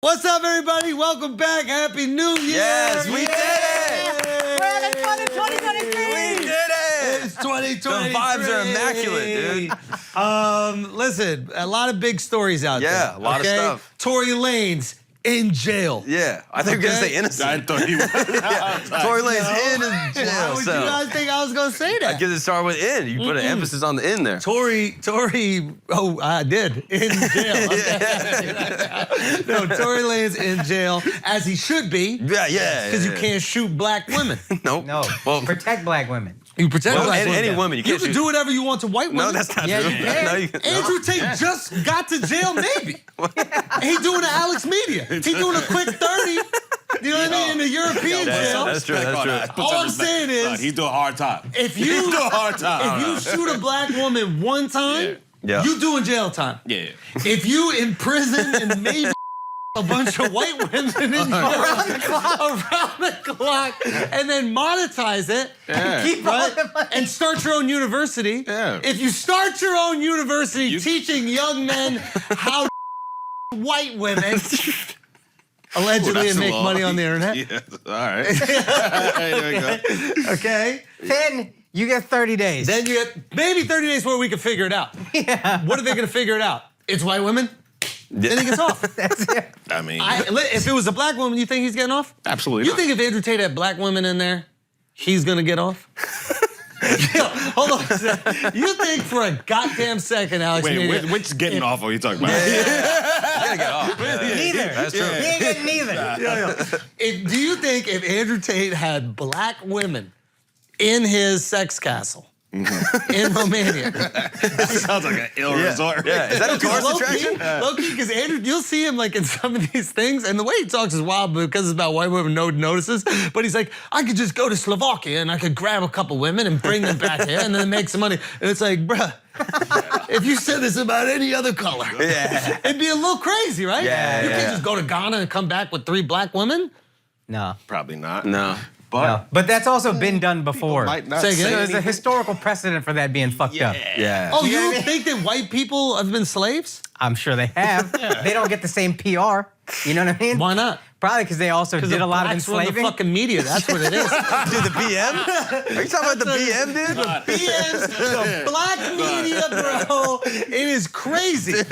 What's up, everybody? Welcome back. Happy New Year. Yes, we did it. We're in 2023. We did it. It's 2023. The vibes are immaculate, dude. Listen, a lot of big stories out there. Yeah, a lot of stuff. Tory Lanez in jail. Yeah, I think you're gonna say innocent. I thought he was. Tory Lanez in Why jail would cell. you guys think I was going to say that? Because it started with in. You put an emphasis on the in there. Tory, oh, I did, in jail. No, Tory Lanez in jail, as he should be. Yeah. Because you can't shoot black women. Nope. No, Well, protect black women. You protect black women. any woman, you can't can shoot. do whatever you want to white women. No, that's not Yeah, true. you can. No, you can't. Andrew Tate just got to jail, maybe. He doing the Alex Media. He doing a quick 30. You know what I mean? In the European jail. That's true. That's true. All I'm saying is, he's doing a hard time. if you He's doing a hard time. if you shoot a black woman one time, Yeah. you doing jail time. Yeah. If you imprison and maybe a bunch of white women around the clock, and then monetize it, Keep all the money. and start your own university. Yeah. If you start your own university teaching young men how to white women, allegedly, That's and make long. money on the internet. Yeah. All right. There we go. Okay? Then you get 30 days. Then you get maybe 30 days where we can figure it out. Yeah. What are they gonna figure it out? It's white women? Then he gets off. That's it. I mean, If it was a black woman, you think he's getting off? absolutely. You not. think if Andrew Tate had black women in there, he's gonna get off? Yo, hold on a second. You think for a goddamn second, Alex Wait, Media, which getting off are you talking about? You gotta get off. Neither. That's true. He ain't getting neither. do you think if Andrew Tate had black women in his sex castle in Romania? That sounds like an ill resort. Yeah. Is that a tourist attraction? Low-key, because Andrew, you'll see him like in some of these things, and the way he talks is wild because it's about white women, no one notices. But he's like, I could just go to Slovakia and I could grab a couple women and bring them back here and then make some money. And it's like, bruh, if you said this about any other color, it'd be a little crazy, right? Yeah, You yeah. can't just go to Ghana and come back with 3 black women. No. Probably not. No. No. But that's also been done before. Might not Say again? say So there's a anything. historical precedent for that being fucked up. Yeah. Oh, You know you what I mean? think that white people have been slaves? I'm sure they have. They don't get the same PR. You know what I mean? Why not? Probably because they also did a lot of blacks run enslaving. the fucking media. That's what it is. Dude, the BM? Are you talking about the BM, dude? BS, the black media, bro. It is crazy. He's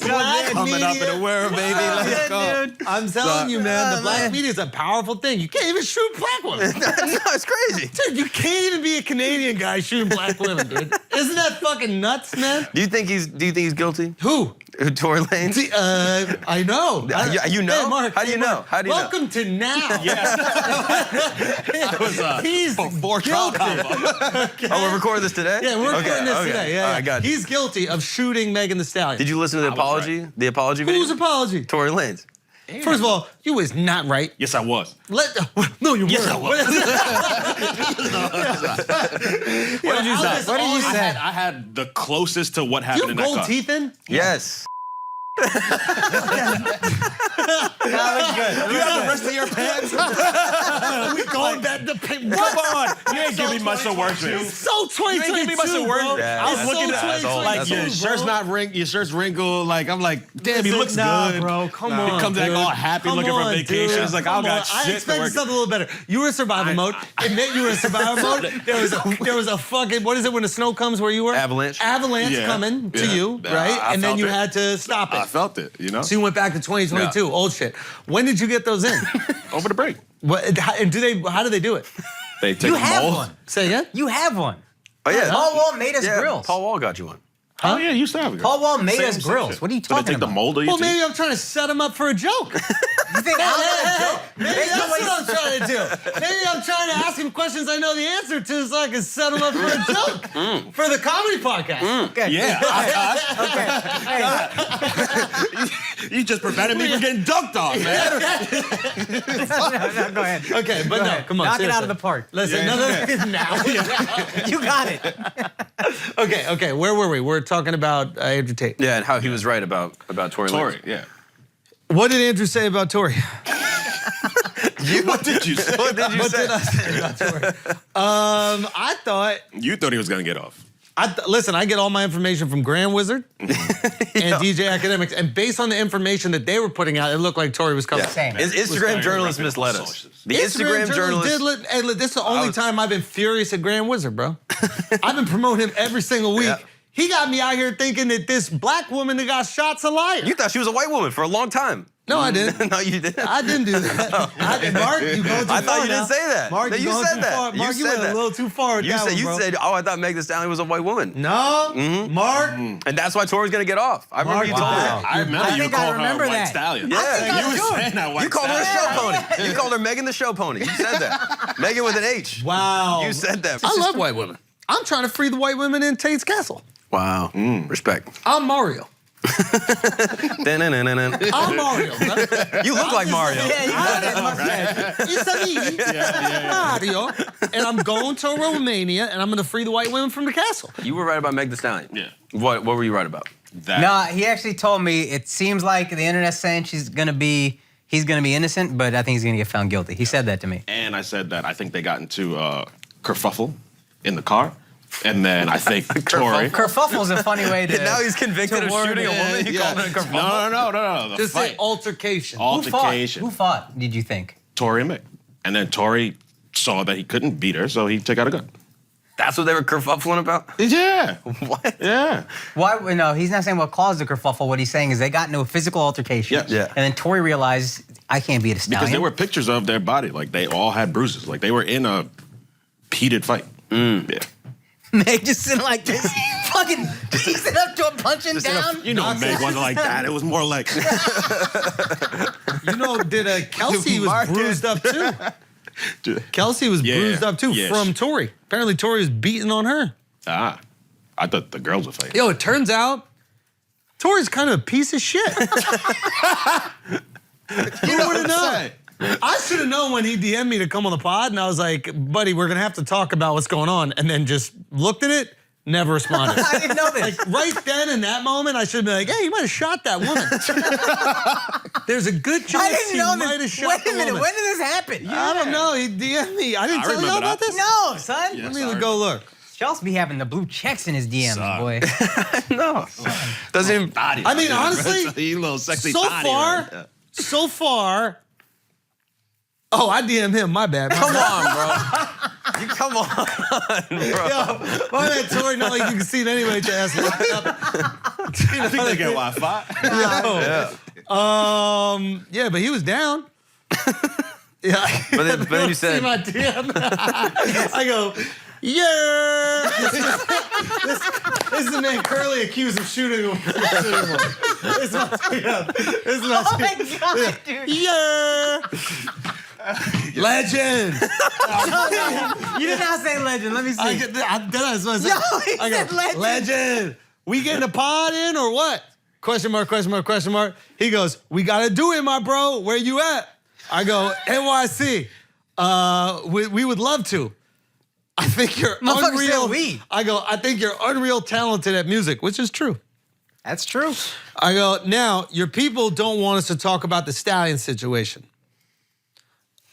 The black Coming up in media. the world, baby. Let's go. dude. I'm telling you, man, the black media is a powerful thing. You can't even shoot black women. No, it's crazy. Dude, you can't even be a Canadian guy shooting black women, dude. Isn't that fucking nuts, man? Do you think he's guilty? Who? Tory Lanez? See, I know. You know? Hey, Mark, How do you know? Mark, How do you know? Welcome to now. He's Before guilty. Oh, we're recording this today? Yeah, we're recording this okay. today. Yeah, All yeah. right, got you. He's guilty of shooting Megan Thee Stallion. Did you listen to the apology? The apology video? Whose apology? Tory Lanez. First of all, you was not right. Yes, I was. No, you Yes, weren't. What did you say? What did you say? I had the closest to what You happened have in that gold car. teeth in? Yes. That was good. You have the rest of your pants? We going back to Come on. You ain't giving me much to work with. It's so 2022, You ain't giving me much to work bro. with. Yeah, I was that's looking old. at That's old. like That's your old. shirt's not wrinkled, your shirt's wrinkled. Like I'm like, damn, he looks Nah, good. bro, come on, He comes back dude. all happy, Come looking for on, vacation. dude. It's like, Come I got on. shit I to expected work. something a little better. You were in survival mode. Admit you were in survival mode. There was a fucking, what is it when the snow comes where you were? Avalanche. Avalanche Yeah. coming to Yeah. you, Yeah, right? I And then felt you it. had to stop it. I felt it, you know? So you went back to 2022, old shit. When did you get those in? Over the break. What, and how do they do it? They take You a have mold. one. Say again? You have one. Oh, yeah. Paul Wall made us Yeah, grills. Paul Wall got you one. Oh, yeah, you used to have it. Paul Wall made Same- us same grills. shit. What are you So they talking take the about? mold of your Well, teeth? maybe I'm trying to set him up for a joke. You think I'm gonna joke? Maybe Based on that's what what I'm trying to do. Maybe I'm trying to ask him questions I know the answer to so I can set him up for a joke for the comedy podcast. Okay. Yeah. Okay. You just prevented me from getting dunked on, man. No, go ahead. Okay, but Go no, ahead. come on. Knock it out seriously. of the park. Listen, now. You got it. Okay, where were we? We're talking about Andrew Tate. Yeah, and how he was right about Tory Lanez. Tory, yeah. What did Andrew say about Tory? What did you say? What did you What say? did I say about Tory? I thought You thought he was gonna get off. Listen, I get all my information from Grand Wizard and DJ Academics, and based on the information that they were putting out, it looked like Tory was coming. Same. Instagram journalists misled us. The Instagram journalists. Hey, look, this is the only time I've been furious at Grand Wizard, bro. I've been promoting him every single week. Yeah. He got me out here thinking that this black woman that got shot's a liar. You thought she was a white woman for a long time. No, I didn't. No, you didn't. I didn't do that. Mark, you go too far I thought you now. didn't say that. Mark, No, you you going said too that. far. You Mark, you said went that. a little too far with that one, You bro. said, oh, I thought Meg Thee Stallion was a white woman. No, Mark. And that's why Tory's gonna get off. I remember Mark, you told me wow. that. I remember I you think I called her a remember white that. stallion. Yeah. You were saying that white You called her a stallion. show pony. You called her Megan the show pony. You said that. Megan with an H. Wow. You said that. I love white women. I'm trying to free the white women in Tate's Castle. Wow. Respect. I'm Mario. Dun-dun-dun-dun-dun. I'm Mario. You look like Mario. Yeah, you got that mustache. It's me, Mario. And I'm going to Romania, and I'm going to free the white women from the castle. You were right about Meg Thee Stallion. Yeah. What were you right about? That. No, he actually told me it seems like the internet's saying he's gonna be innocent, but I think he's gonna get found guilty. He said that to me. And I said that I think they got into kerfuffle in the car. And then I think Tory. Kerfuffle's a funny way to. Now he's convicted of word shooting a it. woman. You called it a kerfuffle? No. The Just fight. say altercation. Altercation. Who fought? Did you think? Tory and Meg. And then Tory saw that he couldn't beat her, so he took out a gun. That's what they were kerfuffling about? Yeah. What? Yeah. Why? No, he's not saying what caused the kerfuffle. What he's saying is they got into a physical altercation. Yes. Yeah. And then Tory realized I can't beat a stallion. Because there were pictures of their body. Like, they all had bruises. Like, they were in a heated fight. Yeah. Meg just sitting like this, fucking piecing up to a punching down. You know, Meg wasn't like that. It was more like. You know, Kelsey was bruised up too. Kelsey was bruised up too from Tory. Apparently Tory was beating on her. I thought the girls were fighting. Yo, it turns out Tory's kind of a piece of shit. Who would have known? I should have known when he DM'd me to come on the pod, and I was like, buddy, we're gonna have to talk about what's going on. And then just looked at it, never responded. I didn't know this. Like right then in that moment, I should have been like, hey, you might have shot that woman. There's a good I chance didn't he know might have this. shot Wait the a minute, woman. when did this happen? I don't know. He DM'd me. I didn't I tell you remember about that. this? No, son. Yeah. Let me go look. Schultz be having the blue checks in his DMs, Son. boy. No. Doesn't even. I mean, honestly, you little sexy so body, right? far. Oh, I DM him. My bad. Come on, bro. You come on, bro. Yo, my man Tory, not like you can see it anyway. To ask me. I think they get Wi-Fi. Yeah, but he was down. Yeah. But then you said. See my DM? I go, yeah. This is the man Curly accused of shooting him. This is my DM. This is my Oh my God, dude. Yeah. Legend. You did not say legend. Let me see. That's what I said. Yo, he I go, said legend. Legend. We getting a pod in or what? Question mark, question mark, question mark. He goes, we got to do it, my bro. Where you at? I go, NYC. We would love to. I think you're Motherfucker unreal. said we. I go, I think you're unreal talented at music, which is true. That's true. I go, now, your people don't want us to talk about the Stallion situation.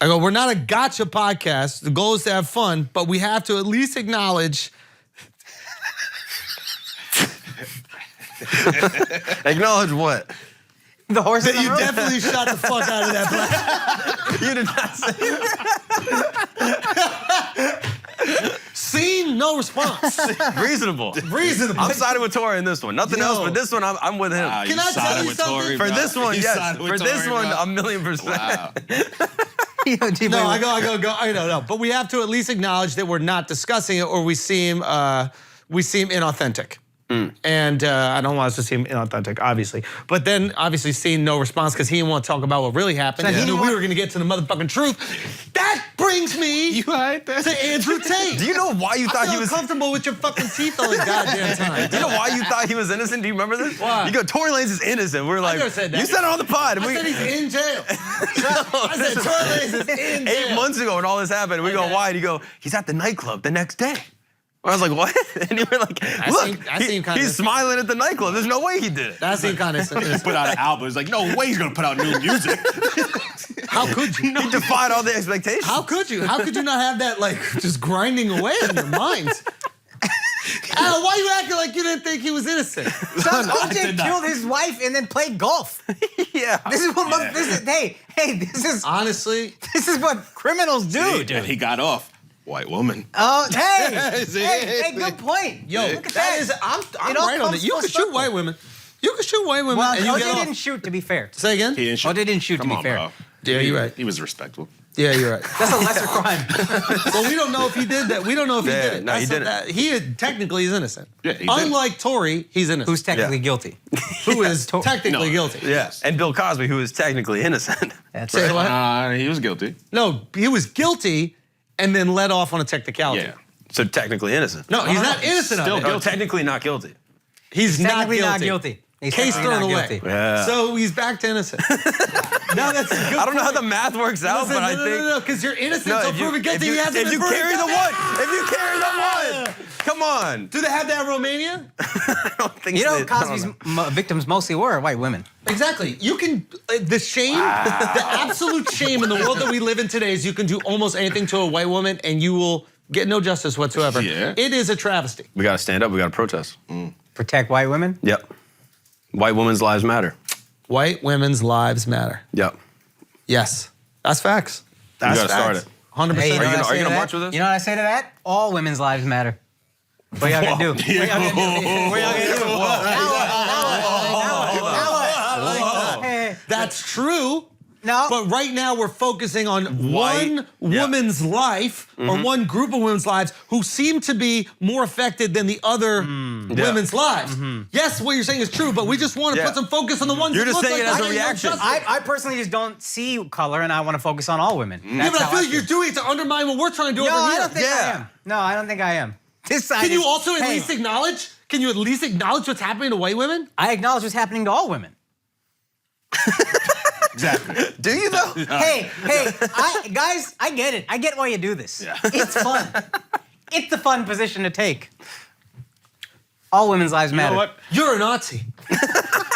I go, we're not a gotcha podcast. The goal is to have fun, but we have to at least acknowledge. Acknowledge what? The horse That in the you room. definitely shot the fuck out of that black. You did not say Scene, no response. reasonable. Reasonable. I'm siding with Tory in this one. Nothing Yo. else, but this one, I'm with him. Wow, Can you I tell sided you with something? Tory, For bro. this one, You yes. sided with For this Tory, one, bro. 1,000,000%. Wow. No, I go. I don't know. But we have to at least acknowledge that we're not discussing it, or we seem inauthentic. And I don't want us to seem inauthentic, obviously. But then, obviously, seeing no response because he didn't want to talk about what really happened. So He he knew didn't we were going to get to the motherfucking truth. That brings me You like that? to Andrew Tate. Do you know why you I thought feel he was? comfortable with your fucking teeth all the goddamn time. Do you know why you thought he was innocent? Do you remember this? Why? You go, Tory Lanez is innocent. We're like, never said that. you said it on the pod. And I we, said he's in jail. I said Tory Lanez is in jail. 8 months ago when all this happened, we go, Okay. why? And you go, he's at the nightclub the next day. I was like, what? And you were like, look, I seem kinda- he's smiling at the nightclub. There's no way he did it. That seemed kind of Put out an album. It's like, no way he's gonna put out new music. How could you? He defied all the expectations. How could you? How could you not have that like just grinding away in your mind? Al, why you acting like you didn't think he was innocent? Son, OJ killed his wife and then played golf. Yeah. This is what Honestly, this is what criminals do, dude. And he got off. White woman. Oh, hey, See? hey, good point. yo, look at that. I'm It all right on comes that. You full can shoot circle. white women. You can shoot white women Well, and you OJ get off. didn't shoot, to be fair. Say again? He didn't shoot. Oh, they didn't shoot, to Come be on, fair. bro. Yeah, you're right. He was respectful. Yeah, you're right. That's a lesser crime. Well, we don't know if he did that. We don't know if he Yeah, did it. no, he That's didn't. He technically is innocent. Yeah, he did. Unlike Tory, he's innocent. Who's technically Yeah. guilty? Who is technically No. guilty. Yes. And Bill Cosby, who is technically innocent. That's Say right. what? He was guilty. No, he was guilty and then let off on a technicality. Yeah. So technically innocent. No, he's not innocent Still of it. No, technically not guilty. He's not Technically guilty. not guilty. He's Case technically thrown not away. guilty. Yeah. So he's back to innocent. No, that's a good I don't know how point. the math works out, Listen, but I no, think. no, because you're innocent, so if proven guilty, if he hasn't if been you proven carry the guilty. one, if you carry the one, come on. Do they have that in Romania? I don't think You know, so. I don't Cosby's know. victims mostly were white women. Exactly. You can, the shame, the absolute shame in the world that we live in today is you can do almost anything to a white woman and you will get no justice whatsoever. Yeah. It is a travesty. We gotta stand up. We gotta protest. Protect white women? Yep. White women's lives matter. White women's lives matter. Yep. Yes. That's facts. That's gotta start facts. it. 100%. Hey, Are you what I gonna say to that? march with us? You know what I say to that? All women's lives matter. What y'all gonna do? What y'all gonna do? What y'all gonna do? Now what? Hey, That's true. no. But right now we're focusing on White. one woman's life or one group of women's lives who seem to be more affected than the other women's lives. Yes, what you're saying is true, but we just want to Yeah. put some focus on the ones You're that just look saying like it as a they get no reaction. justice. I personally just don't see color, and I want to focus on all women. Yeah, but I feel like you're doing it to undermine what we're trying to do No, over I here. don't think I Yeah. am. No, I don't think I am. This side Can you is- also at hey, least acknowledge? Can you at least acknowledge what's happening to white women? I acknowledge what's happening to all women. Exactly. Do you though? Hey, guys, I get it. I get why you do this. Yeah. It's fun. It's a fun position to take. All women's lives You matter. know what? You're a Nazi.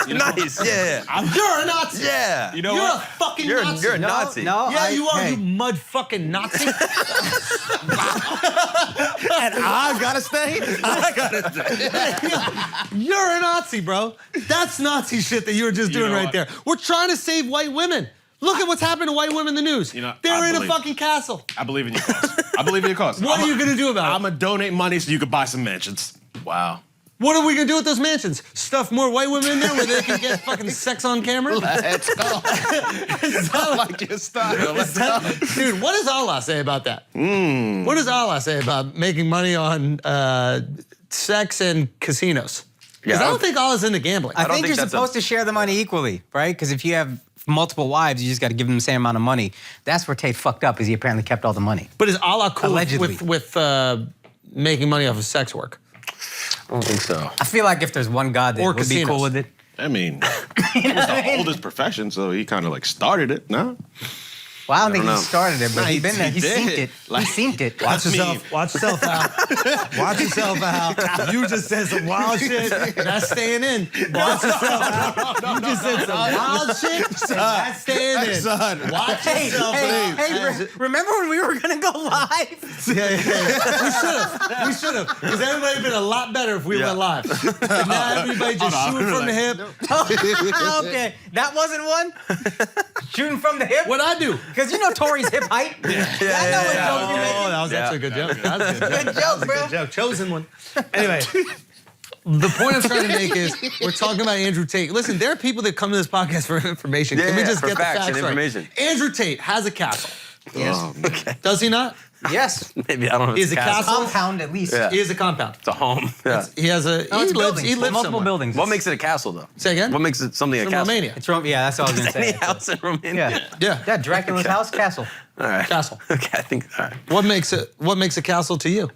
Nice. Yeah. You're a Nazi. Yeah. You know You're what? a fucking You're Nazi. a No, Nazi. no. Yeah, you are, hey. you mud fucking Nazi. And I gotta stay. You're a Nazi, bro. That's Nazi shit that you were just You doing know right what? there. We're trying to save white women. Look at what's happened to white women in the news. You know, They're I in a believe- fucking castle. I believe in your cause. I believe in your cause. What are you gonna do about it? I'm gonna donate money so you can buy some mansions. Wow. What are we gonna do with those mansions? Stuff more white women in there where they can get fucking sex on camera? Let's go. I like your style. Let's go. Dude, what does Allah say about that? What does Allah say about making money on sex and casinos? Because Yeah, I don't think Allah's into gambling. I don't think think you're that's supposed to share the money equally, right? Because if you have multiple wives, you just got to give them the same amount of money. That's where Tate fucked up, is he apparently kept all the money. But is Allah cool Allegedly. with making money off of sex work? I don't think so. I feel like if there's one God that Or would be casinos. cool with it. I mean, it was the oldest profession, so he kind of like started it, no? Well, I don't think don't he know. started it, but Nah, he's been there. he He's seen did. it. Like- He's seen it. Watch I mean- yourself. Watch yourself, Al. Watch yourself, Al. You just said some wild shit. That's staying in. Watch yourself, Al. You just said some wild shit. That's staying in. Son. Watch Hey, yourself, hey, remember when we were gonna go live? Yeah. We should have. Because everybody would have been a lot better if we went live. But now everybody just Hold on. shooting from the hip. Okay, that wasn't one. Shooting from the hip. What'd I do? Because you know Tori's hip height. I know what joke you Oh, made. that was actually a good joke. That was a good joke. Good joke, bro. Good joke. Chosen one. Anyway, the point I'm trying to make is we're talking about Andrew Tate. Listen, there are people that come to this podcast for information. Can we Yeah, just for get the facts facts and right? information. Andrew Tate has a castle. Yes. Okay. Does he not? Yes. Maybe I don't know. if Is it's it castle? Compound at least. Yeah. He has a compound. It's a home. Yeah. He has a. No, he it's lives. buildings. He lives multiple somewhere. buildings. What makes it a castle though? Say again? What makes it something a From castle? Romania. It's Rome. Yeah, that's all I was gonna Any say. house in Romania? Yeah. Yeah. Dracula's house, castle. All right. Castle. Okay, I think. All right. What makes a castle to you?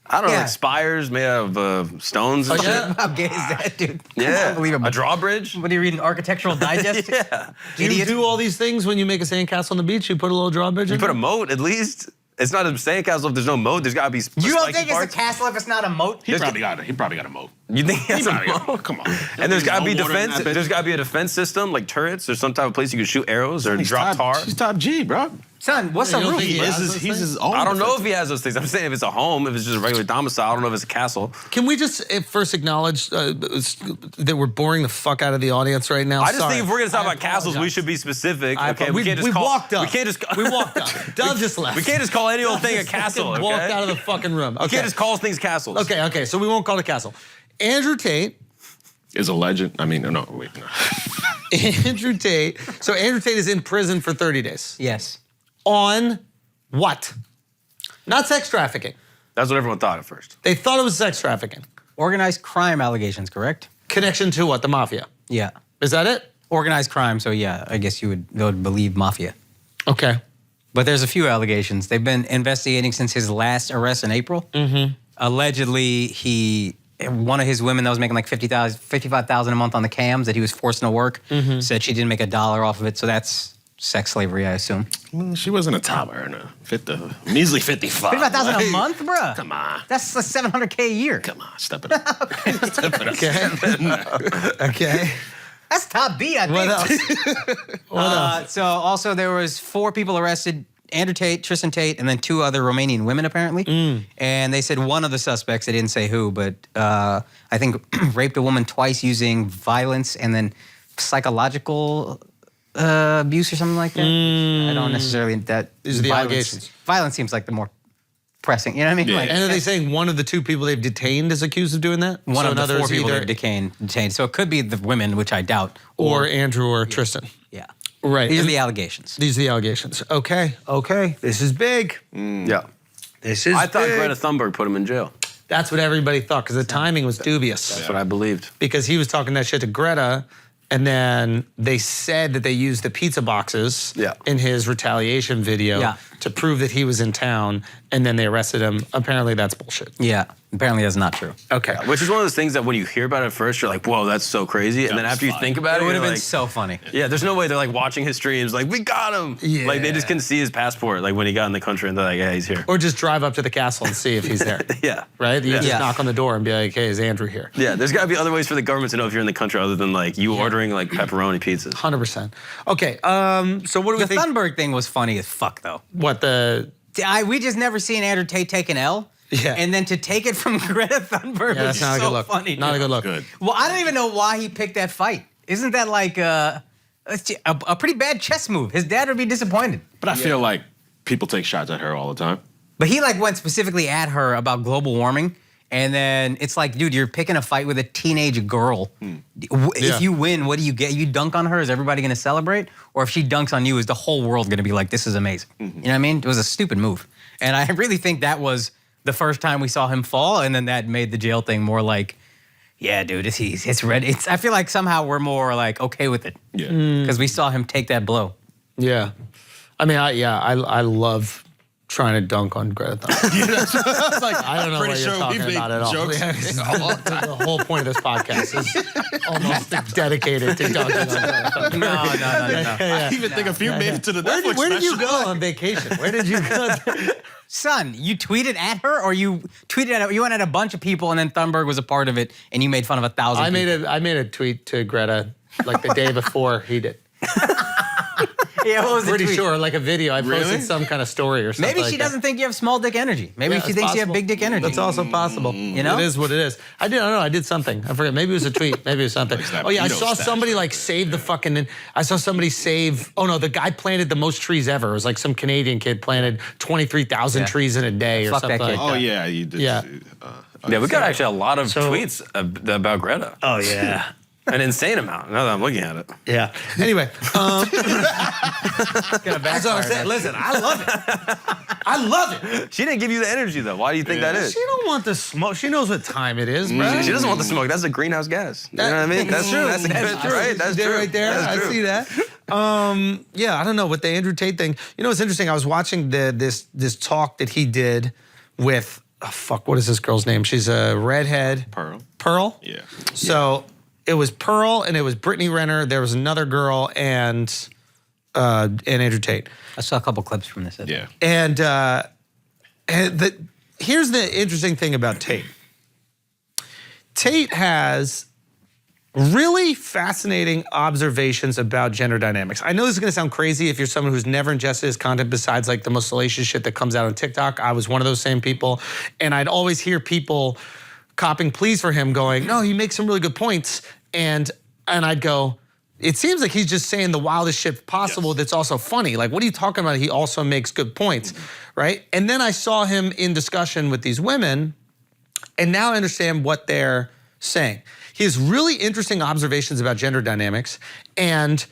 I don't know, Yeah. like spires made out of stones and Oh, yeah? shit. How gay is that, dude? Yeah. Unbelievable. A drawbridge. What are you reading? Architectural Digest? Yeah. Do you Idiot. do all these things when you make a sandcastle on the beach? You put a little drawbridge in You put a there? moat at least. It's not a sandcastle if there's no moat. There's got to be. You don't spiky think it's parts. a castle if it's not a moat? He probably got a moat. You think He it's a probably got a moat? moat. Come on. And there's got to be No water in defense. that bitch. There's got to be a defense system like turrets or some type of place you can shoot arrows or He's drop top- tar. He's top G, bro. Son, what's a You don't roof? think he has those He's his things? own. I don't know defense. if he has those things. I'm saying if it's a home, if it's just a regular domicile, I don't know if it's a castle. Can we just first acknowledge that we're boring the fuck out of the audience right now? I just Sorry. think if we're gonna talk I about castles, we apologize. should be specific. I Okay, apo- we can't just we call. walked up. We can't just. We walked up. Dove just left. We can't just call any old thing a castle. Fucking Okay? Walked out of the fucking room. You Okay. can't just call things castles. Okay. So we won't call it a castle. Andrew Tate. Is a legend. I mean, no, wait, no. Andrew Tate. So Andrew Tate is in prison for 30 days. Yes. On what? Not sex trafficking. That's what everyone thought at first. They thought it was sex trafficking. Organized crime allegations, correct? Connection to what? The mafia. Yeah. Is that it? Organized crime, so yeah, I guess they would believe mafia. Okay. But there's a few allegations. They've been investigating since his last arrest in April. Mm-hmm. Allegedly, one of his women that was making like $55,000 a month on the cams that he was forcing to work said she didn't make $1 off of it. So that's sex slavery, I assume. Well, she wasn't a top earner. Measly 55. $55,000 a Like, month, bruh. Come on. That's like $700K a year. Come on, step it up. Step it up. Okay. That's top B, I think. What else? So also there was 4 people arrested. Andrew Tate, Tristan Tate, and then 2 other Romanian women apparently. And they said one of the suspects, they didn't say who, but I think raped a woman twice using violence and then psychological abuse or something like that. I don't necessarily These are the violence- allegations. Violence seems like the more pressing. You know what I mean? Yeah. Like, And are they saying one of the 2 people they've detained is accused of doing that? one So of the another 4 is people either- they've detained. So it could be the women, which I doubt, or Andrew or Tristan. yeah. Right. These are And the allegations. these are the allegations. Okay. This is big. Yeah. This is I thought big. Greta Thunberg put him in jail. That's what everybody thought because the timing was dubious. That's what I believed. Because he was talking that shit to Greta, and then they said that they used the pizza boxes Yeah. in his retaliation video Yeah. to prove that he was in town, and then they arrested him. Apparently, that's bullshit. Yeah. Apparently that's not true. Okay. Which is one of those things that when you hear about it at first, you're like, whoa, that's so crazy. And then That after was you fun. think about It it, would you're have been like, so funny. yeah, there's no way they're like watching his streams, like, we got him. Yeah. Like they just couldn't see his passport, like when he got in the country and they're like, yeah, he's here. Or just drive up to the castle and see if he's there. Yeah. Right? You just Yeah. knock on the door and be like, hey, is Andrew here? Yeah, there's gotta be other ways for the government to know if you're in the country other than like you ordering like pepperoni pizzas. 100%. Okay, so what do we The think? Thunberg thing was funny as fuck, though. What the... We just never seen Andrew Tate take an L. Yeah. And then to take it from Greta Thunberg Yeah, was that's not a so good look. funny. Not a good look. Good. Well, I don't even know why he picked that fight. Isn't that like a pretty bad chess move? His dad would be disappointed. But I feel like people take shots at her all the time. But he like went specifically at her about global warming. And then it's like, dude, you're picking a fight with a teenage girl. Yeah. If you win, what do you get? You dunk on her, is everybody gonna celebrate? Or if she dunks on you, is the whole world gonna be like, this is amazing? You know what I mean? It was a stupid move. And I really think that was the first time we saw him fall, and then that made the jail thing more like, yeah, dude, it's ready. I feel like somehow we're more like okay with it. Yeah. Because we saw him take that blow. Yeah. I mean, I love trying to dunk on Greta Thunberg. I don't know what you're talking about at all. jokes Yeah, the whole point of this podcast is almost dedicated to dunking on Greta Thunberg. No. I even think a few made it to the Netflix Where did you special. go on vacation? Where did you go? Son, you tweeted at her, or you tweeted at you went at a bunch of people, and then Thunberg was a part of it, and you made fun of 1,000 people. I made a tweet to Greta like the day before he did. Yeah, what was the Pretty tweet? sure, like a video. I posted Really? some kind of story or something. Maybe she like that. doesn't think you have small dick energy. Maybe Yeah, she it's thinks you have possible. big dick energy. That's also possible. You know? It is what it is. I don't know. I did something. I forget. Maybe it was a tweet. Maybe it was something. that Oh yeah, I pedo saw stash somebody right like save the fucking. I saw somebody save. Oh no, the guy planted the most trees ever. It was like some Canadian kid planted 23,000 Yeah. trees in a day or Fuck that something kid. like Oh that. yeah, you did. Yeah. Yeah, we got actually a lot of So- tweets about Greta. Oh yeah. An insane amount. Now that I'm looking at it. Yeah. Anyway, Gonna that's what I'm saying. Listen, I love it. I love it. She didn't give you the energy though. Why do you think that is? She don't want the smoke. She knows what time it is, bro. She doesn't want the smoke. That's a greenhouse gas. You know what I mean? That's true. That's true. right. That's There true. right there. That's I true. see that. Yeah, I don't know with the Andrew Tate thing. You know what's interesting? I was watching this talk that he did with what is this girl's name? She's a redhead. Pearl. Pearl. Yeah. So it was Pearl and it was Brittany Renner. There was another girl and Andrew Tate. I saw a couple clips from this. Yeah. And here's the interesting thing about Tate. Tate has really fascinating observations about gender dynamics. I know this is gonna sound crazy if you're someone who's never ingested his content besides like the most salacious shit that comes out on TikTok. I was one of those same people. And I'd always hear people copping pleas for him going, no, he makes some really good points. And I'd go, it seems like he's just saying the wildest shit possible that's also funny. Like, what are you talking about? He also makes good points, right? And then I saw him in discussion with these women, and now I understand what they're saying. He has really interesting observations about gender dynamics, and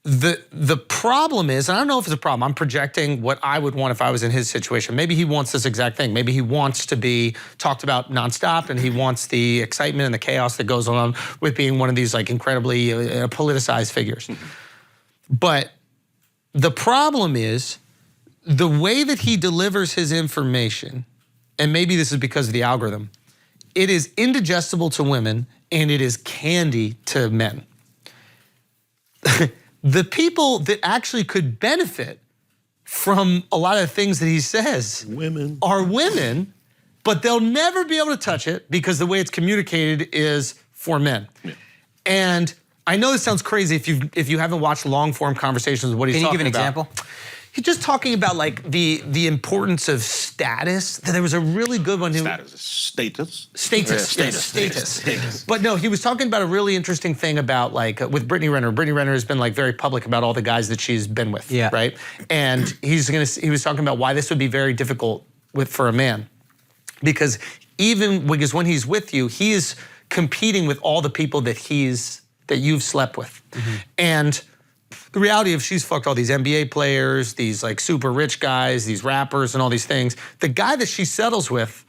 the problem is, and I don't know if it's a problem, I'm projecting what I would want if I was in his situation. Maybe he wants this exact thing. Maybe he wants to be talked about nonstop, and he wants the excitement and the chaos that goes on with being one of these like incredibly politicized figures. But the problem is the way that he delivers his information, and maybe this is because of the algorithm, it is indigestible to women and it is candy to men. The people that actually could benefit from a lot of the things that he says are women, but they'll never be able to touch it because the way it's communicated is for men. Yeah. And I know this sounds crazy if you haven't watched long form conversations with what he's talking about. Can you give an example? He's just talking about like the importance of status. There was a really good one. Status. But no, he was talking about a really interesting thing about like with Brittany Renner. Brittany Renner has been like very public about all the guys that she's been with, right? And he was talking about why this would be very difficult for a man, because when he's with you, he is competing with all the people that you've slept with, and the reality of she's fucked all these NBA players, these like super rich guys, these rappers and all these things. The guy that she settles with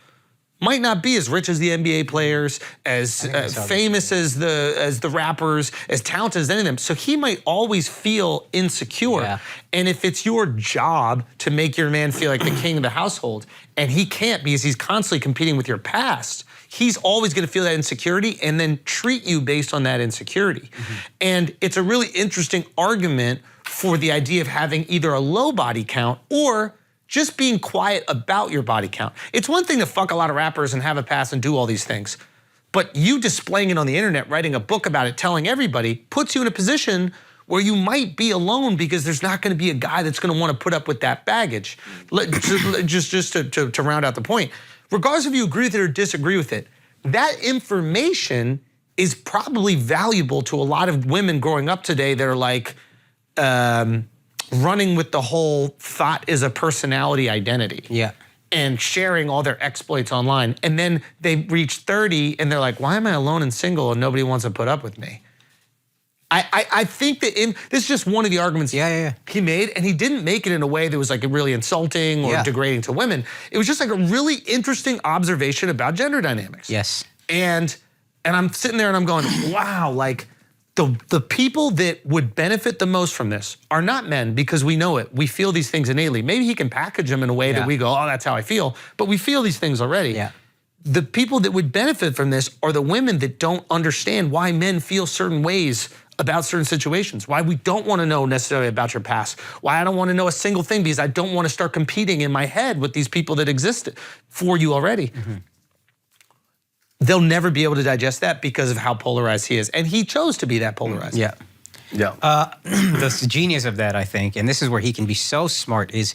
might not be as rich as the NBA players, as famous as the rappers, as talented as any of them. So he might always feel insecure. Yeah. And if it's your job to make your man feel like the king of the household, and he can't because he's constantly competing with your past, he's always gonna feel that insecurity and then treat you based on that insecurity. And it's a really interesting argument for the idea of having either a low body count or just being quiet about your body count. It's one thing to fuck a lot of rappers and have a past and do all these things, but you displaying it on the internet, writing a book about it, telling everybody, puts you in a position where you might be alone because there's not gonna be a guy that's gonna wanna put up with that baggage. Just to round out the point, regardless if you agree with it or disagree with it, that information is probably valuable to a lot of women growing up today that are like running with the whole thought is a personality identity. Yeah. And sharing all their exploits online. And then they reach 30 and they're like, why am I alone and single and nobody wants to put up with me? I think that this is just one of the arguments he made, and he didn't make it in a way that was like really insulting or degrading to women. It was just like a really interesting observation about gender dynamics. Yes. And I'm sitting there and I'm going, wow, like the people that would benefit the most from this are not men, because we know it. We feel these things innately. Maybe he can package them in a way that we go, oh, that's how I feel, but we feel these things already. Yeah. The people that would benefit from this are the women that don't understand why men feel certain ways about certain situations, why we don't want to know necessarily about your past, why I don't want to know a single thing because I don't want to start competing in my head with these people that exist for you already. They'll never be able to digest that because of how polarized he is. And he chose to be that polarized. Yeah. The genius of that, I think, and this is where he can be so smart, is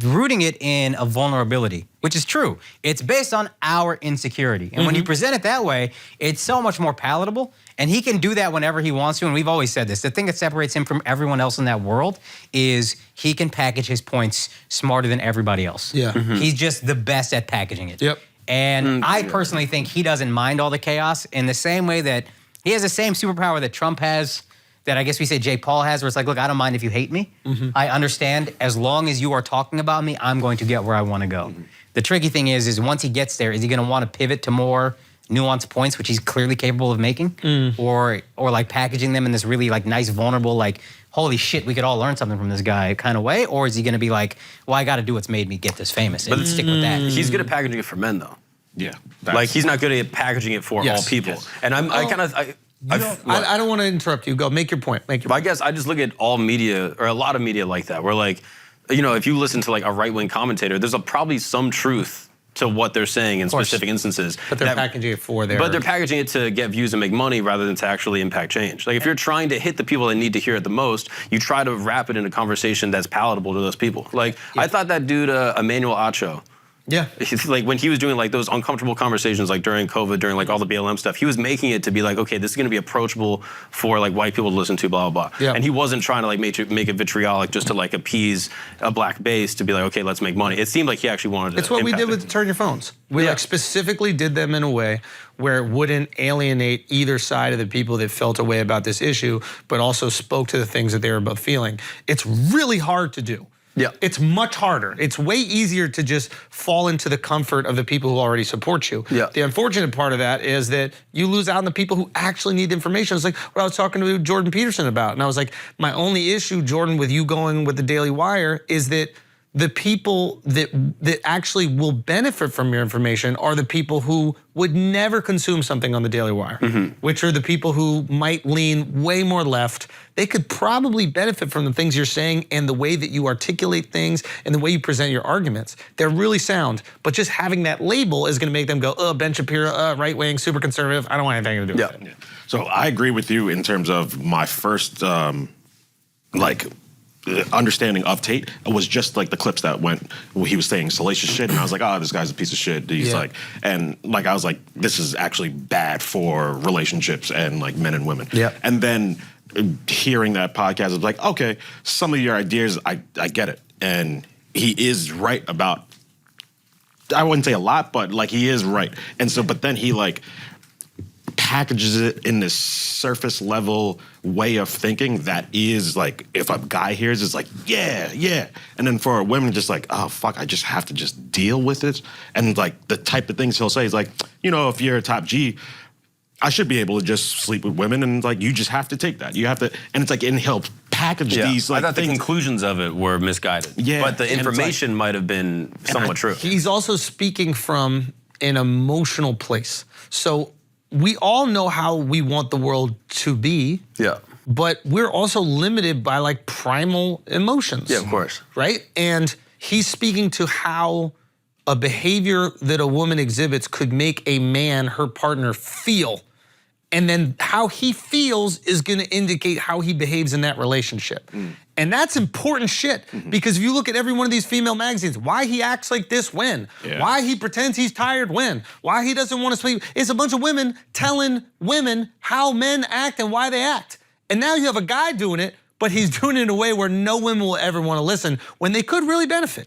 rooting it in a vulnerability, which is true. It's based on our insecurity. And when you present it that way, it's so much more palatable. And he can do that whenever he wants to. And we've always said this. The thing that separates him from everyone else in that world is he can package his points smarter than everybody else. Yeah. He's just the best at packaging it. Yep. And I personally think he doesn't mind all the chaos in the same way that he has the same superpower that Trump has, that I guess we say Jake Paul has, where it's like, look, I don't mind if you hate me. I understand, as long as you are talking about me, I'm going to get where I want to go. The tricky thing is once he gets there, is he going to want to pivot to more nuanced points, which he's clearly capable of making, or like packaging them in this really like nice, vulnerable, like, holy shit, we could all learn something from this guy kind of way? Or is he going to be like, well, I got to do what's made me get this famous and stick with that? He's good at packaging it for men, though. Yeah. Like, he's not good at packaging it for all people. And I don't want to interrupt you. Go, make your point. Make your point. I guess I just look at all media, or a lot of media like that, where like, you know, if you listen to like a right-wing commentator, there's probably some truth to what they're saying in specific instances. But they're packaging it for their... But they're packaging it to get views and make money rather than to actually impact change. Like if you're trying to hit the people that need to hear it the most, you try to wrap it in a conversation that's palatable to those people. Like I thought that dude, Emmanuel Acho, Yeah. like when he was doing like those uncomfortable conversations, like during COVID, during like all the BLM stuff, he was making it to be like, okay, this is going to be approachable for like white people to listen to, blah, blah, blah. Yeah. And he wasn't trying to like make it vitriolic just to like appease a black base to be like, okay, let's make money. It seemed like he actually wanted to. It's what we did impact with Turn Your Phones. We like specifically did them in a way where it wouldn't alienate either side of the people that felt a way about this issue, but also spoke to the things that they were both feeling. It's really hard to do. Yeah. It's much harder. It's way easier to just fall into the comfort of the people who already support you. Yeah. The unfortunate part of that is that you lose out on the people who actually need information. It's like what I was talking to Jordan Peterson about. And I was like, my only issue, Jordan, with you going with the Daily Wire is that the people that actually will benefit from your information are the people who would never consume something on the Daily Wire, which are the people who might lean way more left. They could probably benefit from the things you're saying and the way that you articulate things and the way you present your arguments. They're really sound, but just having that label is gonna make them go, Ben Shapiro, right wing, super conservative, I don't want anything to do with it. Yeah. So I agree with you in terms of my first, understanding of Tate was just like the clips that went, he was saying salacious shit, and I was like, oh, this guy's a piece of shit. He's like, and like I was like, this is actually bad for relationships and like men and women. Yeah. And then hearing that podcast, I was like, okay, some of your ideas, I get it, and he is right about, I wouldn't say a lot, but like he is right, and so but then he like packages it in this surface level way of thinking that is like, if a guy hears it's like, yeah. And then for a woman, just like, oh, fuck, I just have to just deal with it. And like the type of things he'll say is like, if you're a top G, I should be able to just sleep with women, and like, you just have to take that. You have to, and it's like, and he'll package these like I thought things. The conclusions of it were misguided. Yeah. But the information might have been somewhat true. He's also speaking from an emotional place. So we all know how we want the world to be. Yeah. But we're also limited by like primal emotions. Yeah, of course. Right? And he's speaking to how a behavior that a woman exhibits could make a man, her partner, feel. And then how he feels is gonna indicate how he behaves in that relationship. And that's important shit, because if you look at every one of these female magazines, why he acts like this when, why he pretends he's tired when, why he doesn't want to sleep, it's a bunch of women telling women how men act and why they act. And now you have a guy doing it, but he's doing it in a way where no women will ever want to listen when they could really benefit.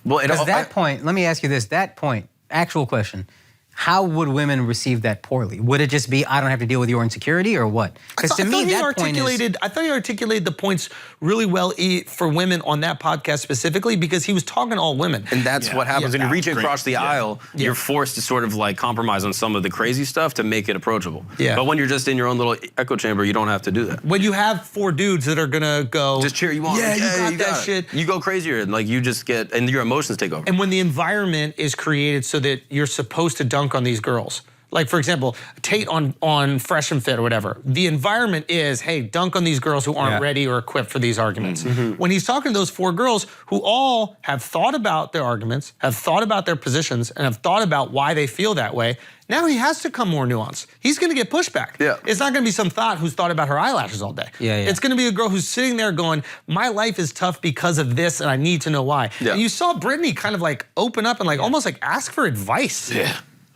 Well, at that point, let me ask you this, that point, actual question. How would women receive that poorly? Would it just be, I don't have to deal with your insecurity, or what? Because to me, that point is... I thought he articulated the points really well for women on that podcast specifically, because he was talking to all women. And that's what happens when you're reaching across the aisle. You're forced to sort of like compromise on some of the crazy stuff to make it approachable. Yeah. But when you're just in your own little echo chamber, you don't have to do that. When you have 4 dudes that are gonna go, just cheer you on. Yeah, you got that shit. You go crazier, and like you just get, and your emotions take over. And when the environment is created so that you're supposed to dunk on these girls. Like, for example, Tate on Fresh and Fit or whatever, the environment is, hey, dunk on these girls who aren't ready or equipped for these arguments. When he's talking to those 4 girls who all have thought about their arguments, have thought about their positions, and have thought about why they feel that way, now he has to come more nuanced. He's gonna get pushback. Yeah. It's not gonna be some thought who's thought about her eyelashes all day. It's gonna be a girl who's sitting there going, my life is tough because of this and I need to know why. Yeah. And you saw Brittany kind of like open up and like almost like ask for advice.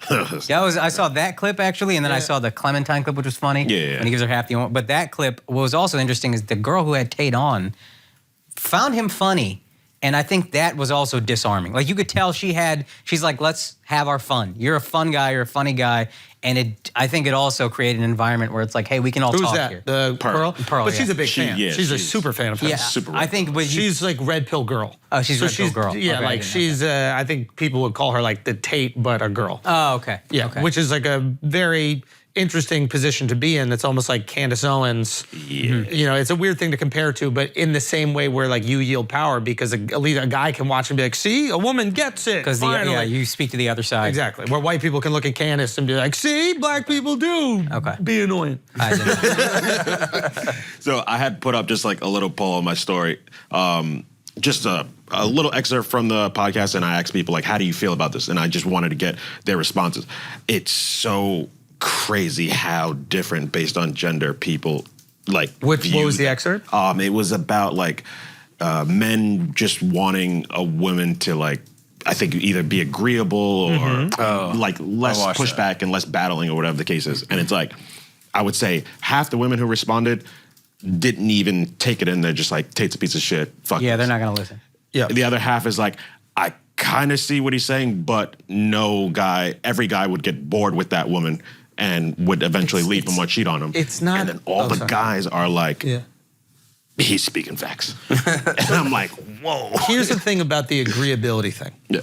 I saw that clip actually, and then I saw the Clementine clip, which was funny. Yeah. When he gives her half the. But that clip, what was also interesting is the girl who had Tate on found him funny, and I think that was also disarming. Like you could tell she's like, let's have our fun. You're a fun guy, you're a funny guy, and I think it also created an environment where it's like, hey, we can all Who's talk that? here. The Pearl? Pearl, But yeah. she's a big fan. Yeah, she's a super fan of hers. Yeah, super I think She's like red pill girl. Oh, she's red pill girl. Yeah, Okay, I like didn't know she's, I think people would call her like the Tate, but a girl. Oh, okay. Yeah, okay. which is like a very interesting position to be in. It's almost like Candace Owens. You know, it's a weird thing to compare to, but in the same way where like you yield power because at least a guy can watch and be like, see, a woman gets it. Because you speak to the other side. Exactly. Where white people can look at Candace and be like, see, black people do be annoying. So I had put up just like a little poll on my story. just a little excerpt from the podcast, and I asked people, like, how do you feel about this? And I just wanted to get their responses. It's so crazy how different based on gender people, like, What was the that. excerpt? It was about, like, men just wanting a woman to, like, I think either be agreeable or like less pushback and less battling or whatever the case is. And it's like, I would say half the women who responded didn't even take it in. They're just like, Tate's a piece of shit. Fuck Yeah, this. they're not gonna listen. Yeah. The other half is like, I kind of see what he's saying, but every guy would get bored with that woman and would eventually leave him or cheat on him. It's not. And then all the sorry. guys are like, Yeah. he's speaking facts. And I'm like, whoa. Here's the thing about the agreeability thing. Yeah.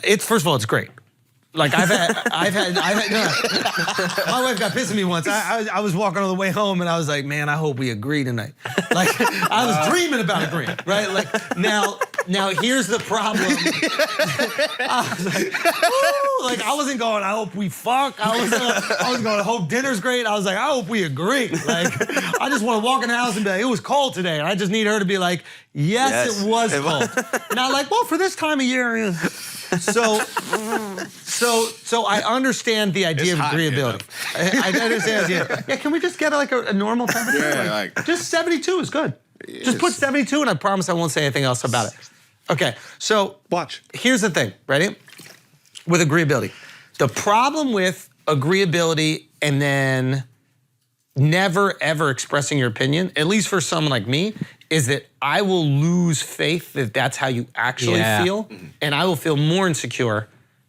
It's first of all, it's great. Like I've had no, my wife got pissed at me once. I was walking on the way home and I was like, man, I hope we agree tonight. Like I was dreaming about agreeing, right? Like now here's the problem. I was like, woo! Like I wasn't going, I hope we fuck. I was going, I hope dinner's great. I was like, I hope we agree. Like I just want to walk in the house and be like, it was cold today. And I just need her to be like, yes. It was cold. Not like, well, for this time of year. So I understand the idea of agreeability. I understand the idea. Yeah, can we just get like a normal temperature? Yeah, like just 72 is good. Just put 72 and I promise I won't say anything else about it. Okay, so watch. Here's the thing, ready? With agreeability. The problem with agreeability and then never ever expressing your opinion, at least for someone like me, is that I will lose faith that that's how you actually feel, and I will feel more insecure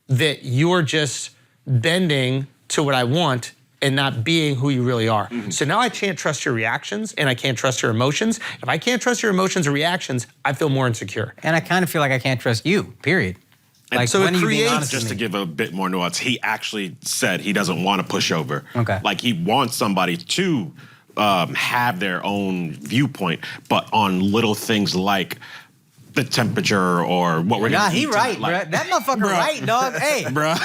that you're just bending to what I want and not being who you really are. So now I can't trust your reactions and I can't trust your emotions. If I can't trust your emotions or reactions, I feel more insecure. And I kind of feel like I can't trust you, period. And Like, so when it are you being creates- honest with Just to me? give a bit more nuance, he actually said he doesn't want to push over. Okay. Like he wants somebody to have their own viewpoint, but on little things like the temperature or what we're Nah, gonna eat he right, tonight. bruh. That motherfucker right, dog. Hey, Bruh.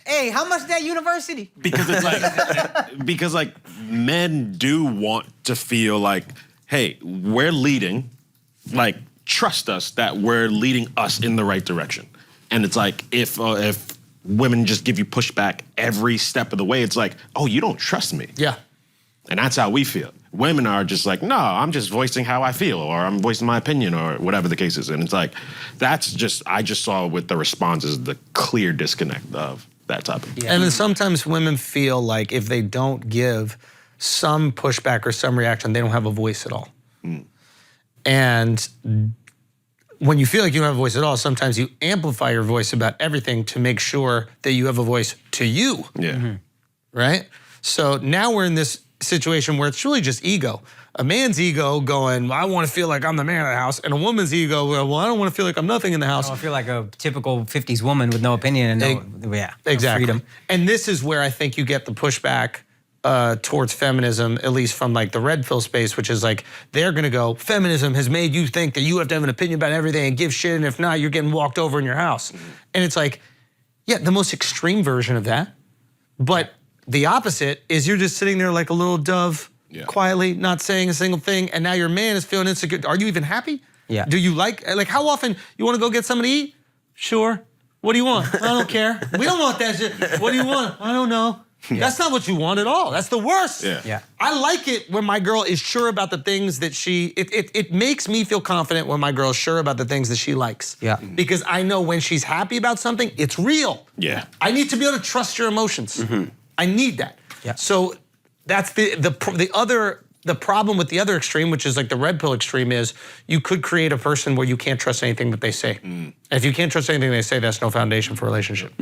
hey, how much that university? Because it's like because like men do want to feel like, hey, we're leading, like trust us that we're leading us in the right direction. And it's like if women just give you pushback every step of the way, it's like, oh, you don't trust me. Yeah. And that's how we feel. Women are just like, no, I'm just voicing how I feel, or I'm voicing my opinion, or whatever the case is. And it's like, I just saw with the responses the clear disconnect of that topic. Yeah. And then sometimes women feel like if they don't give some pushback or some reaction, they don't have a voice at all. And when you feel like you don't have a voice at all, sometimes you amplify your voice about everything to make sure that you have a voice to you, Yeah. right? So now we're in this situation where it's really just ego. A man's ego going, well, I want to feel like I'm the man of the house, and a woman's ego, well, I don't want to feel like I'm nothing in the house. I feel like a typical 50s woman with no opinion and no Exactly. freedom. And this is where I think you get the pushback towards feminism, at least from like the red pill space, which is like, they're gonna go, feminism has made you think that you have to have an opinion about everything and give shit, and if not, you're getting walked over in your house. And it's like, yeah, the most extreme version of that. But the opposite is you're just sitting there like a little dove, quietly, not saying a single thing, and now your man is feeling insecure. Are you even happy? Yeah. Do you like how often you wanna go get something to eat? Sure. What do you want? I don't care. We don't want that shit. What do you want? I don't know. That's not what you want at all. That's the worst. Yeah. I like it when my girl is sure about the things that it makes me feel confident when my girl's sure about the things that she likes. Yeah. Because I know when she's happy about something, it's real. Yeah. I need to be able to trust your emotions. I need that. Yeah. So that's the problem with the other extreme, which is like the red pill extreme, is you could create a person where you can't trust anything that they say. And if you can't trust anything they say, that's no foundation for a relationship.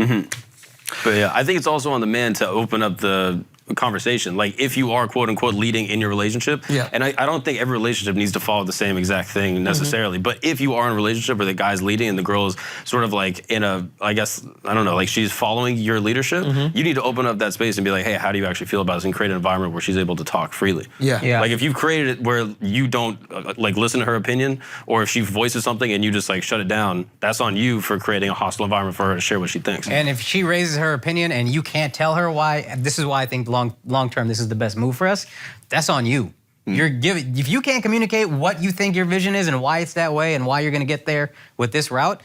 But yeah, I think it's also on the man to open up the conversation. Like if you are quote unquote leading in your relationship, and I don't think every relationship needs to follow the same exact thing necessarily, but if you are in a relationship where the guy's leading and the girl is sort of like in a, I guess, I don't know, like she's following your leadership, you need to open up that space and be like, hey, how do you actually feel about this, and create an environment where she's able to talk freely. Yeah. Like if you've created it where you don't like listen to her opinion, or if she voices something and you just like shut it down, that's on you for creating a hostile environment for her to share what she thinks. And if she raises her opinion and you can't tell her why, this is why I think long term this is the best move for us, that's on you. If you can't communicate what you think your vision is and why it's that way and why you're going to get there with this route,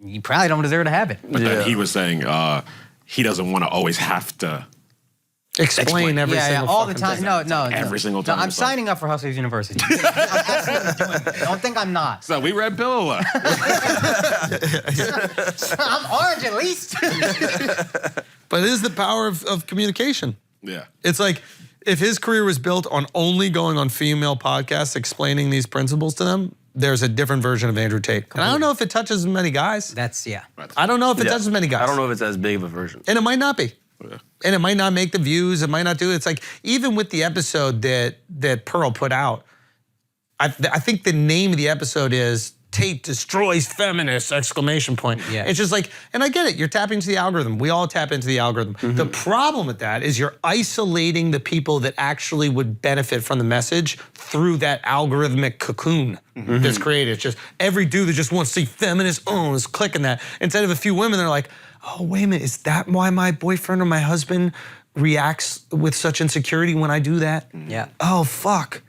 you probably don't deserve to have it. But then he was saying he doesn't want to always have to explain every single all the fucking time. thing. No, every single time. No, I'm signing up for Hustlers University. I'm absolutely doing it. Don't think I'm not. So we red pill or what? I'm orange at least. But it is the power of communication. Yeah. It's like if his career was built on only going on female podcasts explaining these principles to them, there's a different version of Andrew Tate. And I don't know if it touches as many guys. I don't know if it touches as many guys. I don't know if it's as big of a version. And it might not be. Yeah. And it might not make the views. It might not do it. It's like even with the episode that Pearl put out, I think the name of the episode is Tate Destroys Feminists! ! Yeah. It's just like, and I get it, you're tapping into the algorithm. We all tap into the algorithm. The problem with that is you're isolating the people that actually would benefit from the message through that algorithmic cocoon that's created. It's just every dude that just wants to see feminists, is clicking that. Instead of a few women, they're like, oh, wait a minute, is that why my boyfriend or my husband reacts with such insecurity when I do that? Yeah. Oh, fuck.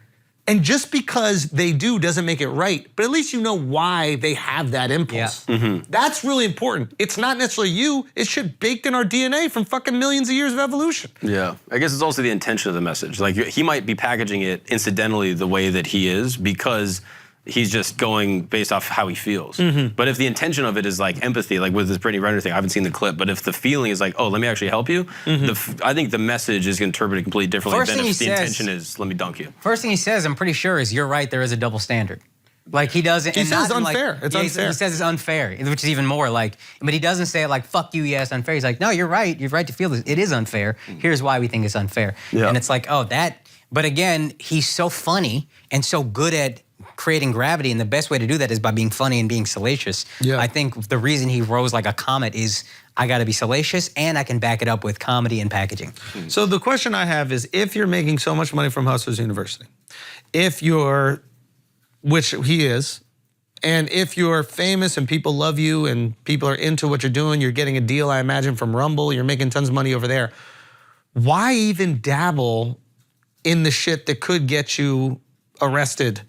And just because they do doesn't make it right, but at least you know why they have that impulse. Yeah. That's really important. It's not necessarily you, it's shit baked in our DNA from fucking millions of years of evolution. Yeah, I guess it's also the intention of the message. Like he might be packaging it incidentally the way that he is because he's just going based off how he feels. But if the intention of it is like empathy, like with this Brittany Renner thing, I haven't seen the clip, but if the feeling is like, oh, let me actually help you, I think the message is interpreted completely differently than if the intention is, let me dunk you. First thing he says, I'm pretty sure, is you're right, there is a double standard. Like he doesn't. He says it's unfair. It's unfair. He says it's unfair, which is even more like, but he doesn't say it like, fuck you, yeah, it's unfair. He's like, no, you're right. You're right to feel this. It is unfair. Here's why we think it's unfair. Yeah. And it's like, oh, that, but again, he's so funny and so good at creating gravity, and the best way to do that is by being funny and being salacious. Yeah. I think the reason he rose like a comet is I gotta be salacious and I can back it up with comedy and packaging. So the question I have is, if you're making so much money from Hustlers University, if you're, which he is, and if you're famous and people love you and people are into what you're doing, you're getting a deal, I imagine, from Rumble, you're making tons of money over there, why even dabble in the shit that could get you arrested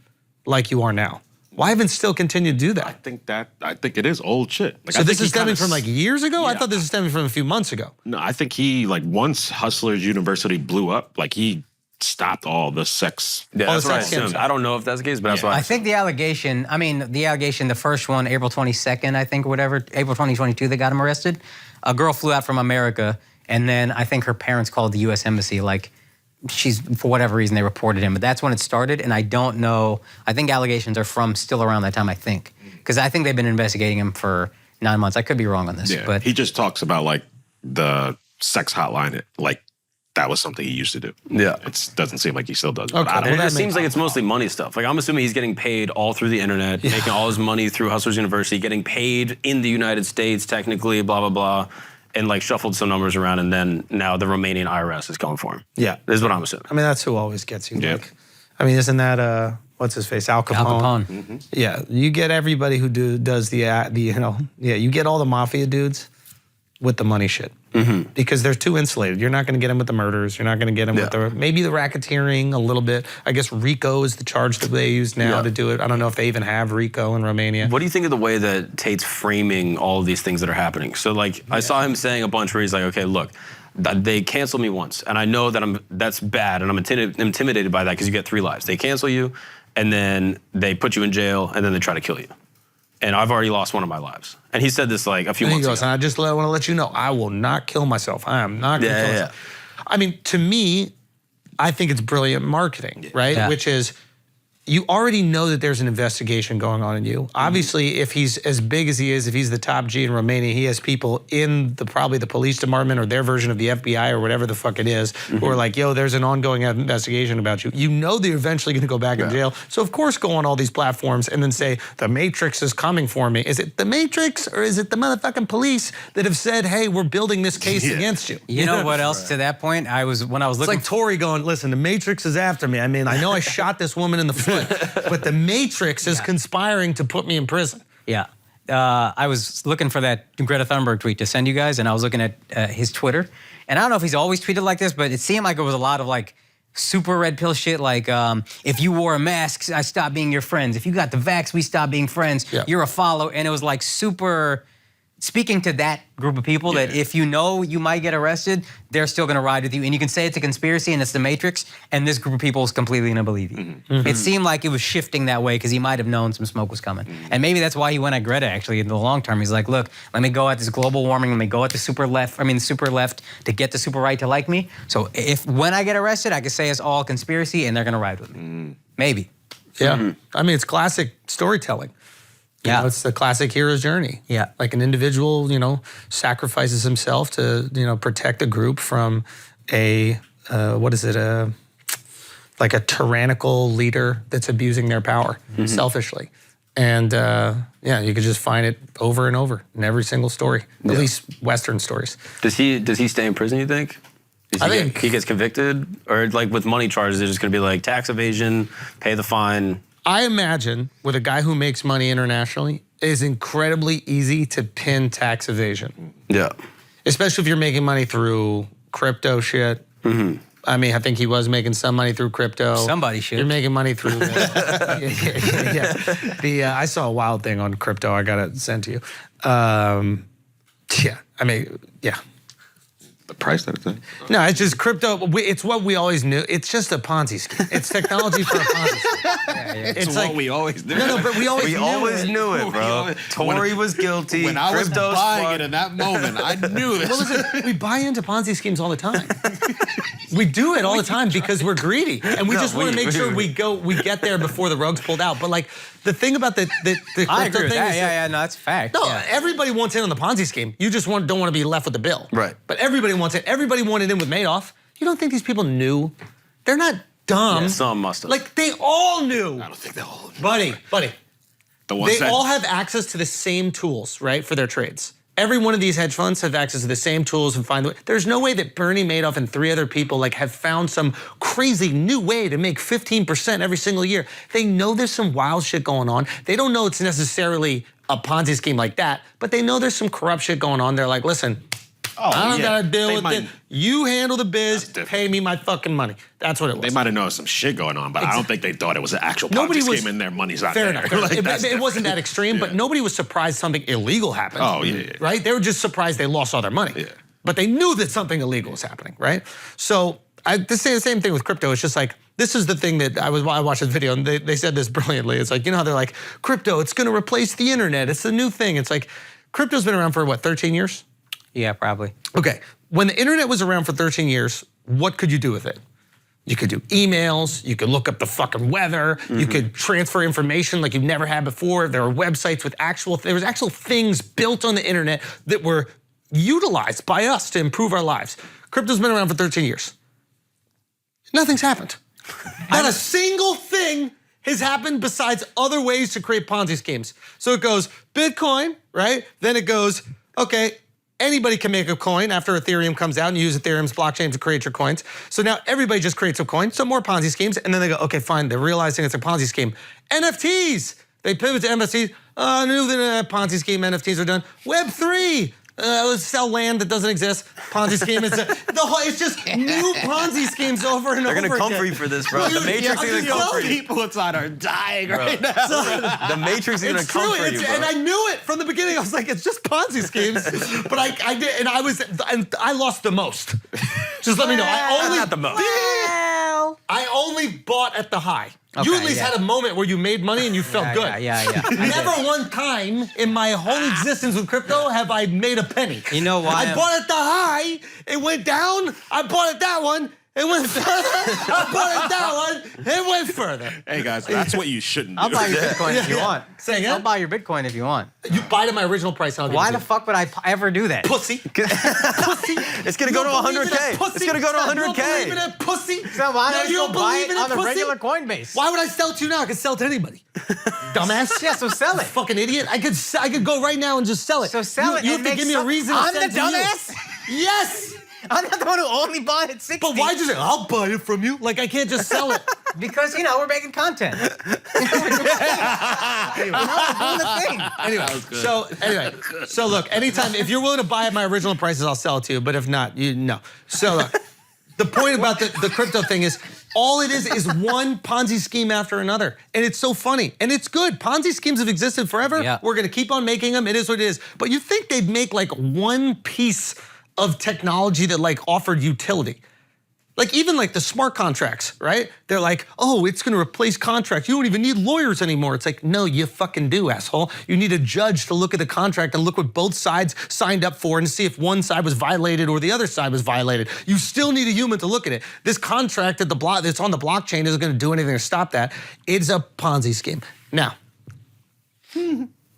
like you are now? Why even still continue to do that? I think it is old shit. Like, So this is stemming from like years ago? I Yeah. thought this was stemming from a few months ago. No, I think he, like, once Hustlers University blew up, like, he stopped all the sex. Yeah, All that's the what I sex scams. assumed. I don't know if that's the case, but that's what I think the allegation, the first one, April 22nd, I think, or whatever, April 2022, they got him arrested. A girl flew out from America, and then I think her parents called the U.S. Embassy, like, for whatever reason, they reported him. But that's when it started, and I don't know. I think allegations are from still around that time, I think. Because I think they've been investigating him for 9 months. I could be wrong on this. Yeah, But he just talks about, like, the sex hotline, like, that was something he used to do. Yeah. It doesn't seem like he still does. Okay. But I don't And it know. just seems like it's mostly money stuff. Like I'm assuming he's getting paid all through the internet, making all his money through Hustlers University, getting paid in the United States technically, blah, blah, blah, and like shuffled some numbers around, and then now the Romanian IRS is coming for him. Yeah. This is what I'm assuming. I mean, that's who always gets you. Yeah. Like, I mean, isn't that, what's his face, Al Capone? Al Capone. Yeah, you get everybody who does the you get all the mafia dudes with the money shit. Because they're too insulated. You're not going to get them with the murders. You're not going to get them with maybe the racketeering a little bit. I guess RICO is the charge that they use now to do it. I don't know if they even have RICO in Romania. What do you think of the way that Tate's framing all of these things that are happening? So like I saw him saying a bunch where he's like, okay, look, they canceled me once, and I know that that's bad, and I'm intimidated by that because you get 3 lives. They cancel you, and then they put you in jail, and then they try to kill you. And I've already lost one of my lives. And he said this like a few And he months goes, ago. and I just want to let you know, I will not kill myself. I am not going to kill myself. I mean, to me, I think it's brilliant marketing, right? Yeah. Which is, you already know that there's an investigation going on in you. Obviously, if he's as big as he is, if he's the top G in Romania, he has people in probably the police department or their version of the FBI or whatever the fuck it is, who are like, yo, there's an ongoing investigation about you. You know they're eventually gonna go back in jail. So of course go on all these platforms and then say, the Matrix is coming for me. Is it the Matrix or is it the motherfucking police that have said, hey, we're building this case against you? you know what else to that point? When I was It's looking like Tory going, listen, the Matrix is after me. I mean, I know I shot this woman in the foot, but the Matrix is conspiring to put me in prison. Yeah. I was looking for that Greta Thunberg tweet to send you guys, and I was looking at his Twitter. And I don't know if he's always tweeted like this, but it seemed like it was a lot of like super red pill shit like if you wore a mask, I stopped being your friends. If you got the vax, we stopped being friends. Yeah. You're a follower. And it was like super speaking to that group of people that if you know you might get arrested, they're still gonna ride with you. And you can say it's a conspiracy and it's the Matrix, and this group of people is completely gonna believe you. It seemed like it was shifting that way because he might have known some smoke was coming. And maybe that's why he went at Greta actually in the long term. He's like, look, let me go at this global warming, let me go at the super left to get the super right to like me. So if when I get arrested, I can say it's all conspiracy and they're gonna ride with me. Maybe. Yeah. I mean, it's classic storytelling. You know, it's the classic hero's journey. Yeah. Like an individual, sacrifices himself to, protect a group from a like a tyrannical leader that's abusing their power selfishly. And you could just find it over and over in every single story, at least Western stories. Does he stay in prison, you think? I think he gets convicted? Or like with money charges, they're just gonna be like tax evasion, pay the fine. I imagine with a guy who makes money internationally, it is incredibly easy to pin tax evasion. Yeah. Especially if you're making money through crypto shit. I mean, I think he was making some money through crypto. Somebody should. You're making money through I saw a wild thing on crypto. I got it sent to you. The price that it's in. No, it's just crypto. It's what we always knew. It's just a Ponzi scheme. It's technology for a Ponzi scheme. It's what we always knew. No, but we always knew it, bro. Tory was guilty. When I was Crypto's buying fucked. it in that moment, I knew this. Well, listen, we buy into Ponzi schemes all the time. We do it all the time because we're greedy, and we just want to make sure we get there before the rug's pulled out. But like the thing about the crypto I agree with thing that. is Yeah, no, that's a fact. no, Yeah. everybody wants in on the Ponzi scheme. You just don't want to be left with the bill. Right. But everybody wants it. Everybody wanted in with Madoff. You don't think these people knew? They're not dumb. Yeah, some must have. Like they all knew. I don't think they all. Buddy. The ones They that all have access to the same tools, right, for their trades. Every one of these hedge funds have access to the same tools and find the way. There's no way that Bernie Madoff and 3 other people have found some crazy new way to make 15% every single year. They know there's some wild shit going on. They don't know it's necessarily a Ponzi scheme like that, but they know there's some corrupt shit going on. They're like, listen, I don't gotta deal with it. You handle the biz, pay me my fucking money. That's what it was. They might have noticed some shit going on, but I don't think they thought it was an actual Nobody Ponzi was- scheme and their money's not Fair there. enough. Fair enough. Like, It wasn't that extreme, but nobody was surprised something illegal happened. Oh, yeah. Right? They were just surprised they lost all their money. Yeah. But they knew that something illegal was happening, right? So to say the same thing with crypto, it's just like, this is the thing that I watched this video and they said this brilliantly. It's like, how they're like, crypto, it's gonna replace the internet. It's the new thing. It's like, crypto's been around for what, 13 years? Yeah, probably. Okay, when the internet was around for 13 years, what could you do with it? You could do emails, you could look up the fucking weather, you could transfer information like you've never had before. There were websites with there was actual things built on the internet that were utilized by us to improve our lives. Crypto's been around for 13 years. Nothing's happened. Not a single thing has happened besides other ways to create Ponzi schemes. So it goes Bitcoin, right? Then it goes, okay, anybody can make a coin after Ethereum comes out and you use Ethereum's blockchain to create your coins. So now everybody just creates a coin, so more Ponzi schemes, and then they go, okay, fine, they're realizing it's a Ponzi scheme. NFTs, they pivot to NFTs. New Ponzi scheme, NFTs are done. Web3, let's sell land that doesn't exist. Ponzi scheme is it's just new Ponzi schemes over and over They're again. gonna come for you for this, bro. The Matrix is gonna come for you. people inside are dying right now. The Matrix is gonna It's come true, for you, bro. and I knew it from the beginning. I was like, it's just Ponzi schemes. But I did, and I lost the most. Just let me know. Not the most. I only bought at the high. Okay, You at least yeah. had a moment where you made money and you felt good. Yeah. Never one time in my whole existence with crypto have I made a penny. You know why? I bought at the high, it went down, I bought at that one, it went further, I bought at that one, it went further. Hey guys, that's what you shouldn't do. I'll buy your Bitcoin if you want. Say again? I'll buy your Bitcoin if you want. You buy it at my original price, I'll give Why it the to you. fuck would I ever do that? Pussy. Pussy. It's gonna go to 100K. It's gonna go to You don't 100K. believe in it, pussy? So why No, don't you you don't go buy believe it in on the pussy? regular Coinbase? Why would I sell it to you now? I could sell it to anybody. Dumbass. Yeah, so sell it. Fucking idiot. I could go right now and just sell it. So sell it You and have to make give me a some- reason to I'm sell the it to you. dumbass? Yes. I'm not the one who only bought it 60. But why'd you say, I'll buy it from you? Like, I can't just sell it. Because, we're making content. We're doing the thing. Anyway, so look, anytime, if you're willing to buy at my original prices, I'll sell it to you. But if not, no. So look, the point about the crypto thing is All it is one Ponzi scheme after another. And it's so funny. And it's good. Ponzi schemes have existed forever. Yeah. We're going to keep on making them. It is what it is. But you think they'd make like one piece of technology that like offered utility. Like even like the smart contracts, right? They're like, oh, it's gonna replace contracts. You don't even need lawyers anymore. It's like, no, you fucking do, asshole. You need a judge to look at the contract and look what both sides signed up for and see if one side was violated or the other side was violated. You still need a human to look at it. This contract that's on the blockchain isn't gonna do anything to stop that. It's a Ponzi scheme. Now,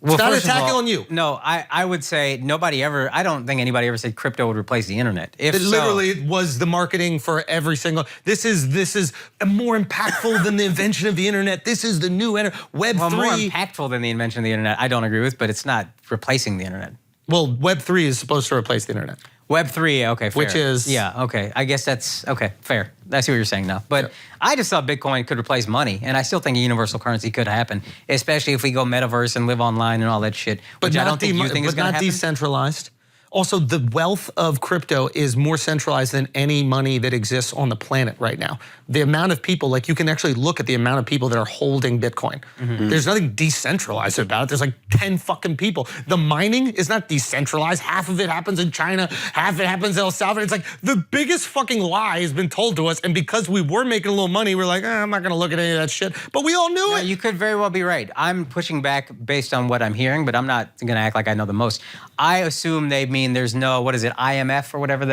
Well, it's not first of attacking all, on you. No, I would say I don't think anybody ever said crypto would replace the internet. If It so, literally was the marketing for every single. This is more impactful than the invention of the internet. This is the new Web 3. well, more impactful than the invention of the internet, I don't agree with, but it's not replacing the internet. Well, Web 3 is supposed to replace the internet. Web 3, okay, fair. Which is- Yeah, okay. I guess that's, okay, fair. I see what you're saying now. But I just thought Bitcoin could replace money, and I still think a universal currency could happen, especially if we go metaverse and live online and all that shit, which I don't think you think is going to happen. Decentralized. Also, the wealth of crypto is more centralized than any money that exists on the planet right now. The amount of people, like you can actually look at the amount of people that are holding Bitcoin. There's nothing decentralized about it. There's like 10 fucking people. The mining is not decentralized. Half of it happens in China, half of it happens in El Salvador. It's like the biggest fucking lie has been told to us. And because we were making a little money, we're like, I'm not gonna look at any of that shit. But we all knew it. You could very well be right. I'm pushing back based on what I'm hearing, but I'm not going to act like I know the most. I assume they mean there's no, what is it, IMF or whatever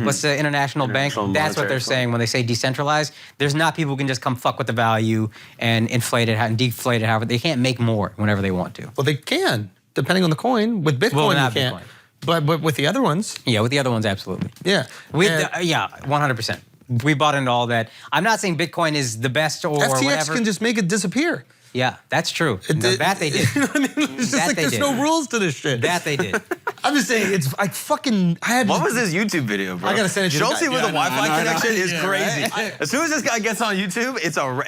what's the international bank? That's what they're saying when they say decentralized. There's not people who can just come fuck with the value and inflate it and deflate it. However, they can't make more whenever they want to. Well, they can, depending on the coin. With Bitcoin, Well, not you can't. Bitcoin. But with the other ones, Yeah, with the other ones, absolutely. yeah. Yeah, 100%. We bought into all that. I'm not saying Bitcoin is the best or FTX whatever. can just make it disappear. Yeah, that's true. That they did. You know what I mean? It's just That like they there's did. no rules to this shit. That they did. I'm just saying, it's like fucking. What was this YouTube video, bro? I gotta send it to you. Schultz with a Wi-Fi I know. connection is Yeah, crazy. right? As soon as this guy gets on YouTube,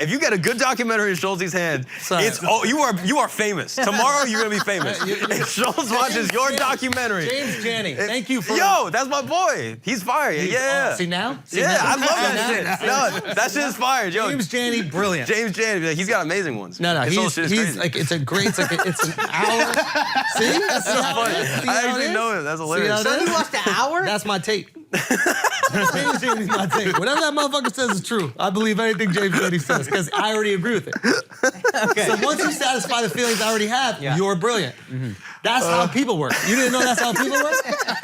if you get a good documentary in Schultz's hand, Sorry. you are famous. Tomorrow you're gonna be famous. If Schultz watches your documentary. James Janney, thank you for. Yo, that's my boy. He's fire. Yeah. See now? See Yeah, now? I love that See shit. now? No, that shit is fire. Yo, James Janney, brilliant. James Janney, he's got amazing ones. No, His whole shit is he's crazy. like it's a great. It's like it's an hour. See, that's so funny. I actually know him. That's hilarious. how it is? You watched the hour? That's my tape. James Janney's my tape. Whatever that motherfucker says is true. I believe anything James Janney says because I already agree with it. Okay. So once you satisfy the feelings I already have, Yeah. you're brilliant. That's how people work. You didn't know that's how people work?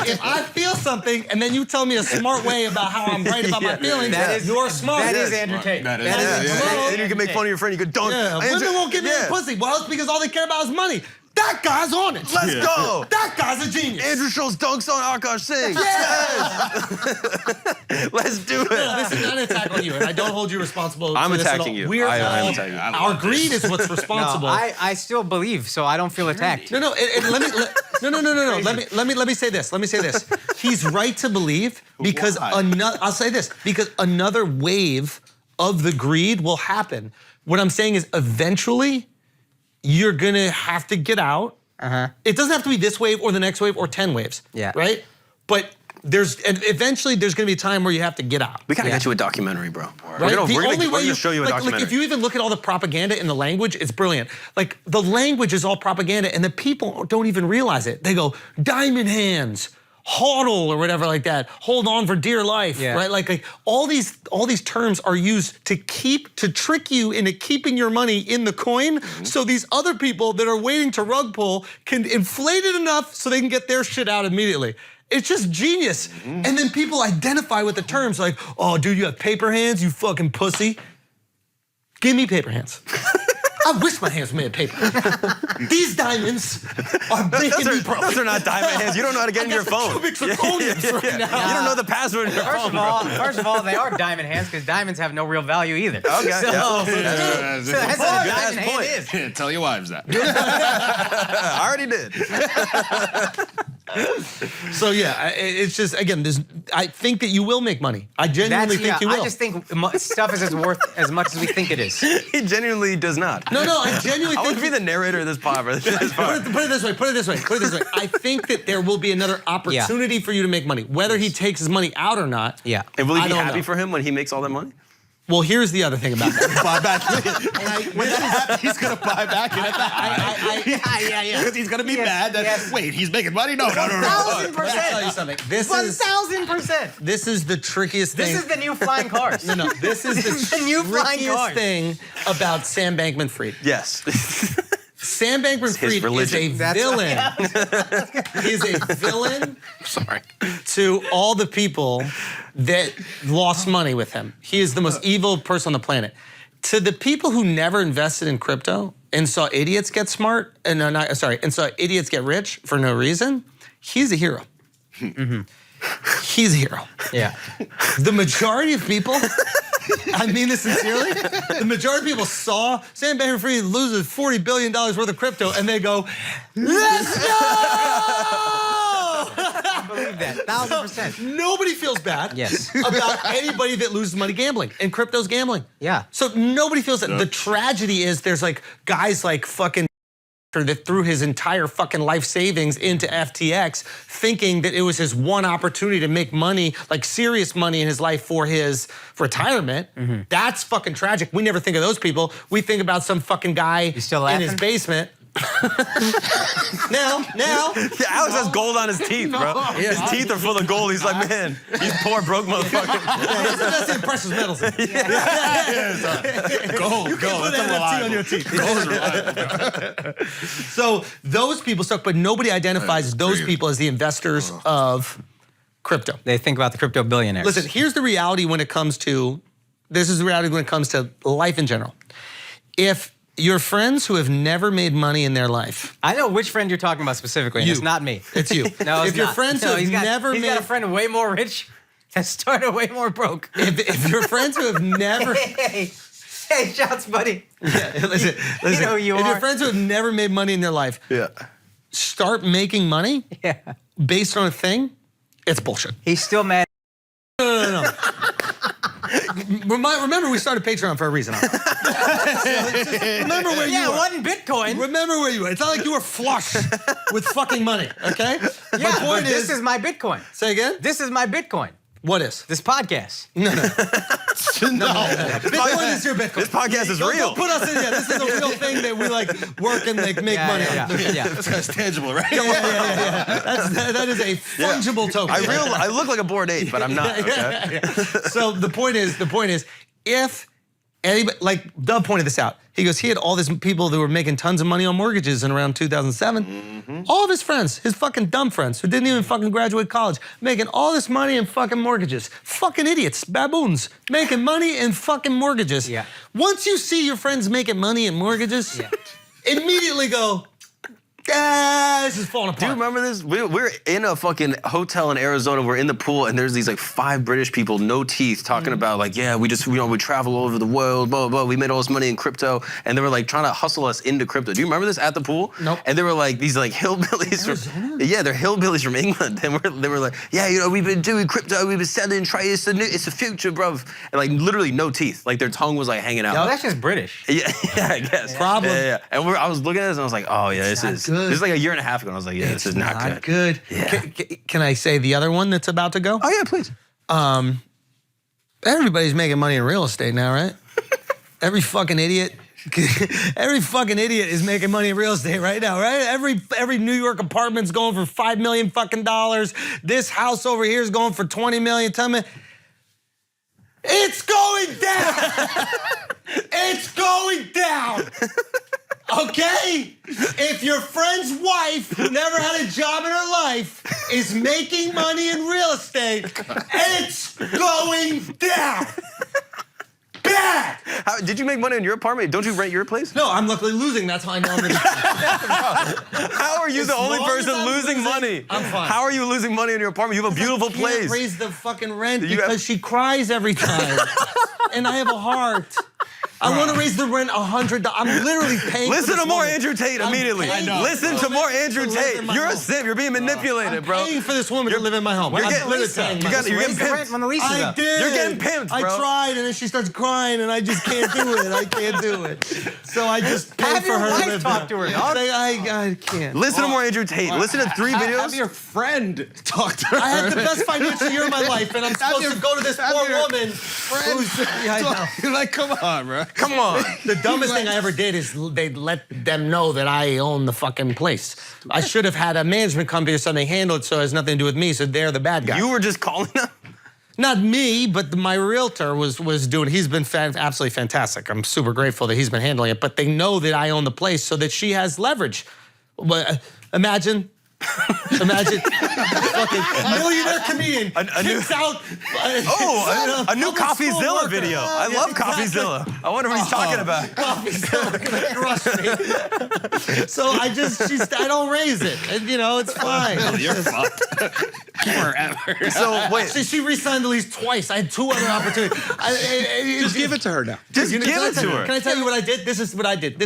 If I feel something and then you tell me a smart way about how I'm right about my feelings, you're smart. That is Andrew Tate. That is- That yeah, is yeah, And then you can make fun of your friend. You could dunk. Yeah, women won't give me any pussy. Well, it's because all they care about is money. That guy's on it. Let's go. That guy's a genius. Andrew Schultz dunks on Akash Singh. Yes. Let's do it. This is not an attack on you, and I don't hold you responsible. I'm for this at attacking all. you. We're I'm all, attacking you. our greed is what's responsible. I still believe, so I don't feel attacked. No. Let me say this. Let me say this. He's right to believe because Why? I'll say this because another wave of the greed will happen. What I'm saying is eventually you're gonna have to get out. It doesn't have to be this wave or the next wave or 10 waves. Yeah. Right? But eventually there's gonna be a time where you have to get out. We gotta get you a documentary, bro. Right? We're gonna show you a like documentary. if you even look at all the propaganda in the language, it's brilliant. Like the language is all propaganda and the people don't even realize it. They go, diamond hands, hodl or whatever like that, hold on for dear life, right? Like all these terms are used to trick you into keeping your money in the coin so these other people that are waiting to rug pull can inflate it enough so they can get their shit out immediately. It's just genius. And then people identify with the terms like, oh, dude, you have paper hands, you fucking pussy. Give me paper hands. I wish my hands were made of paper. These diamonds are making me broke. Those are not diamond hands. You don't know how to get in your phone. Cubic zirconiums right now. You don't know the password in your phone, bro. First of all, they are diamond hands because diamonds have no real value either. Okay, So, yeah. so that's what a diamond hand point. is. Tell your wives that. I already did. So yeah, it's just, again, I think that you will make money. I genuinely think you will. I just think stuff is worth as much as we think it is. He genuinely does not. No, I genuinely I think want to be the narrator of this pod, bro. Put it this way. I think that there will be another opportunity for you to make money. Whether he takes his money out or not. Yeah. And will I you be don't happy know. for him when he makes all that money? Well, here's the other thing about that. Buy back. When that happens, he's gonna buy back. Yeah. Because he's gonna be mad that, wait, he's making money? No. 1,000%. Let me tell you something. This is 1,000%. This is the trickiest thing. This is the new flying cars. No, this is the new flying trickiest cars. thing about Sam Bankman-Fried. Yes. Sam Bankman-Fried is a villain. He is a villain. Sorry. To all the people that lost money with him. He is the most evil person on the planet. To the people who never invested in crypto and saw idiots get smart, and saw idiots get rich for no reason, he's a hero. He's a hero. Yeah. The majority of people, I mean this sincerely, the majority of people saw Sam Bankman-Fried loses $40 billion worth of crypto and they go, let's go! I believe that. 1,000%. Nobody feels bad Yes. about anybody that loses money gambling, and crypto's gambling. Yeah. So nobody feels that. The tragedy is there's like guys like fucking that threw his entire fucking life savings into FTX thinking that it was his one opportunity to make money, like serious money in his life for his retirement. That's fucking tragic. We never think of those people. We think about some fucking guy still in his laughing? basement. now. Yeah, Alex has gold on his teeth, bro. His teeth are full of gold. He's like, man, he's poor, broke motherfucker. That's in precious metals. Gold. You can't put NFT on your teeth. Gold is So those people suck, but nobody identifies those people as the investors of crypto. They think about the crypto billionaires. Listen, here's the reality when it comes to, this is the reality when it comes to life in general. If your friends who have never made money in their life. I know which friend you're talking about specifically, and You. it's not me. It's you. No, it's if your not. friends who have he's got a friend way more rich that started way more broke. if your friends who have never Hey, shots, buddy. listen, You know who you if your are. friends who have never made money in their life start making money Yeah. based on a thing, it's bullshit. He's still mad. No. Remember, we started Patreon for a reason. Remember where Yeah, you it were. wasn't Bitcoin. Remember where you were. It's not like you were flush with fucking money, okay? Yeah, My point but this is my Bitcoin. say again? This is my Bitcoin. What is? This podcast. Bitcoin is your Bitcoin. This podcast is real. Don't put us in. Yeah, this is a real thing that we like work and like make money on. Yeah. That's tangible, right? That is a fungible token. I look like a bored ape, but I'm not. Okay? So the point is, if anybody, like Dove pointed this out, he goes, he had all these people that were making tons of money on mortgages in around 2007. All of his friends, his fucking dumb friends who didn't even fucking graduate college, making all this money in fucking mortgages. Fucking idiots, baboons, making money in fucking mortgages. Yeah. Once you see your friends making money in mortgages, immediately go, this is falling apart. Do you remember this? We're in a fucking hotel in Arizona. We're in the pool, and there's these like 5 British people, no teeth, talking about like, yeah, we travel all over the world, blah, blah, blah. We made all this money in crypto, and they were like trying to hustle us into crypto. Do you remember this at the pool? Nope. And they were like these like hillbillies they're hillbillies from England. And they were like, yeah, we've been doing crypto, we've been selling, it's the future, bruv. And like literally no teeth, like their tongue was like hanging out. Oh, that's just British. Yeah, I guess. Problem. Yeah. And I was looking at this and I was like, oh yeah, this is good. like a year and a half ago. And I was like, yeah, this is not good. Yeah. Can I say the other one that's about to go? Oh yeah, please. Everybody's making money in real estate now, right? Every fucking idiot is making money in real estate right now, right? Every New York apartment's going for $5 million fucking dollars. This house over here is going for $20 million. Tell me, it's going down. It's going down. Okay? If your friend's wife, who never had a job in her life, is making money in real estate, it's going down. Bad. Did you make money in your apartment? Don't you rent your place? No, I'm luckily losing. That's how I know I'm in. How are you the only long as person I'm losing money? I'm fine. How are you losing money in your apartment? You have a beautiful Can't place. raise the fucking rent You because have- she cries every time. And I have a heart. I want to raise the rent $100. I'm literally paying. Listen for to more woman. Andrew Tate immediately. I know. Listen to more Andrew Tate. You're a simp. You're being manipulated, bro. I'm paying for this woman to live in my home. You're I'm getting, literally paying you're getting Raise the rent pimped. when the lease is I up. did. You're getting pimped, bro. I tried, and then she starts crying, and I just can't do it. I can't do it. So I just pay Have for your her to wife live talk there. to her, dog. Say, I can't. Listen to more Andrew Tate. Listen to 3 videos. Have your friend talk to her. I had the best financial year of my life, and I'm supposed to go to this poor woman. Yeah, I know. Like, come on, bro. Come on. The dumbest thing I ever did is they let them know that I own the fucking place. I should have had a management company or something handle it so it has nothing to do with me, so they're the bad guy. You were just calling them? Not me, but my realtor was doing. He's been absolutely fantastic. I'm super grateful that he's been handling it. But they know that I own the place, so that she has leverage. But imagine, fucking millionaire comedian kicks out. A new public school CoffeeZilla worker. video. I Yeah, love exactly. CoffeeZilla. I wonder what he's talking about. CoffeeZilla gonna crush me. So I don't raise it, and it's fine. You're fucked. Forever. So wait, She re-signed the lease twice. I had 2 other opportunities. Just give it to her now. just give Can I it tell to you- her. Can I tell you what I did? This is what I did.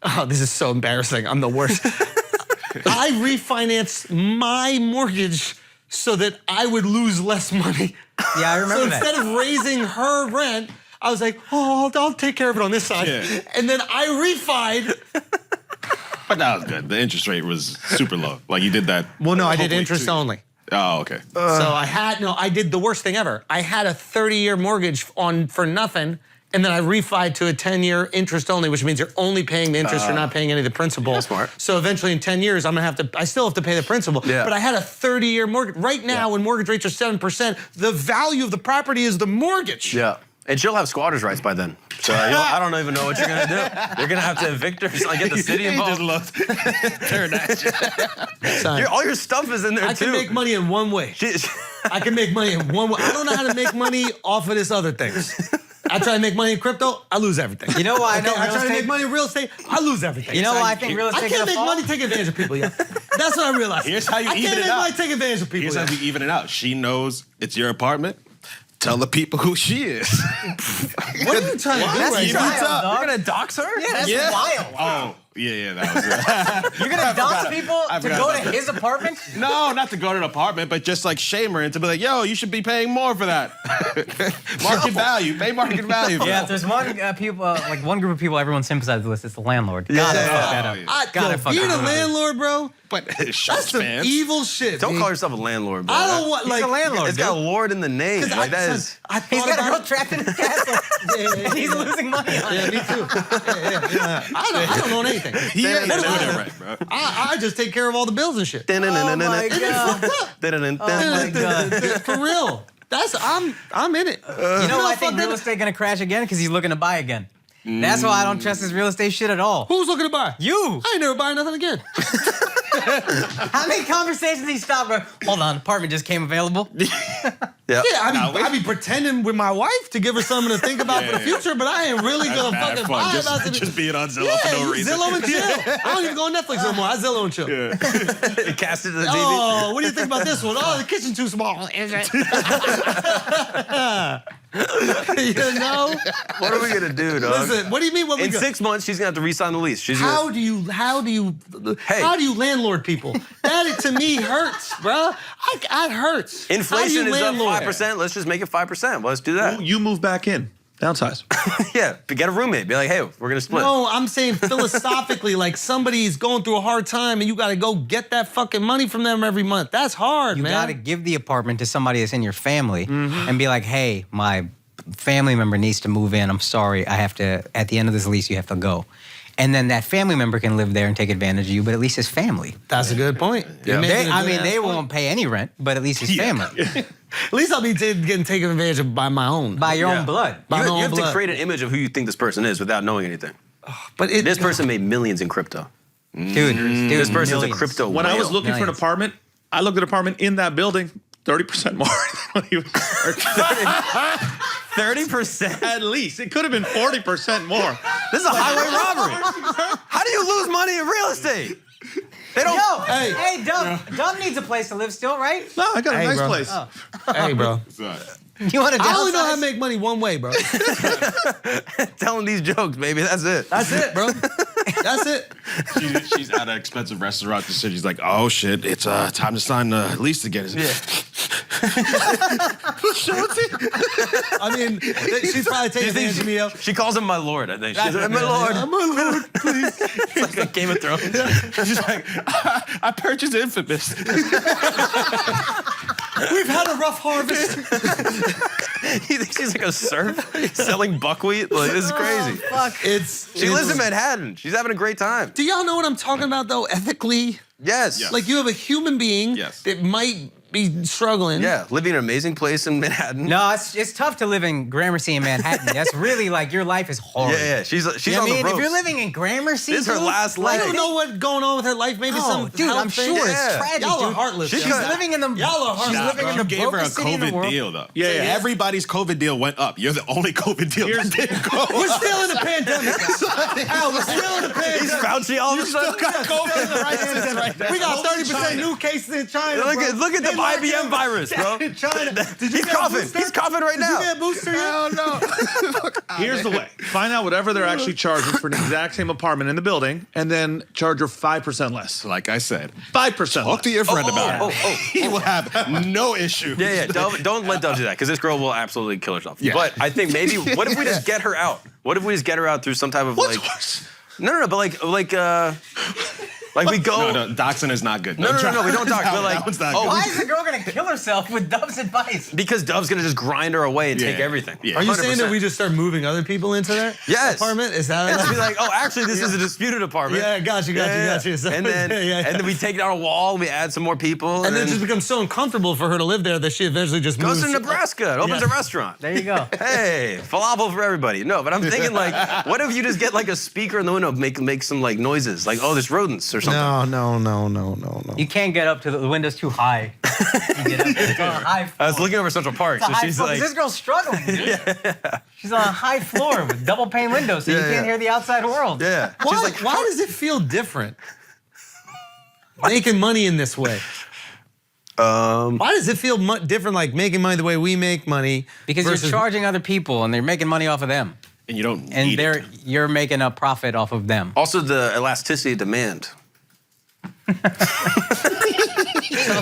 Oh, this is so embarrassing. I'm the worst. I refinanced my mortgage so that I would lose less money. Yeah, I remember So that. instead of raising her rent, I was like, oh, I'll take care of it on this side. Yeah. And then I refied. But that was good. The interest rate was super low. Like, you did that. Well, no, I did hopefully, interest too. only. Oh, okay. So I did the worst thing ever. I had a 30-year mortgage for nothing, and then I refied to a 10-year interest only, which means you're only paying the interest, you're not paying any of the principal. That's smart. So eventually in 10 years, I still have to pay the principal. Yeah. But I had a 30-year mortgage. Right now, when mortgage rates are 7%, the value of the property is the mortgage. Yeah. And she'll have squatters' rights by then. So I don't even know what you're gonna do. You're gonna have to evict her, like get the city involved. He just looked. Turn that shit. Son, All your stuff is in there I too. can make money in one way. I can make money in one way. I don't know how to make money off of this other things. I try to make money in crypto, I lose everything. You know why I know I real try to make estate? money in real estate, I lose everything. You know why I think real I estate can't gonna make fall? money taking advantage of people yet. That's what I realized. Here's how you I even can't it make out. money taking advantage of people Here's how yet. we even it out. She knows it's your apartment. Tell the people who she is. What are you trying to do That's right wild, now? dog. You're gonna dox her? Yeah, that's Yeah. wild. Oh, yeah, that was it. You're gonna dox people I to forgot go about to his apartment? No, not to go to an apartment, but just like shame her and to be like, yo, you should be paying more for that. Market value. Pay market value for Yeah, that. if there's one group of people everyone sympathizes with, it's the landlord. Gotta fuck that up. Gotta fuck Being that a up. landlord, bro, But that's Schultz some fans. evil shit. Don't dude. call yourself a landlord, bro. I don't want, He's like, a landlord, It's got dude. lord in the name. Like that is. I He's thought got a about girl it. trapped in his castle, and he's losing money on Yeah, it. me too. Yeah. I don't own anything. He ain't What doing do I it know? right, bro. I just take care of all the bills and shit. Oh my god. my God. For real. I'm in it. You know why I think fuck real that- estate gonna crash again? Because he's looking to buy again. That's why I don't trust this real estate shit at all. Who's looking to buy? You. I ain't never buying nothing again. How many conversations he stopped? Bro? Hold on, apartment just came available. Yeah. Yeah, I be pretending with my wife to give her something to think about for the future, but I ain't really gonna Mad fucking fun. buy about it. Just being on Zillow Yeah, for no you reason. Zillow and chill. I don't even go on Netflix no more. I Zillow and chill. Cast it to the TV. Oh, what do you think about this one? Oh, the kitchen too small. Is it? You know? What are we gonna do, dog? Listen, what do you mean? What we In go? 6 months, she's gonna have to re-sign the lease. She's How gonna, do you Hey. landlord people? That to me hurts, bro. That hurts. inflation How do is you up landlord? 5%. Let's just make it 5%. Let's do that. You move back in. Downsize. Yeah, get a roommate. Be like, hey, we're gonna split. No, I'm saying philosophically, like somebody's going through a hard time and you gotta go get that fucking money from them every month. That's hard, You man. gotta give the apartment to somebody that's in your family and be like, hey, my family member needs to move in. I'm sorry, I have to, at the end of this lease, you have to go. And then that family member can live there and take advantage of you, but at least it's family. That's a good point. You're making a good They ass point. won't pay any rent, but at least it's family. At least I'll be getting taken advantage of by my own. By your Yeah. own blood. By my You own have to blood. create an image of who you think this person is without knowing anything. But This person made millions in crypto. Dude, This person's millions. a crypto When I was whale. looking for an Millions. apartment, I looked at an apartment in that building, 30% more than what he was 30%. At least. It could have been 40% more. This is a highway robbery. How do you lose money in real estate? They don't. Yo, Hey. hey, Dub needs a place to live still, right? No, I got a Hey, nice bro. place. Oh. Hey, bro. You want to I only know how to downsize? make money one way, bro. Telling these jokes, baby. That's it. That's it, bro. That's it. She's at an expensive restaurant. She's like, oh shit, it's time to sign the lease again. I mean, she's probably taking advantage of me. Yo. She calls him my lord, I think. She's like, my lord. My lord, please. It's like a Game of Thrones. She's like, I purchased Infamous. We've had a rough harvest. He thinks he's like a serf selling buckwheat. Like, this is crazy. Fuck. She lives in Manhattan. She's having a great time. Do y'all know what I'm talking about, though, ethically? Yes. Yes. Like, you have a human being Yes. that might be struggling. Yeah, living in an amazing place in Manhattan. No, it's tough to live in Gramercy in Manhattan. That's really like your life is horrible. Yeah. She's You know on what I mean? the ropes. If you're living in Gramercy, This is her dude, last I leg. don't know what's going on with her life. Maybe some dude, health I'm thing. sure Yeah. it's tragic, Y'all are dude. heartless. She's yo. She's living in the. Y'all are She's heartless. living in the You gave her a brokest city in the COVID world. deal, though. Yeah, yeah. Everybody's COVID deal went up. You're the only COVID deal that didn't go up. We're still in the pandemic. Al, we're still in the pandemic. He's Fauci all of a sudden. We got 30% new cases in China. Look at the IBM virus, bro. In China. Did you He's get a coughing. booster? He's coughing right Did now. you get a booster yet? No. Here's the way. Find out whatever they're actually charging for an exact same apartment in the building, and then charge her 5% less. Like I said, 5% talk less. to your friend about it. Oh. He will have no issue. Yeah. Don't let Dove do that, because this girl will absolutely kill herself. Yeah. But I think maybe, what if we just get her out? What if we just get her out through some type of What's like... worse? No, but like we go... No, doxing is not good. No, we don't dox, but like... That one's not oh, good. Why is the girl gonna kill herself with Dove's advice? Because Dove's gonna just grind her away and take Yeah. everything. Yeah. Are you saying that 100%. we just start moving other people into that Yes. apartment? Is that And just be like, oh, actually, this is a disputed apartment. Yeah, got you. So- And then, yeah. and then we take down a wall, and we add some more people, And then it just becomes so uncomfortable for her to live there that she eventually just goes moves to Nebraska, and opens Yeah. a restaurant. There you go. Hey, falafel for everybody. No, but I'm thinking like, what if you just get like a speaker in the window, make some like noises, like oh, there's rodents or something. No. You can't get up to the window's too high. You get up it's on a high floor. I was looking over Central Park, It's a so high she's floor, 'cause like, this girl's struggling. Dude. She's on a high floor with double pane windows, so you Yeah, can't hear the outside world. yeah. Why, She's like, why does it feel different? Making money in this way. Why does it feel different, like making money the way we make money? Because versus- you're charging other people and they're making money off of them. And you don't And need it. you're making a profit off of them. also the elasticity of demand. Talk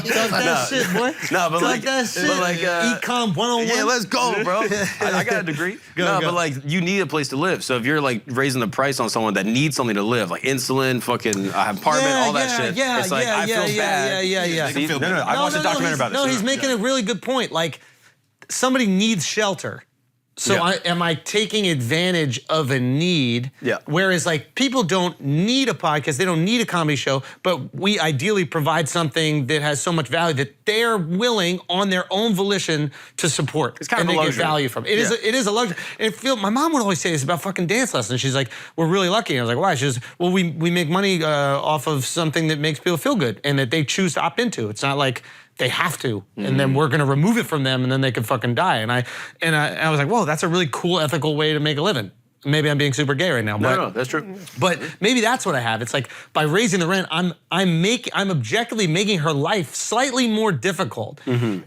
that shit, boy. No, but Talk like, that shit. but like, Econ 101. yeah, let's go, bro. I got a degree. Go. But like, you need a place to live. So if you're like raising the price on someone that needs something to live, like insulin, fucking apartment, all that shit, it's like I feel bad. Yeah. See, feel no, bad. I watched a documentary about this. No, he's making a really good point. Like, somebody needs shelter. So Yeah. am I taking advantage of a need? Yeah. Whereas like people don't need a podcast, they don't need a comedy show, but we ideally provide something that has so much value that they're willing on their own volition to support. It's kind and of a they get luxury. value from it. It is a luxury. And my mom would always say this about fucking dance lessons. She's like, we're really lucky. And I was like, why? She goes, well, we make money off of something that makes people feel good and that they choose to opt into. It's not like they have to, and then we're gonna remove it from them, and then they can fucking die. And I was like, whoa, that's a really cool, ethical way to make a living. Maybe I'm being super gay right now, but No, that's true. but maybe that's what I have. It's like by raising the rent, I'm objectively making her life slightly more difficult.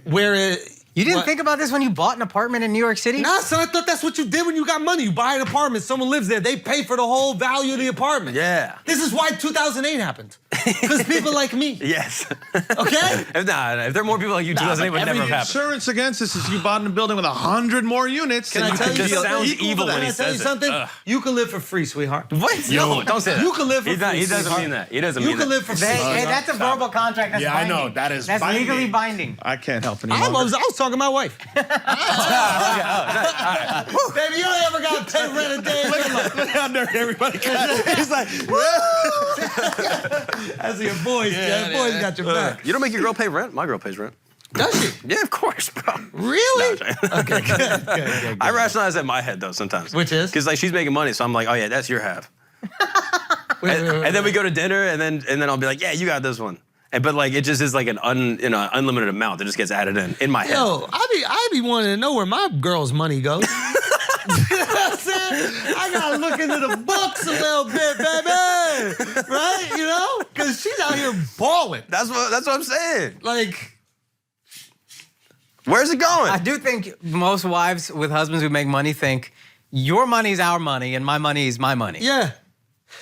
Whereas You didn't think about this when you bought an apartment in New York City? Nah, son, I thought that's what you did when you got money. You buy an apartment, someone lives there, they pay for the whole value of the apartment. Yeah. This is why 2008 happened. Because people like me. Yes. Okay? If there are more people like you, 2008 would never have happened. Insurance against this is you bought in a building with 100 more units. Can and I tell you just something? sounds Equal evil to when that. he Can I tell you says it. something? Ugh. You can live for free, sweetheart. What? No, don't say that. You can live for free. He doesn't sweetheart. mean that. He doesn't You mean can that. live for free. Hey, that's a verbal contract. That's Yeah, I binding. know. That is That's binding. legally binding. I can't help I anymore. was talking to my wife. Baby, you ain't ever got to pay rent a day. Look how nerdy everybody got. He's like, That's your boys, Jeff. Boys got your back. You don't make your girl pay rent? My girl pays rent. Does she? Yeah, of course, bro. Really? No, Okay, good. I rationalize that in my head though sometimes. Which is? Because like she's making money, so I'm like, oh yeah, that's your half. Wait. And then we go to dinner, and then I'll be like, yeah, you got this one. But like it just is like an unlimited amount that just gets added in my head. Yo, I be wanting to know where my girl's money goes. You know what I'm saying? I gotta look into the books a little bit, baby. Right? You know? Because she's out here balling. That's what I'm saying. Like, Where's it going? I do think most wives with husbands who make money think your money's our money and my money is my money. Yeah.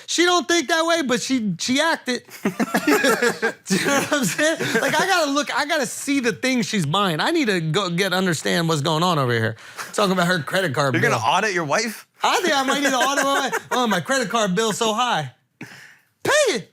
She don't think that way, but she acted. Do you know what I'm saying? Like I gotta see the things she's buying. I need to go understand what's going on over here. Talking about her credit card bill. You're gonna audit your wife? I think I might need to audit my credit card bill's so high. Pay it.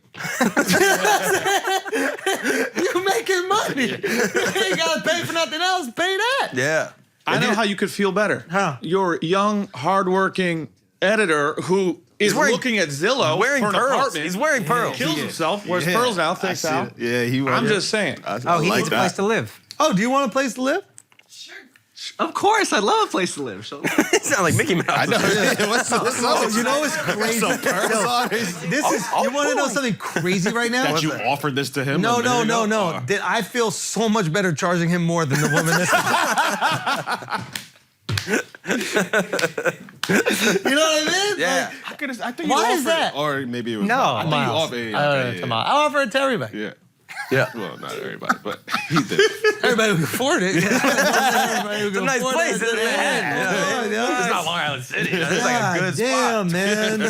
You making money. You ain't gotta pay for nothing else. Pay that. Yeah. I know how you could feel better. How? Your young, hardworking editor who is looking at Zillow wearing for an pearls. apartment. He's wearing pearls. Kills himself. Wears pearls now. Thanks, Al. Yeah, he was. I'm just saying. Oh, he needs a place to live. Oh, do you want a place to live? Of course, I'd love a place to live. So. You sound like Mickey Mouse. I know. What's up? You know what's crazy? This is. You want to know something crazy right now? That you offered this to him? No. a minute ago? That I feel so much better charging him more than the woman this You know what I mean? Yeah. Like, I think why you is offered, that? or maybe it was. No, I think you Miles. offered. Come on. I offer it to everybody. Yeah. Yeah. Well, not everybody, but he did. Everybody who can afford it. Everybody who It's a can nice afford place, it. isn't it? Yeah. It's not Long Island City. It's like a good Damn, spot. man.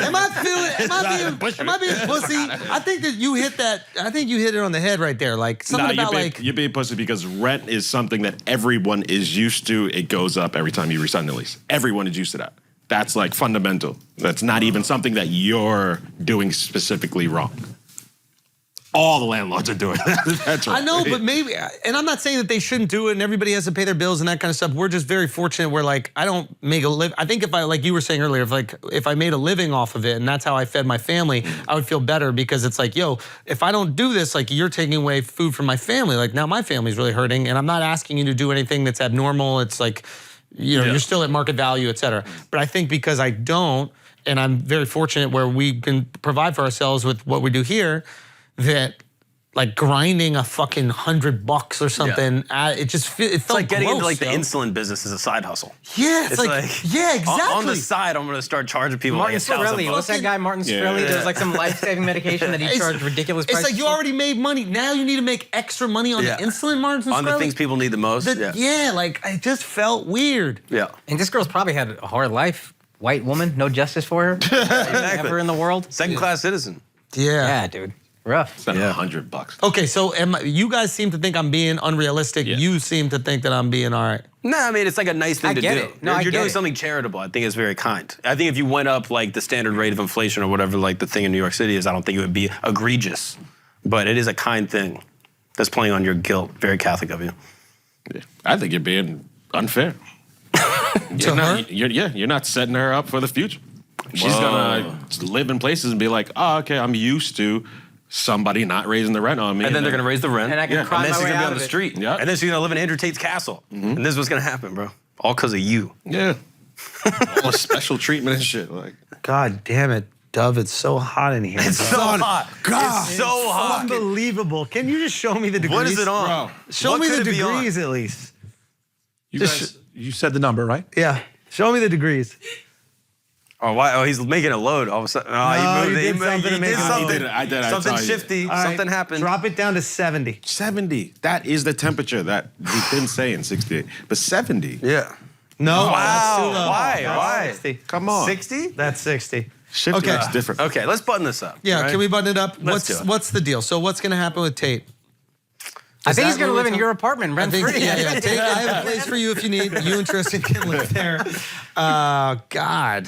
Am I being pussy? I think that you hit that. I think you hit it on the head right there. Like something about you're being pussy because rent is something that everyone is used to. It goes up every time you resign the lease. Everyone is used to that. That's like fundamental. That's not even something that you're doing specifically wrong. All the landlords are doing that. That's right. I know, but maybe, and I'm not saying that they shouldn't do it and everybody has to pay their bills and that kind of stuff. We're just very fortunate where like, I don't make a living. I think if I, like you were saying earlier, if I made a living off of it and that's how I fed my family, I would feel better because it's like, yo, if I don't do this, like you're taking away food from my family. Like now my family's really hurting and I'm not asking you to do anything that's abnormal. It's like, you know, you're still at market value, et cetera. But I think because I don't, and I'm very fortunate where we can provide for ourselves with what we do here, that like grinding a fucking $100 or something, it just it felt It's like getting gross, into like the yo. insulin business as a side hustle. Yeah, it's like yeah, exactly. On the side, I'm gonna start charging people Martin like Shkreli, what's that guy Martin Shkreli? There was like some life-saving medication that he charged ridiculous prices. It's like you already made money. Now you need to make extra money on the insulin, Martin Shkreli. On the things people need the most. Yeah, like it just felt weird. Yeah. And this girl's probably had a hard life. White woman, no justice for her. Exactly. Ever in the world. Second-class citizen. Yeah, dude. Rough. Spent $100. Okay, so you guys seem to think I'm being unrealistic. Yeah. You seem to think that I'm being all right. No, I mean, it's like a nice thing I to get do. it. No, If you're I get doing it. something charitable, I think it's very kind. I think if you went up like the standard rate of inflation or whatever like the thing in New York City is, I don't think it would be egregious. But it is a kind thing that's playing on your guilt. Very Catholic of you. Yeah. I think you're being unfair. You're not setting her up for the future. She's gonna live in places and be like, oh, okay, I'm used to somebody not raising the rent on me. And then they're gonna raise the rent. And I can cry and then my she's way gonna be out on of the it. street. Yeah. And then she's gonna live in Andrew Tate's castle. And this is what's gonna happen, bro. All because of you. Yeah. All special treatment and shit. Like, God damn it, Dove, it's so hot in here. It's so hot. God, It's so hot. unbelievable. Can you just show me the degrees? What is it on? Bro. Show What me could the it be on? degrees at least. You guys, you said the number, right? Yeah, show me the degrees. Oh, why? Oh, he's making a load all of a sudden. Oh, No, he moved he it. did something to make it something. I did. I Something saw you. shifty. All right, Something happened. Drop it down to 70. 70. That is the temperature that we've been saying, 68. But 70. Yeah. No, Wow. that's too low. Why? That's Why? 60. Come on. 60? That's 60. Shifting Okay. is different. Okay, let's button this up. Yeah, right? can we button it up? Let's do it. What's the deal? So what's gonna happen with Tate? I Is think that he's gonna what live we're in talking- your apartment rent free. Yeah, Tate, I have a place for you if you need. You interested can live there. God.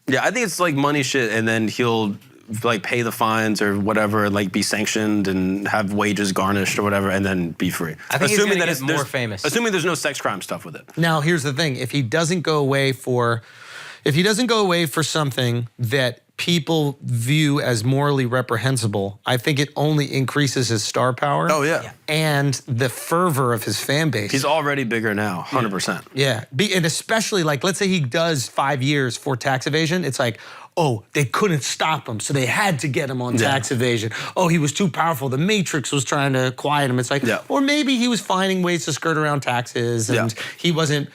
Yeah, I think it's like money shit, and then he'll like pay the fines or whatever, like be sanctioned and have wages garnished or whatever, and then be free. I think he's gonna get there's more famous. Assuming there's no sex crime stuff with it. Now here's the thing: if he doesn't go away for something that people view as morally reprehensible, I think it only increases his star power. Oh, yeah. And the fervor of his fan base. He's already bigger now, 100%. Yeah, and especially like, let's say he does 5 years for tax evasion. It's like, oh, they couldn't stop him, so they had to get him on tax evasion. Oh, he was too powerful. The Matrix was trying to quiet him. It's like, or maybe he was finding ways to skirt around taxes, and he wasn't,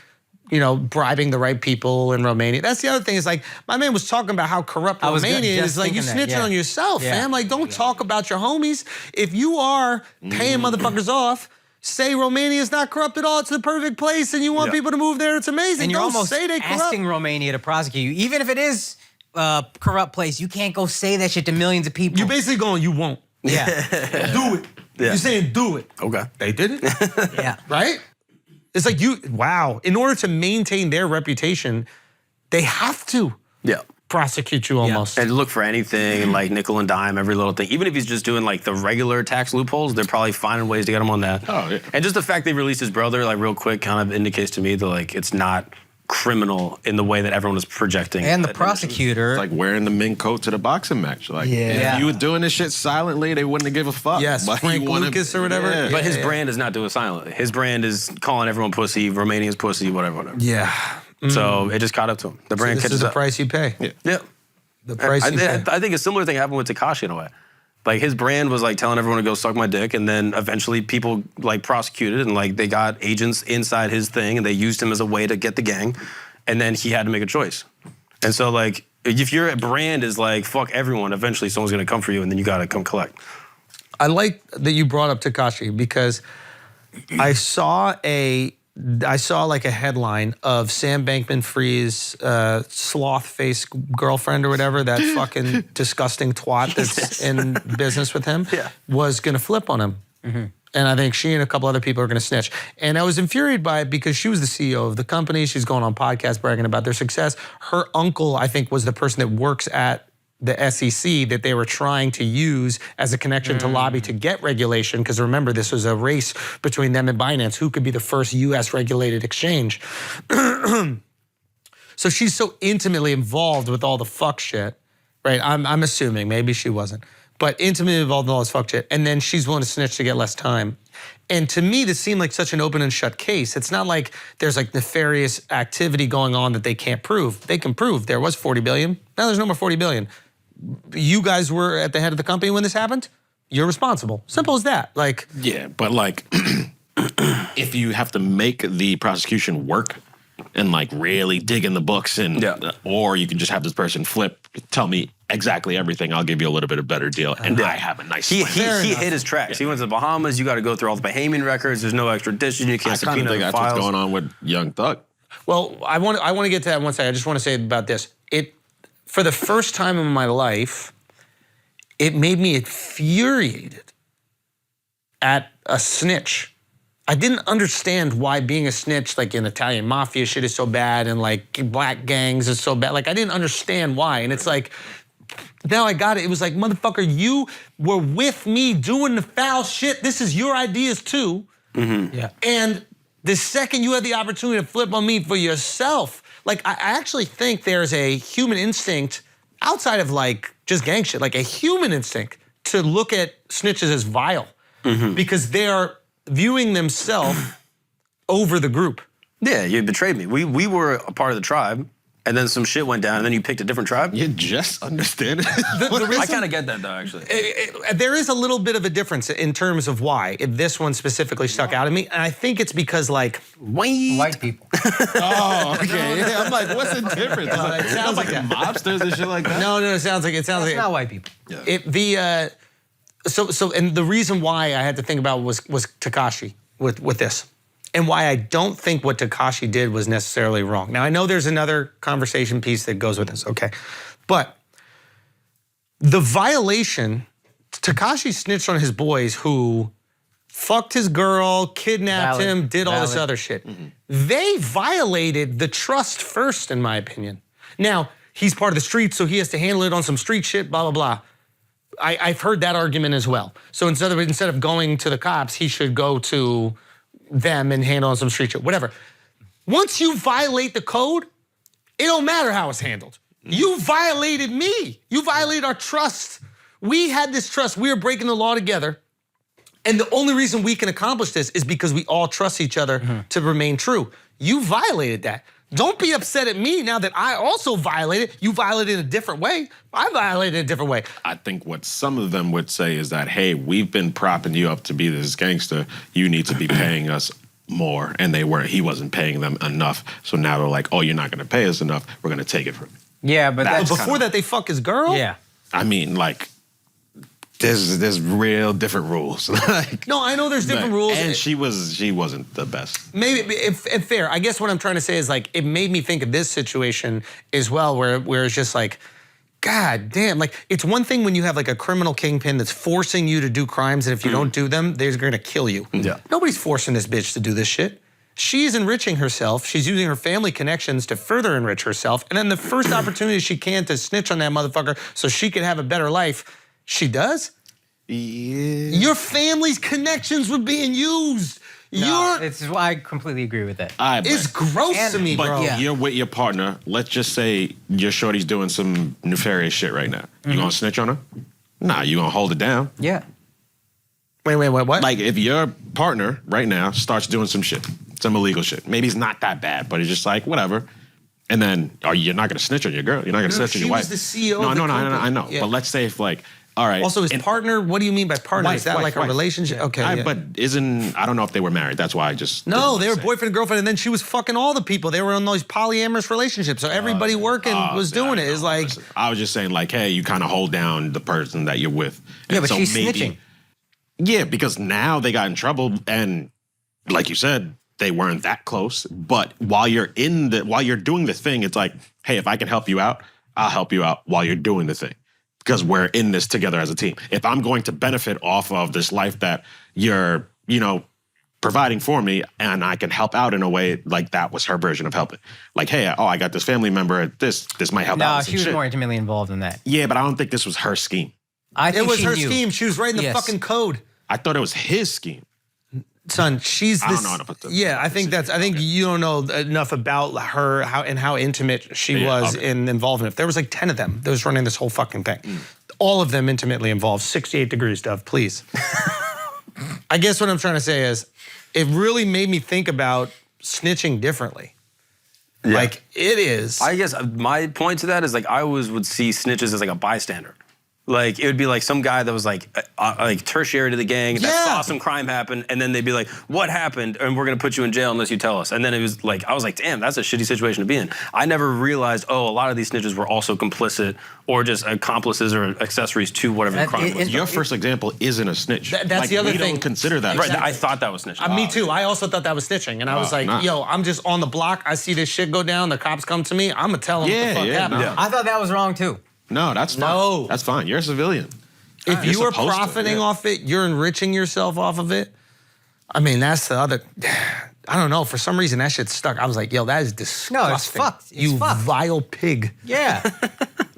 bribing the right people in Romania. That's the other thing. Is like, my man was talking about how corrupt Romania is. Like, you snitching on yourself, fam. Like, don't talk about your homies. If you are paying motherfuckers off, say Romania is not corrupt at all. It's the perfect place, and you want people to move there. It's amazing. And you're Don't almost say they corrupt. asking Romania to prosecute you, even if it is a corrupt place. You can't go say that shit to millions of people. You're basically going, you won't. Yeah. Do it. Yeah. You're saying do it. Okay. They did it. Yeah. Right? It's like wow. In order to maintain their reputation, they have to prosecute you almost. And look for anything like nickel and dime, every little thing. Even if he's just doing like the regular tax loopholes, they're probably finding ways to get him on that. Oh, yeah. And just the fact they released his brother, like real quick, kind of indicates to me that like it's not criminal in the way that everyone was projecting. And the prosecutor. It's like wearing the mink coat to the boxing match. Like, Yeah. if you were doing this shit silently, they wouldn't have give a fuck. Yes, But Frank you wanna- Lucas or whatever. Yeah. But his brand is not doing it silently. His brand is calling everyone pussy, Romanians pussy, whatever. Yeah. So it just caught up to him. The brand This catches is the up. price you pay. Yeah. The price you pay. I think a similar thing happened with Tekashi in a way. Like his brand was like telling everyone to go suck my dick, and then eventually people like prosecuted and like they got agents inside his thing and they used him as a way to get the gang, and then he had to make a choice. And so like if your brand is like fuck everyone, eventually someone's gonna come for you, and then you gotta come collect. I like that you brought up Tekashi because I saw like a headline of Sam Bankman-Fried's sloth-faced girlfriend or whatever, that fucking disgusting twat that's in business with him, was gonna flip on him. And I think she and a couple other people are gonna snitch. And I was infuriated by it because she was the CEO of the company. She's going on podcasts bragging about their success. Her uncle, I think, was the person that works at the SEC that they were trying to use as a connection to lobby to get regulation, because remember, this was a race between them and Binance, who could be the first US regulated exchange. So she's so intimately involved with all the fuck shit, right? I'm assuming, maybe she wasn't, but intimately involved in all this fuck shit, and then she's willing to snitch to get less time. And to me, this seemed like such an open and shut case. It's not like there's like nefarious activity going on that they can't prove. They can prove there was 40 billion. Now there's no more 40 billion. You guys were at the head of the company when this happened. You're responsible. Simple as that. Like, Yeah, but like, if you have to make the prosecution work and like really dig in the books, and or you can just have this person flip, tell me exactly everything, I'll give you a little bit of better deal, and I have a nice. He hit his tracks. He went to the Bahamas. You got to go through all the Bahamian records. There's no extradition. You can't I kind subpoena of think the that's files. what's going on with Young Thug. well, I want to get to that in one second. I just want to say about this. For the first time in my life, it made me infuriated at a snitch. I didn't understand why being a snitch, like in Italian mafia shit, is so bad, and like black gangs is so bad. Like I didn't understand why. And it's like, now I got it. It was like, motherfucker, you were with me doing the foul shit. This is your ideas too. Yeah. And the second you had the opportunity to flip on me for yourself, like I actually think there's a human instinct outside of like just gang shit, like a human instinct to look at snitches as vile because they are viewing themselves over the group. Yeah, you betrayed me. We were a part of the tribe, and then some shit went down, and then you picked a different tribe. You just understand it. I kind of get that though, actually. There is a little bit of a difference in terms of why this one specifically stuck out at me, and I think it's because like White people. Oh, okay. Yeah, I'm like, what's the difference? it sounds like that. Mobsters and shit like that. No, it sounds like It's not white people. And the reason why I had to think about was Tekashi with this, and why I don't think what Tekashi did was necessarily wrong. Now I know there's another conversation piece that goes with this, okay, but the violation, Tekashi snitched on his boys who fucked his girl, kidnapped him, did all this other shit. They violated the trust first, in my opinion. Now, he's part of the street, so he has to handle it on some street shit, blah, blah, blah. I've heard that argument as well. So instead of going to the cops, he should go to them and handle on some street shit, whatever. Once you violate the code, it don't matter how it's handled. You violated me. You violated our trust. We had this trust. We were breaking the law together. And the only reason we can accomplish this is because we all trust each other to remain true. You violated that. Don't be upset at me now that I also violated. You violated in a different way. I violated in a different way. I think what some of them would say is that, hey, we've been propping you up to be this gangster. You need to be paying us more. And he wasn't paying them enough. So now they're like, oh, you're not gonna pay us enough. We're gonna take it from you. Yeah, but that's Before that, they fuck his girl? Yeah. I mean, like, there's real different rules. Like, No, I know there's different rules. And she wasn't the best. Maybe if fair. I guess what I'm trying to say is like it made me think of this situation as well, where it's just like, God damn, like it's one thing when you have like a criminal kingpin that's forcing you to do crimes, and if you don't do them, they're gonna kill you. Yeah. Nobody's forcing this bitch to do this shit. She's enriching herself. She's using her family connections to further enrich herself. And then the first opportunity she can to snitch on that motherfucker so she can have a better life, she does? Yeah. Your family's connections were being used. No, I completely agree with that. It's gross to me, but bro. you're with your partner. Let's just say your shorty's doing some nefarious shit right now. You gonna snitch on her? Nah, you gonna hold it down. Yeah. Wait, what? Like if your partner right now starts doing some shit, some illegal shit. Maybe it's not that bad, but it's just like whatever. And then, you're not gonna snitch on your girl. You're not gonna snitch on your wife. She was the CEO. No, of the company. I know. Yeah. But let's say if like, all right. Also, his partner. What do you mean by partner? Wife, Is that wife, like wife. a relationship? Okay. Yeah. But I don't know if they were married. That's why I just No, didn't they were say. boyfriend and girlfriend, and then she was fucking all the people. They were in those polyamorous relationships, so everybody working was doing it. It's like Listen, I was just saying, like, hey, you kind of hold down the person that you're with. Yeah, And but so she's maybe, snitching. Yeah, because now they got in trouble, and like you said, they weren't that close. But while you're doing the thing, it's like, hey, if I can help you out, I'll help you out while you're doing the thing. Because we're in this together as a team. If I'm going to benefit off of this life that you're, providing for me, and I can help out in a way, like that was her version of helping. Like, hey, I got this family member. This might help out. No, with some she was shit. more intimately involved in that. Yeah, but I don't think this was her scheme. I think it was she her knew. scheme. She was writing the Yes. fucking code. I thought it was his scheme. Son, she's I this. don't know about the I think you don't know enough about her, how intimate she was in involvement. If there was like 10 of them that was running this whole fucking thing, all of them intimately involved. 68 degrees, Dove, please. I guess what I'm trying to say is, it really made me think about snitching differently. Yeah. Like it is. I guess my point to that is like I always would see snitches as like a bystander. Like it would be like some guy that was like tertiary to the gang that saw some crime happen, and then they'd be like, "What happened?" And we're gonna put you in jail unless you tell us. And then it was like I was like, "Damn, that's a shitty situation to be in." I never realized, a lot of these snitches were also complicit or just accomplices or accessories to whatever the crime was. Your first example isn't a snitch. That's the other we thing. Don't consider that. Right, I thought that was snitching. Me too. I also thought that was snitching, and I was like, nah. "Yo, I'm just on the block. I see this shit go down. The cops come to me. I'm gonna tell them what the fuck happened." nah. I thought that was wrong too. No, that's fine. No. That's fine. You're a civilian. If You're you are supposed to, profiting yeah. off it, you're enriching yourself off of it. I mean, that's the other. I don't know. For some reason, that shit stuck. I was like, "Yo, that is disgusting." No, it's fucked. It's you fucked. vile pig. Yeah.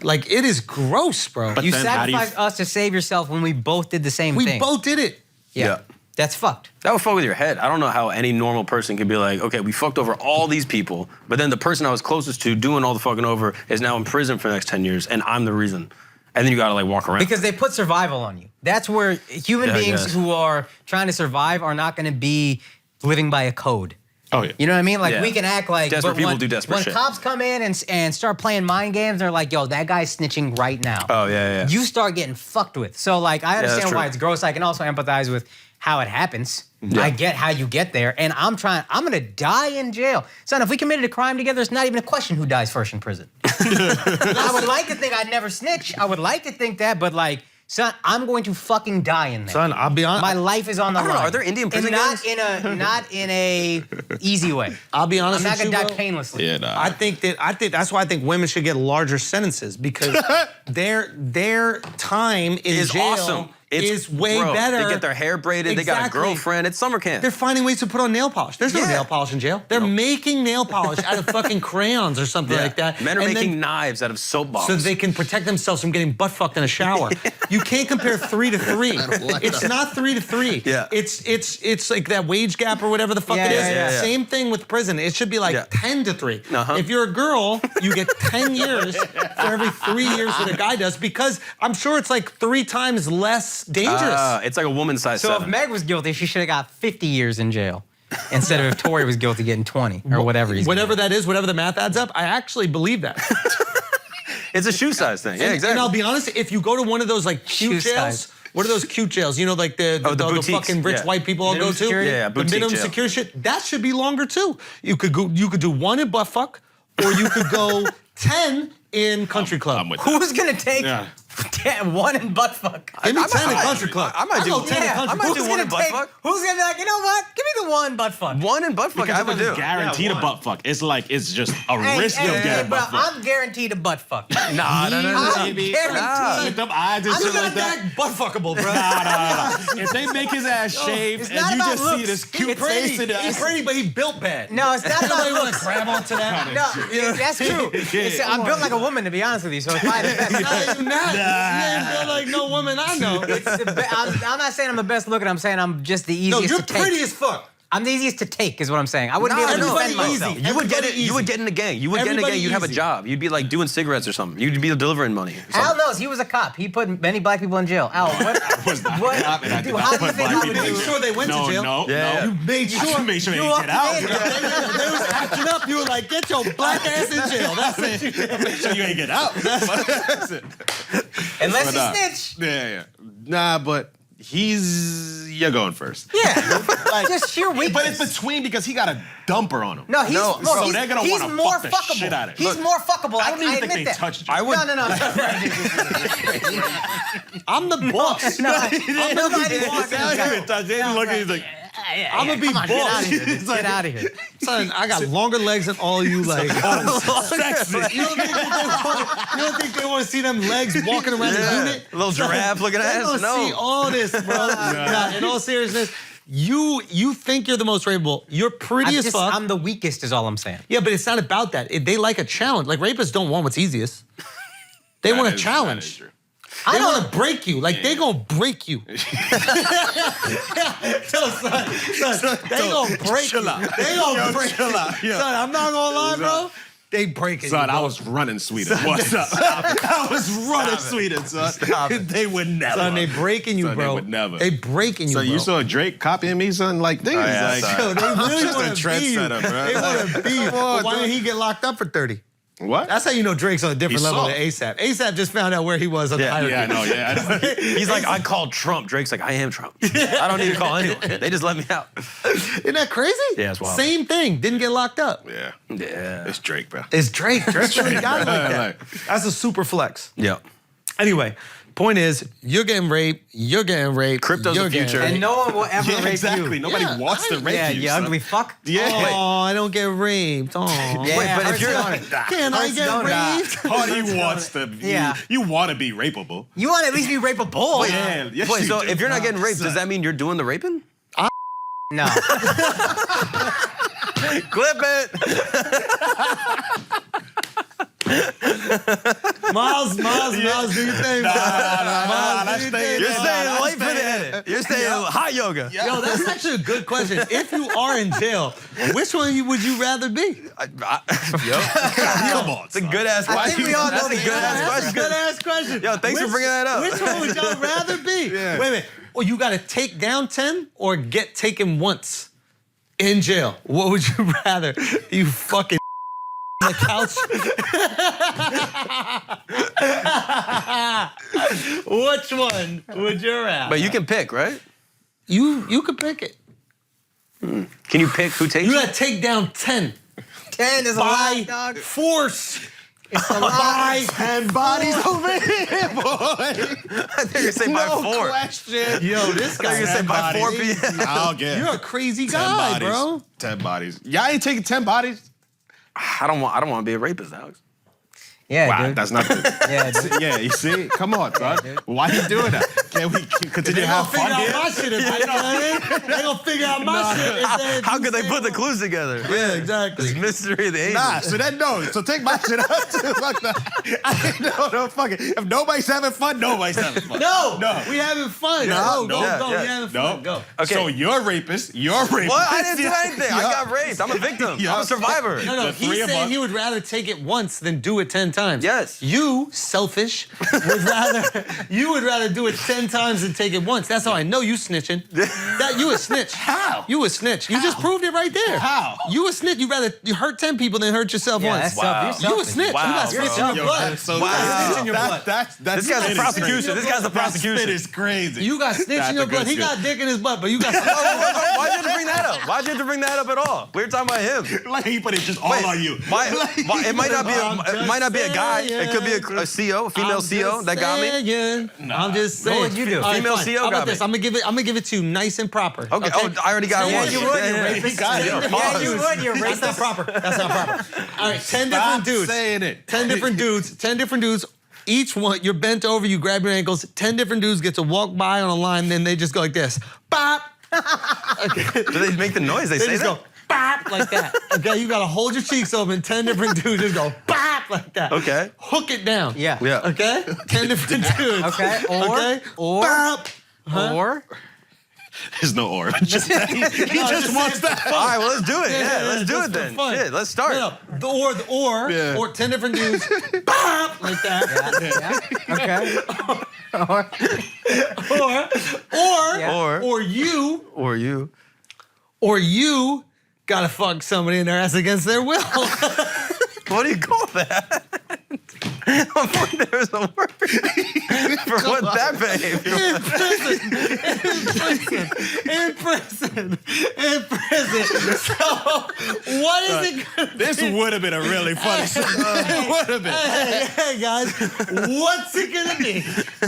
Like it is gross, bro. But You then how do you- sacrificed us to save yourself when we both did the same We thing. both did it. Yeah. That's fucked. That would fuck with your head. I don't know how any normal person could be like, okay, we fucked over all these people, but then the person I was closest to doing all the fucking over is now in prison for the next 10 years, and I'm the reason. And then you gotta like walk around. Because they put survival on you. That's where human Yeah, I beings guess. who are trying to survive are not going to be living by a code. Oh yeah. You know what I mean? Like Yeah. we can act like Desperate but people when, do desperate when shit. cops come in and start playing mind games, they're like, "Yo, that guy's snitching right now." Oh, yeah. You start getting fucked with. So like, I that's understand why true. it's gross. I can also empathize with how it happens. Yeah. I get how you get there, and I'm gonna die in jail. Son, if we committed a crime together, it's not even a question who dies first in prison. I would like to think I'd never snitch. I would like to think that, but like, son, I'm going to fucking die in there. Son, I'll be honest. My life is on the I don't know, line. are there Indian prison and gangs? not in a easy way. I'll be I'm honest not with you, gonna die bro. painlessly. Yeah, nah. I think that's why I think women should get larger sentences because their time in It's jail awesome. is way bro, better. They get their hair braided, they got a Exactly. girlfriend, it's summer camp. They're finding ways to put on nail polish. There's no Yeah. nail polish in jail. They're making nail polish out of fucking crayons or something like that. Men are And making then- knives out of soap bottles. so they can protect themselves from getting butt fucked in a shower. You can't compare 3 to 3. It's not 3 to 3. Yeah. It's like that wage gap or whatever the fuck Yeah, it is. yeah, yeah. Same thing with prison. It should be like Yeah. 10 to 3. Uh-huh. If you're a girl, you get 10 years for every 3 years that a guy does because I'm sure it's like 3 times less dangerous. It's like a woman's size So 7. if Meg was guilty, she should have got 50 years in jail instead of if Tori was guilty getting 20 or whatever. Whatever that is, whatever the math adds up, I actually believe that. It's a shoe size thing. Yeah, And exactly. I'll be honest, if you go to one of those like cute Shoe jails, size. what are those cute jails? You know, like the boutiques, fucking rich yeah. white people all Minimum go to. security? Yeah, the boutique minimum jail. security shit. That should be longer too. You could do 1 in buttfuck, or you could go 10 in country club. I'm with Who's gonna take Yeah. 1 in butt fuck. Give me 10 in country club. I might do go 10 in country I might club. do 1 in butt fuck. Who's gonna be like, you know what? Give me the 1 butt fuck. 1 in butt fuck, I would do. Guaranteed a butt fuck. It's like it's just a risk of getting bro, butt fuck. I'm guaranteed a butt fuck. No. I'm guaranteed. With them eyes and I'm shit not like that. that butt fuckable, bro. Nah. If they make his ass shaved it's and not you about just see looks. this cute He's face in pretty, he's pretty, but he built bad. No, it's not about Nobody want looks. to grab onto that. No, that's true. I'm built like a woman, to be honest with you, so it's probably the best. No, you're not. You ain't built like no woman I know. I'm not saying I'm the best looking. I'm saying I'm just the No, easiest you're to take. pretty as fuck. I'm the easiest to take, is what I'm saying. I wouldn't be able to everybody defend myself. easy. You would get it. Everybody You would easy. get in the gang. You would get in the Everybody gang. You'd have a easy. job. You'd be like doing cigarettes or something. You'd be delivering money. or Al something. knows he was a cop. He put many black people in jail. Al, what? was not what? a cop, and I did Dude, not how do you put think black I would people do? Made sure they went to jail. No, Yeah. You made I sure. made sure they You didn't get out. walked in. They was acting up. You were like, get your black ass in jail. That's it. Make sure you ain't get out. That's it. Unless But, you snitch. Yeah. Nah, but you're going first. Yeah. Just sheer weakness. But it's between because he got a dumper on him. No, he's, No, bro, so he's, they're gonna he's wanna more fuck the fuckable. shit out of it. He's more fuckable. I don't even think admit they that. touched you. I would. No. I'm the boss. No, nobody wants He's like, I'm gonna be Come on, get out of boss. here. Get out of here. Son, I got longer legs than all you. Like, sexy. you don't think they want to see them legs walking around the unit? A little giraffe looking They ass. gonna see No. all this, bro. Nah, in all seriousness, you think you're the most rapeable. You're pretty as fuck. I'm the weakest, is all I'm saying. Yeah, but it's not about that. They like a challenge. Like rapists don't want what's easiest. They want a challenge. They want to break you. Like they gonna break you. Son, they gonna break you. They gonna break you. Son, I'm not gonna lie, bro. They breaking Son, you, bro. I was running Sweden. What's up? I was running Sweden, son. They would never. Son, they breaking you, Son, bro. they would never. They breaking you, So bro. you saw Drake copying me, son? Like, niggas, yeah, like, son. Yo, they really just a want to be you. trendsetter, bro. They want to be you. But why didn't he get locked up for 30? What? That's how you know Drake's on a different He level saw. than ASAP. ASAP just found out where he was on the hierarchy. Yeah, I know. Yeah, He's like, I called Trump. Drake's like, I am Trump. I don't need to call anyone. They just let me out. Isn't that crazy? Yeah, it's wild. Same thing. Didn't get locked up. yeah. Yeah. It's Drake, bro. It's Drake. Drake really got it like that. Like- That's a super flex. Yeah. Anyway, point is, you're getting raped. You're getting raped. Crypto's you're the future. getting And no one will ever Yeah, rape exactly. you. Nobody Yeah, wants to rape Yeah, you. you son. ugly fuck. Yeah. Oh, I don't get raped. Oh, Yeah, but if you're- can I get raped? Party wants to. Yeah. You want to be rapeable. You want to at least be rapeable. Yeah. Yes, Wait, you so do. if you're not getting raped, does that mean you're doing the raping? No. Clip it. Miles, do your thing. that's staying. You're staying late for the edit. You're staying hot yoga. Yo, that's actually a good question. If you are in jail, which one would you rather be? Come on. It's a good ass I question. think we all know That's the a good ass answer. question. Good ass question. Yo, thanks for bringing that up. Which one would y'all rather be? Yeah. Wait a minute. Well, you got to take down 10 or get taken once in jail. What would you rather? You fucking on the couch. Which one would you rather? But you can pick, right? You could pick it. Can you pick who takes You it? got to take down 10 10 is a by lot, dog. force. It's a lot. By 10 bodies over here, boy. I think you're gonna say by No 4. question. Yo, this I guy. think you're gonna say by 4 p.m. I'll get You're a crazy 10 guy, bodies. bro. 10 bodies. Y'all ain't taking 10 bodies? I don't want to be a rapist, Alex. Yeah, Wow, dude. that's not good. Yeah, dude. Yeah, you see? Come on, son. Why you doing that? Can we continue to have fun Figure here? out my shit if they know. They gonna figure out my shit. If they, How could they put the clues together? Yeah, exactly. This mystery of the ages. Nah, so then no. So take my shit out too. Fuck that. I no, fuck it. If nobody's having fun, nobody's having fun. No, No. we having fun. No, go, no, go. yeah. We having No. fun. Go. Okay. So you're a rapist. You're a rapist. What? I didn't do anything. I Yeah. got raped. I'm a victim. Yeah. I'm a survivor. No, The three he's of saying us- he would rather take it once than do it 10 times. Yes. You, selfish, you would rather do it 10 times than take it once. That's how I know you snitching. That you a snitch. How? You a snitch. You just proved it right there. How? You a snitch. You hurt 10 people than hurt yourself Yeah, once. that's self- you're You a selfish. snitch. Wow, you got bro. snitch in your Yo, blood. that's so Wow. Snitch in your blood. That's This guy's the spit is prosecution. crazy. This guy's the That prosecution. spit is crazy. You got snitch in That's your a blood. good He spit. got dick in his butt, but you got Why'd you have to bring that up? Why'd you have to bring that up at all? We were talking about him. Like he put it just all Wait, on you. Why, it might not be. I'm It might not be a guy. It could be a CO, a female CO that got me. I'm just saying. What would you do? All right, Female fine. CO How about got this? me. I'm gonna give it to you nice and proper. Okay. Oh, I already got Yeah, one. you would, you rapist. Yeah, Yeah, you would, you're That's not racist. proper. That's not proper. All right, 10 Stop different dudes. saying it. 10 different dudes. 10 different dudes. Each one, you're bent over, you grab your ankles. 10 different dudes get to walk by on a line, then they just go like this. Bop. Okay. Do they make the noise? They They say just that? go bop like that. Okay, you gotta hold your cheeks open. 10 different dudes just go bop like that. Okay. Hook it down. Yeah. Yeah. Okay? 10 different dudes. Okay, or- bop. Or There's no or. He just wants that. All right, well, let's do it. Yeah, let's do just it for then. fun. Shit, let's start. No, the or, Yeah. or 10 different dudes, bop, like that. okay. Or you Or you. gotta fuck somebody in their ass against their will. What do you call that? There's a word for what that behavior. In prison. So, what is it gonna be? This would have been a really funny show. It would have been. Hey, guys, what's it gonna be?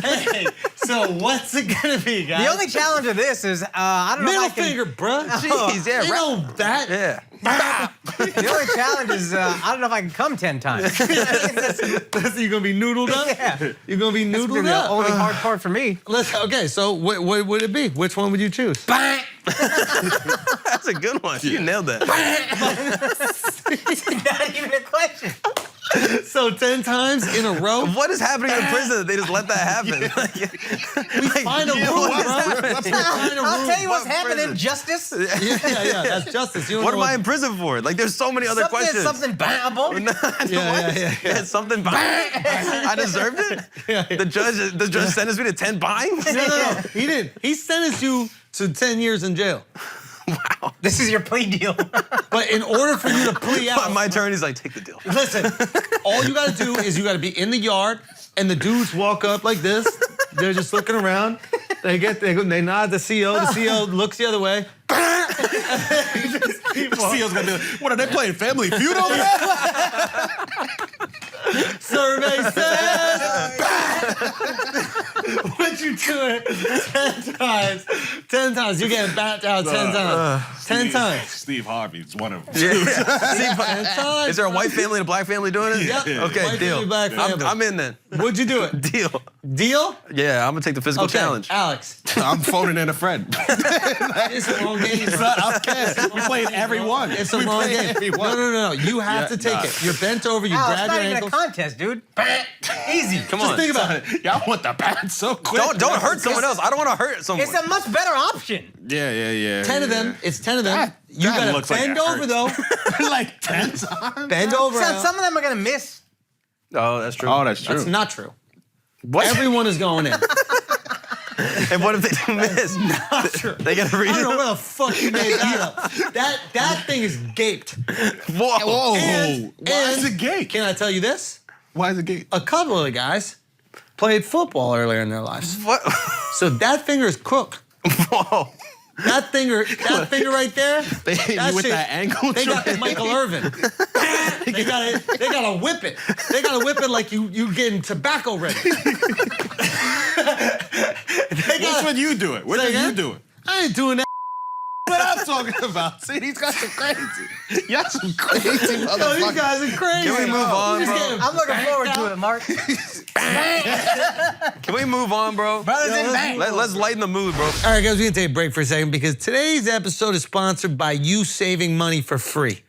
Hey, so what's it gonna be, guys? The only challenge of this is I don't know Middle if I can, finger, bruh. Jeez, yeah, You right. know that. Yeah. the only challenge is I don't know if I can come 10 times. You're gonna be noodled up? Yeah. You're gonna be That's noodled the up? only hard part for me. Okay, so what would it be? Which one would you choose? That's a good one. You nailed that. Not even a question. So 10 times in a row? What is happening in prison that they just let that happen? Find a rule, bro. I'll tell you what's What happening, prison? Justice. Yeah, that's justice. You don't What know am I in prison for? Like, there's so many other questions. Something bannable. Yeah. Something. I deserved it. The judge sentenced me to 10 binds. No. He didn't. He sentenced you to 10 years in jail. Wow. This is your plea deal. But in order for you to plea out, My attorney's like, take the deal. listen, all you gotta do is you gotta be in the yard, and the dudes walk up like this. They're just looking around. They nod the CO. The CO looks the other way. CEO's gonna be like, what are they playing? Family Feud over there? Survey says. What you doing? 10 times. 10 times. You're getting backed out 10 times. 10 times. Steve Harvey's one of them. See, 10 times. is there a white family and a black family doing it? Yep. Okay, White deal. family, black family. I'm in then. Would you do it? Deal. Deal? Yeah, I'm gonna take the physical Okay, challenge. Alex. I'm phoning in a friend. It's a long game. We played every one. It's a long game. No. You have to take it. You're bent over. You Al, it's grab not your even a ankles. contest, dude. Easy. Come Just on. think about it. Y'all want the bat so quick. Don't hurt someone else. I don't want to hurt someone. It's a much better option. Yeah. 10 of them. It's 10 of them. You that gotta looks like bend it over though. Like 10 times? Bend over. Al. Some of them are gonna miss. Oh, that's true. Oh, that's true. That's not true. What? Everyone is going in. And what if they do miss? Not true. They gotta read I don't know it. where the fuck you made that up. That thing is gaped. Whoa. And Why is it gay? Can I tell you this? Why is it gay? A couple of the guys played football earlier in their lives. What? So that finger is crooked. Whoa. That finger right there. They hit you with that ankle They got joint? Michael Irvin. They gotta whip it. They gotta whip it like you getting tobacco ready. Which one you do it? Which Say one you again? do it? I ain't doing that. What I'm talking about. See, these guys are crazy. Y'all some crazy Yo, these motherfuckers. guys are crazy. Can we move on, He's bro? getting I'm looking forward banked to out. it, Mark. Can we move on, bro? Brothers in bang. Let's lighten the mood, bro. All right, guys, we're gonna take a break for a second because today's episode is sponsored by you saving money for free.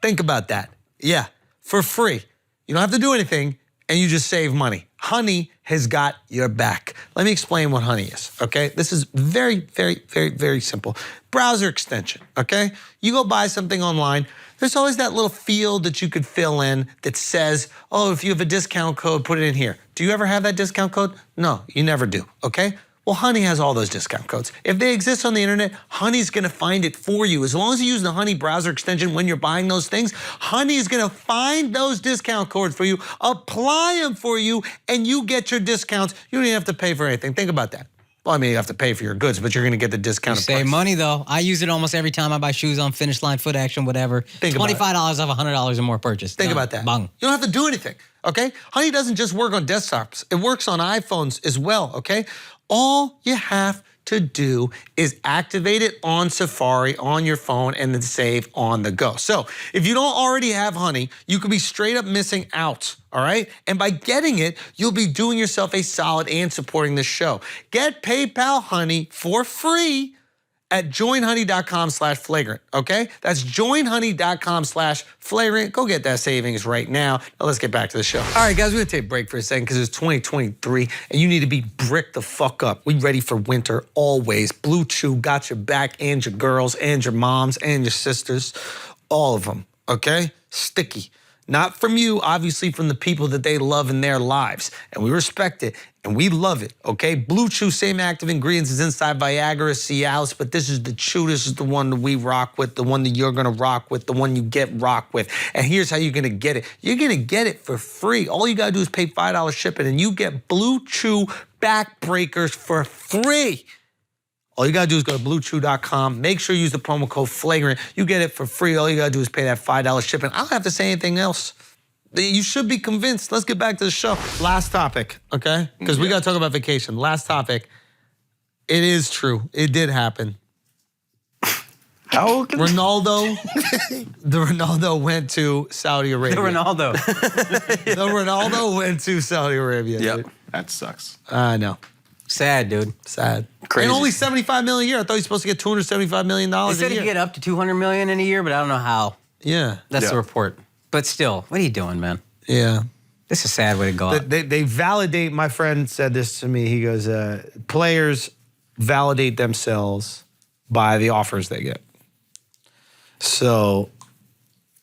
Think about that. Yeah, for free. You don't have to do anything, and you just save money. Honey has got your back. Let me explain what Honey is, okay? This is very, very, very, very simple. Browser extension, okay? You go buy something online, there's always that little field that you could fill in that says, oh, if you have a discount code, put it in here. Do you ever have that discount code? No, you never do, okay? Well, Honey has all those discount codes. If they exist on the internet, Honey's gonna find it for you. As long as you use the Honey browser extension when you're buying those things, Honey's gonna find those discount codes for you, apply them for you, and you get your discounts. You don't even have to pay for anything. Think about that. Well, I mean, you have to pay for your goods, but you're going to get the discounted price. Save money though. I use it almost every time I buy shoes on Finish Line, Foot Action, whatever. $25 off $100 or more purchase. Think about that. Bang. You don't have to do anything, okay? Honey doesn't just work on desktops. It works on iPhones as well, okay? All you have to do is activate it on Safari on your phone and then save on the go. So if you don't already have Honey, you could be straight up missing out, all right? And by getting it, you'll be doing yourself a solid and supporting this show. Get PayPal Honey for free at joinhoney.com/flagrant, okay? That's joinhoney.com/flagrant. Go get that savings right now. Now let's get back to the show. All right, guys, we're gonna take a break for a second because it's 2023 and you need to be bricked the fuck up. We ready for winter always. Blue Chew got your back and your girls and your moms and your sisters, all of them, okay? Sticky. Not from you, obviously from the people that they love in their lives. And we respect it and we love it, okay? Blue Chew, same active ingredients as inside Viagra, Cialis, but this is the chew. This is the one that we rock with, the one that you're gonna rock with, the one you get rock with. And here's how you're gonna get it. You're gonna get it for free. All you gotta do is pay $5 shipping and you get Blue Chew backbreakers for free. All you gotta do is go to bluechew.com. Make sure you use the promo code Flagrant. You get it for free. All you gotta do is pay that $5 shipping. I don't have to say anything else. You should be convinced. Let's get back to the show. Last topic, okay? Because we gotta talk about vacation. Last topic. It is true. It did happen. How can Ronaldo went to Saudi Arabia. The Ronaldo. The Ronaldo went to Saudi Arabia. Yep. Dude. That sucks. I know. Sad, dude. Sad. Crazy. And only $75 million a year. I thought he was supposed to get $275 million a They year. said he could get up to $200 million in a year, but I don't know how. Yeah. That's the report. But still, what are you doing, man? Yeah. This is a sad way to go out. They validate, my friend said this to me, he goes, players validate themselves by the offers they get. So,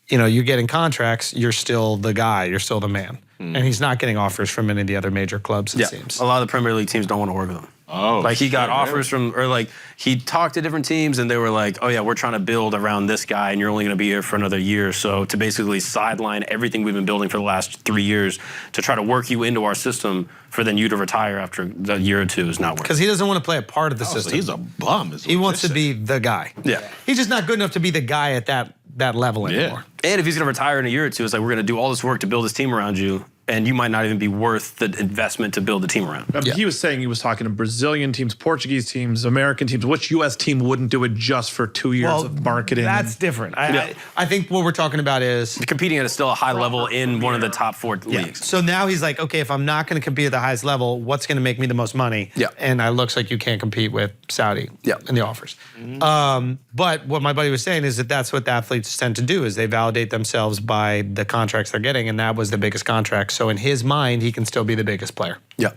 you know, you're getting contracts, you're still the guy, you're still the man. And he's not getting offers from any of the other major clubs, it seems. A lot of the Premier League teams don't want to work with him. Oh, like he got shit, offers from, or like he talked to different teams and they were like, oh yeah, we're trying to build around this guy and you're only going to be here for another year. So to basically sideline everything we've been building for the last 3 years to try to work you into our system for then you to retire after a year or two is not working. Because he doesn't want to play a part of the So system. he's a bum. Is He what wants this to is. be the guy. Yeah. He's just not good enough to be the guy at that level anymore. And if he's going to retire in a year or two, it's like we're going to do all this work to build this team around you and you might not even be worth the investment to build the team around. He was saying he was talking to Brazilian teams, Portuguese teams, American teams. Which U.S. team wouldn't do it just for 2 years of marketing? That's different. I think what we're talking about is Competing at still a high level in one of the top 4 leagues. So now he's like, okay, if I'm not going to compete at the highest level, what's going to make me the most money? Yeah. And it looks like you can't compete with Saudi in the offers. But what my buddy was saying is that that's what the athletes tend to do is they validate themselves by the contracts they're getting, and that was the biggest contract. So in his mind, he can still be the biggest player. Yeah.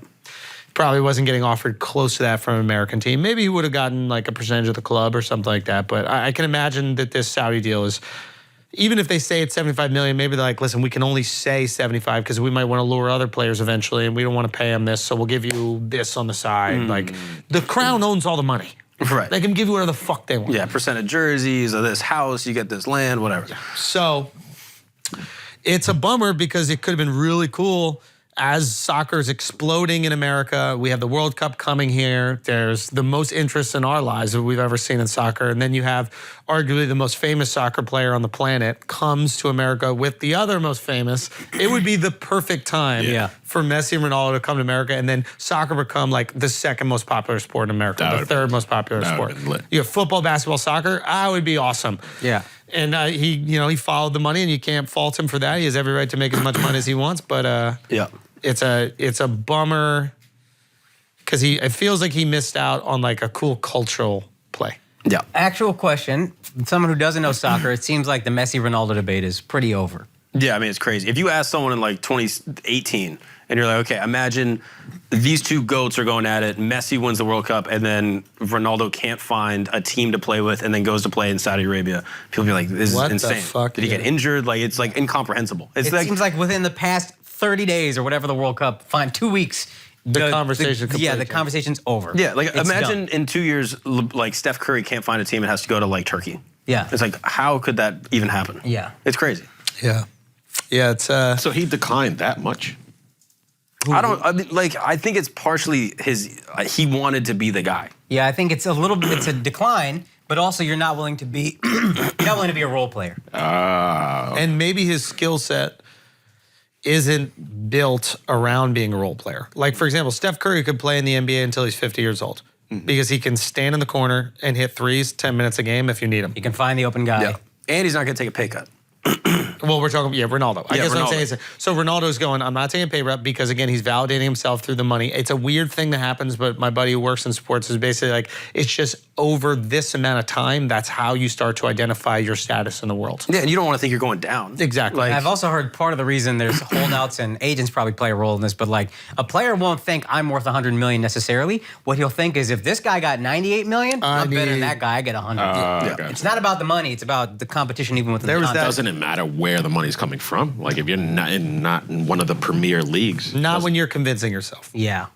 Probably wasn't getting offered close to that from an American team. Maybe he would have gotten like a percentage of the club or something like that. But I can imagine that this Saudi deal is, even if they say it's 75 million, maybe they're like, listen, we can only say 75 because we might want to lure other players eventually and we don't want to pay them this. So we'll give you this on the side. Like the Crown owns all the money. Right. They can give you whatever the fuck they want. Yeah, percent of jerseys or this house, you get this land, whatever. So it's a bummer because it could have been really cool as soccer is exploding in America. We have the World Cup coming here. There's the most interest in our lives that we've ever seen in soccer. And then you have arguably the most famous soccer player on the planet comes to America with the other most famous. It would be the perfect time for Messi and Ronaldo to come to America and then soccer become like the second most popular sport in America, the third most popular sport. You have football, basketball, soccer. It would be awesome. Yeah. And he followed the money, and you can't fault him for that. He has every right to make as much money as he wants. But it's a bummer because it feels like he missed out on like a cool cultural play. Yeah. Actual question, someone who doesn't know soccer, it seems like the Messi-Ronaldo debate is pretty over. Yeah, I mean, it's crazy. If you ask someone in like 2018 and you're like, okay, imagine these two GOATs are going at it, Messi wins the World Cup, and then Ronaldo can't find a team to play with and then goes to play in Saudi Arabia. People be like, this is insane. The fuck? Did he get injured? Like, it's like incomprehensible. It seems like within the past 30 days or whatever the World Cup, 2 weeks, the conversation the conversation's over. Yeah, like It's imagine done. in 2 years, like Steph Curry can't find a team and has to go to like Turkey. Yeah. It's like, how could that even happen? Yeah. It's crazy. Yeah. Yeah, it's So he declined that much. I mean, like, I think it's partially he wanted to be the guy. Yeah, I think it's a decline, but also you're not willing to be a role player. And maybe his skill set isn't built around being a role player. Like, for example, Steph Curry could play in the NBA until he's 50 years old because he can stand in the corner and hit threes 10 minutes a game if you need him. You can find the open guy. Yeah. And he's not going to take a pay cut. Well, we're talking, Ronaldo. I guess what I'm Ronaldo. saying is, so Ronaldo's going, I'm not taking a pay rep because, again, he's validating himself through the money. It's a weird thing that happens, but my buddy who works in sports is basically like, it's just over this amount of time, that's how you start to identify your status in the world. Yeah, and you don't want to think you're going down. Exactly. Like, I've also heard part of the reason there's holdouts and agents probably play a role in this, but like a player won't think I'm worth 100 million necessarily. What he'll think is if this guy got 98 million, I'm better than that guy. I get 100. Okay. It's not about the money. It's about the competition even within There the was that- context. Doesn't it matter where the money's coming from? Like if you're not in one of the premier leagues. Not when you're convincing yourself. Yeah.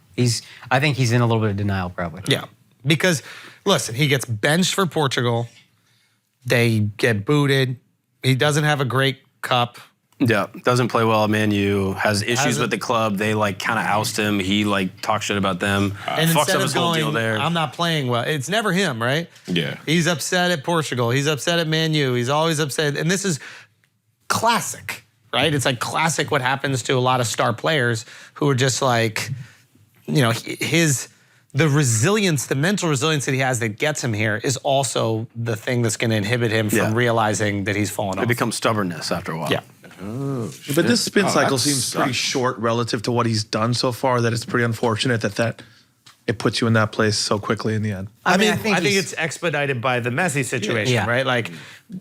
I think he's in a little bit of denial probably. Yeah. Because, listen, he gets benched for Portugal. They get booted. He doesn't have a great cup. yeah, doesn't play well at Man U, has issues Hasn't- with the club. They like kind of oust him. He like talks shit about them. And Fucks instead up of his whole deal going, there. I'm not playing well. It's never him, right? Yeah. He's upset at Portugal. He's upset at Man U. He's always upset. And this is classic, right? It's like classic what happens to a lot of star players who are just like, the resilience, the mental resilience that he has that gets him here is also the thing that's going to inhibit him from Yeah. realizing that he's fallen off. It becomes stubbornness after a while. Yeah. But this spin cycle that seems pretty sucks. short relative to what he's done so far. That it's pretty unfortunate that it puts you in that place so quickly in the end. I mean, I think it's expedited by the Messi situation, Yeah. right? Like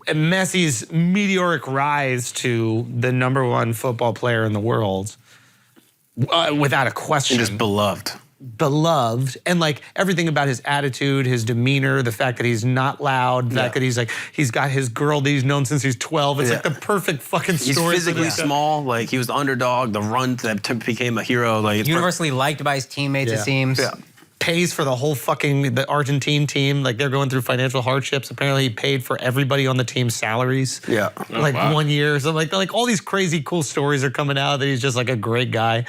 Messi's meteoric rise to the #1 football player in the world, without a question. And just beloved. Beloved, and like everything about his attitude, his demeanor, the fact that he's not loud, the fact that he's got his girl that he's known since he's 12. It's like the perfect fucking He's story. physically small. Like he was the underdog, the runt that became a hero. Like it's Universally liked by his teammates, Yeah. it seems. Yeah. Pays for the whole the Argentine team. Like they're going through financial hardships. Apparently, he paid for everybody on the team's salaries. Yeah. Like wow. 1 year. So like all these crazy cool stories are coming out that he's just like a great guy,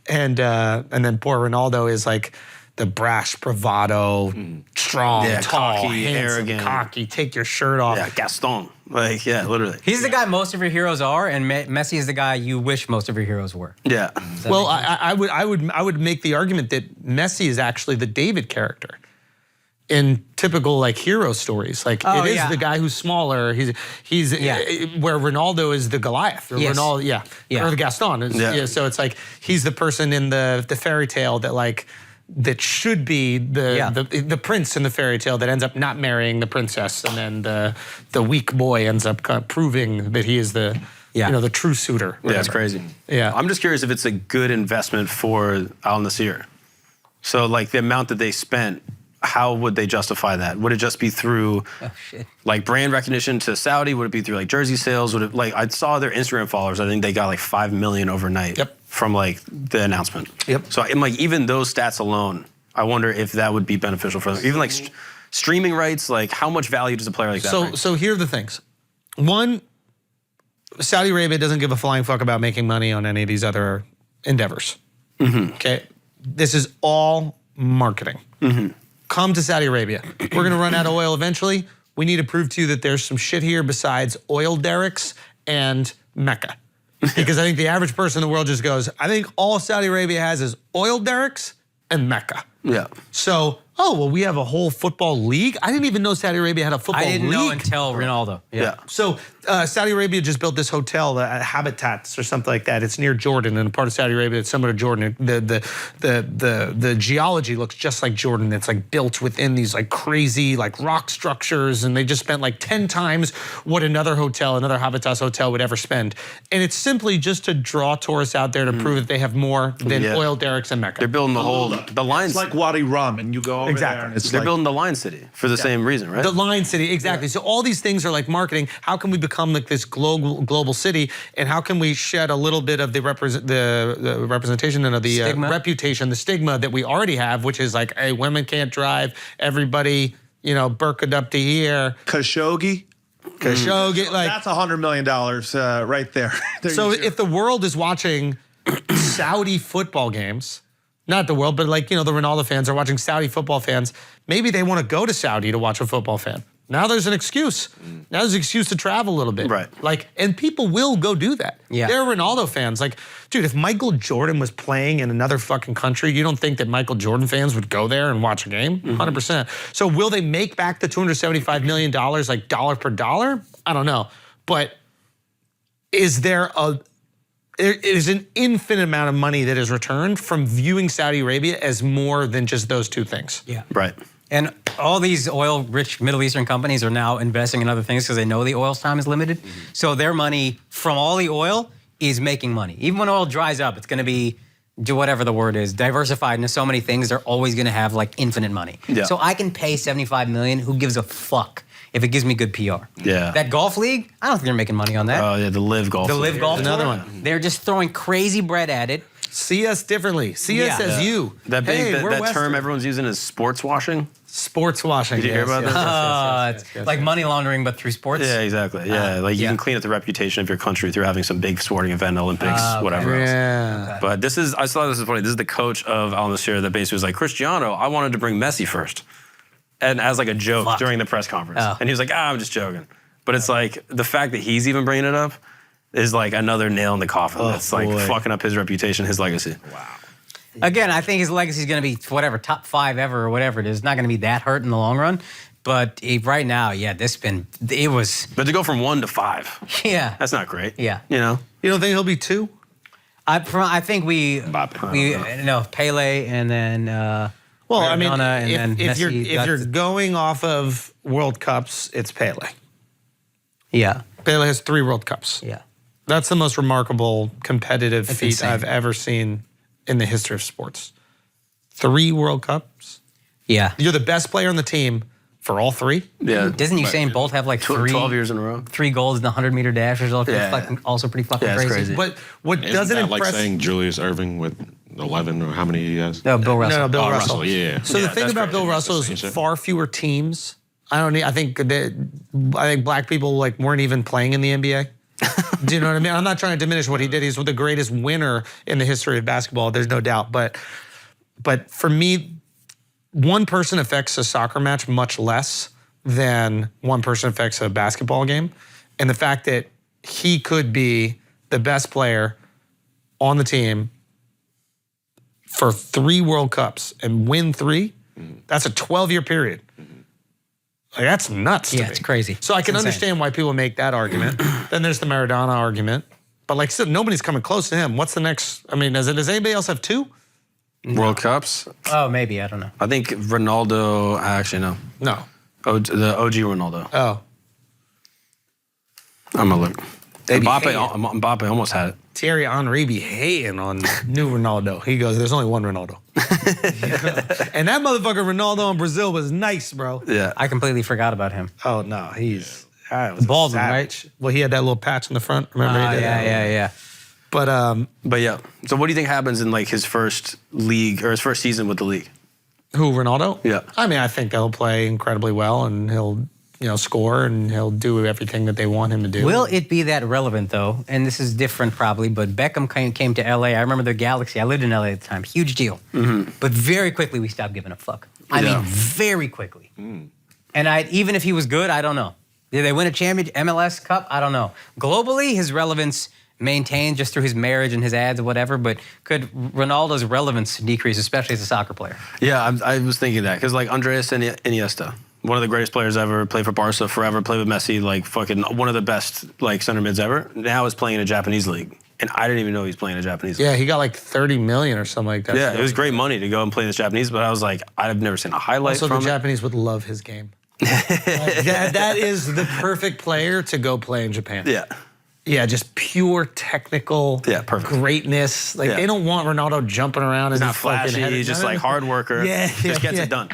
and then poor Ronaldo is like the brash bravado, strong, Yeah, tall, cocky, handsome, arrogant. cocky. Take your shirt off. Yeah, Gaston. Like, yeah, literally. He's the guy most of your heroes are, and Messi is the guy you wish most of your heroes were. Yeah. Well, I would make the argument that Messi is actually the David character in typical like hero stories. Like Oh, it is yeah. the guy who's smaller. He's where Ronaldo is the Goliath. Or Yes. Ronaldo, Yeah. or the Gaston. Yeah. So it's like he's the person in the fairy tale that should be the prince in the fairy tale that ends up not marrying the princess, and then the weak boy ends up kind of proving that he is the the true suitor. Yeah, it's crazy. Yeah. I'm just curious if it's a good investment for Al Nassr. So, like, the amount that they spent, how would they justify that? Would it just be through, like, brand recognition to Saudi? Would it be through, like, jersey sales? Would it, like, I saw their Instagram followers. I think they got, like, 5 million overnight from, like, the announcement. Yep. So, in, like, even those stats alone, I wonder if that would be beneficial for them. Even, like, streaming rights, like, how much value does a player like that bring? So here are the things. One, Saudi Arabia doesn't give a flying fuck about making money on any of these other endeavors. Okay? This is all marketing. Come to Saudi Arabia. We're gonna run out of oil eventually. We need to prove to you that there's some shit here besides oil derricks and Mecca. Because I think the average person in the world just goes, I think all Saudi Arabia has is oil derricks and Mecca. Yeah. So, we have a whole football league? I didn't even know Saudi Arabia had a football I league. didn't know until Ronaldo. Yeah. So Saudi Arabia just built this hotel, Habitats or something like that. It's near Jordan, and a part of Saudi Arabia that's similar to Jordan. The geology looks just like Jordan. It's like built within these like crazy like rock structures, and they just spent like 10 times what another Habitats hotel would ever spend. And it's simply just to draw tourists out there to prove that they have more than oil derricks and Mecca. They're building the lines. It's like Wadi Rum, and you go over there, and it's They're like building the Line City for the same reason, right? The Lion City, exactly. So all these things are like marketing. How can we become like this global city, and how can we shed a little bit of the representation and of the Stigma. reputation, the stigma that we already have, which is like, hey, women can't drive. Everybody, burqa'd up to here. Khashoggi. Khashoggi, like. That's $100 million right there. There So you go. if the world is watching Saudi football games. Not the world, but like, the Ronaldo fans are watching Saudi football fans. Maybe they want to go to Saudi to watch a football fan. Now there's an excuse. Now there's an excuse to travel a little bit. Right. Like, and people will go do that. Yeah. They're Ronaldo fans. Like, dude, if Michael Jordan was playing in another fucking country, you don't think that Michael Jordan fans would go there and watch a game? 100%. So will they make back the $275 million like dollar per dollar? I don't know. But there is an infinite amount of money that is returned from viewing Saudi Arabia as more than just those two things. Yeah. Right. And all these oil-rich Middle Eastern companies are now investing in other things because they know the oil's time is limited. So their money from all the oil is making money. Even when oil dries up, it's going to be, do whatever the word is, diversified into so many things. They're always going to have like infinite money. Yeah. So I can pay $75 million. Who gives a fuck if it gives me good PR? Yeah. That golf league, I don't think they're making money on that. Oh yeah, the Live Golf. The League. Live Golf Another Tour, one. They're just throwing crazy bread at it. See us differently. See us Yeah. as you. That big Hey, that, we're that Western. term everyone's using is sports washing. Sports washing. Did you hear about that? It's like money laundering, but through sports. Yeah, exactly. Yeah, like you yeah. can clean up the reputation of your country through having some big sporting event, Olympics, Okay. whatever else. Yeah. But I thought this was funny. This is the coach of Al Nassr that basically was like, Cristiano, I wanted to bring Messi first. And as like a joke during the press conference. Oh. And he was like, I'm just joking. But it's like the fact that he's even bringing it up is like another nail in the coffin. That's like fucking up his reputation, his legacy. Wow. Again, I think his legacy is going to be whatever, top 5 ever or whatever it is. It's not going to be that hurt in the long run. But right now, yeah, it was, But to go from 1 to 5, yeah. that's not great. Yeah. You know? You don't think he'll be 2? I think Mbappe. Pele and then Well, I mean, Maradona and then if Messi, you're going off of World Cups, it's Pele. yeah, Pele has 3 World Cups. yeah. That's the most remarkable competitive feat insane. I've ever seen in the history of sports. 3 World Cups. Yeah. You're the best player on the team for all 3. Yeah. Doesn't Usain Bolt have like 12 years in a row? 3 goals in the 100-meter dash or something? Yeah. Also pretty fucking Yeah, it's crazy. crazy. But what Isn't doesn't that impress like saying Julius Irving with 11 or how many he has? No, Bill Russell. No, Bill Oh, Russell. Russell, yeah. So the Yeah, thing that's about crazy. Bill Russell Same is shit. far fewer teams. I think black people like weren't even playing in the NBA. Do you know what I mean? I'm not trying to diminish what he did. He's the greatest winner in the history of basketball. There's no doubt. But for me, one person affects a soccer match much less than one person affects a basketball game. And the fact that he could be the best player on the team for 3 World Cups and win 3, that's a 12-year period. Like, that's nuts to Yeah, me. it's crazy. So I It's can insane. understand why people make that argument. Then there's the Maradona argument. But like I said, nobody's coming close to him. What's the next? I mean, does anybody else have 2? World Cups? Oh, maybe. I don't know. I think Ronaldo, actually, no. No. The OG Ronaldo. Oh. I'm going to look. They be Mbappe almost had it. Thierry Henry be hating on new Ronaldo. He goes, there's only one Ronaldo. And that motherfucker Ronaldo in Brazil was nice, bro. Yeah. I completely forgot about him. Oh, no, he's... was Baldwin, savage. Well, he had that little patch in the front. Remember he did that? yeah. But yeah. So what do you think happens in like his first league or his first season with the league? who, Ronaldo? Yeah. I mean, I think he'll play incredibly well and he'll, score and he'll do everything that they want him to do. Will it be that relevant, though? And this is different probably, but Beckham came to LA. I remember the Galaxy. I lived in LA at the time. Huge deal. Mm-hmm. But very quickly, we stopped giving a fuck. I Yeah. mean, very quickly. And even if he was good, I don't know. Did they win a MLS Cup? I don't know. Globally, his relevance maintained just through his marriage and his ads or whatever, but could Ronaldo's relevance decrease, especially as a soccer player? Yeah, I was thinking that because like Andreas Iniesta, one of the greatest players ever, played for Barca forever, played with Messi, like fucking one of the best like center mids ever. Now is playing in a Japanese league, and I didn't even know he was playing in a Japanese league. Yeah, he got like 30 million or something like that. Yeah, it was great money to go and play in this Japanese, but I was like, I've never seen a highlight Also, the from it. Japanese would love his game. that is the perfect player to go play in Japan. Yeah. Yeah, just pure technical perfect. greatness. Like, Yeah. they don't want Ronaldo jumping around. He's and not flashy. He's just like hard worker. Yeah, just gets it done.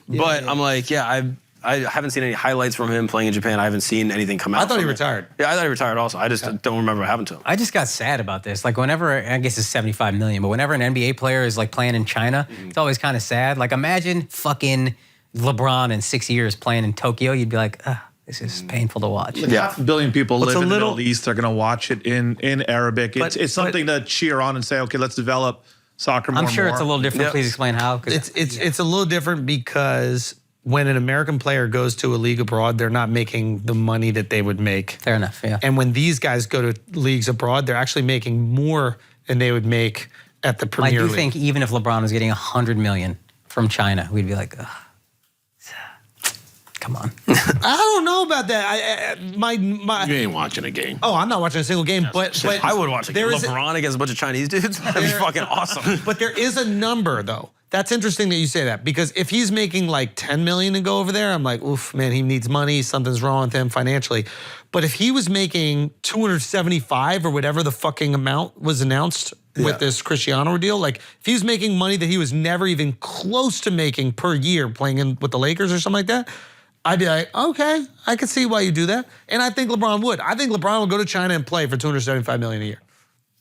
But I'm like, I haven't seen any highlights from him playing in Japan. I haven't seen anything come out. I thought he from it. retired. Yeah, I thought he retired also. I just don't remember what happened to him. I just got sad about this. Like whenever, I guess it's 75 million, but whenever an NBA player is like playing in China, it's always kind of sad. Like imagine fucking LeBron in 6 years playing in Tokyo. You'd be like, This is painful to watch. Half a billion people Well, live it's in a the little- Middle East. They're going to watch it in Arabic. It's something to cheer on and say, okay, let's develop soccer more I'm and sure more. it's a little different. Yeah. Please explain how. 'Cause It's a little different because when an American player goes to a league abroad, they're not making the money that they would make. fair enough. Yeah. And when these guys go to leagues abroad, they're actually making more than they would make at the I Premier do League. think even if LeBron was getting $100 million from China, we'd be like, ugh. Come on. I don't know about that. My You ain't watching a game. oh, I'm not watching a single game, but I would watch it. there is LeBron against a bunch of Chinese dudes. That'd be fucking awesome. But there is a number though. That's interesting that you say that because if he's making like 10 million to go over there, I'm like, oof, man, he needs money. Something's wrong with him financially. But if he was making 275 or whatever the fucking amount was announced with this Cristiano deal, like if he was making money that he was never even close to making per year playing in with the Lakers or something like that, I'd be like, okay, I can see why you do that. And I think LeBron would. I think LeBron would go to China and play for 275 million a year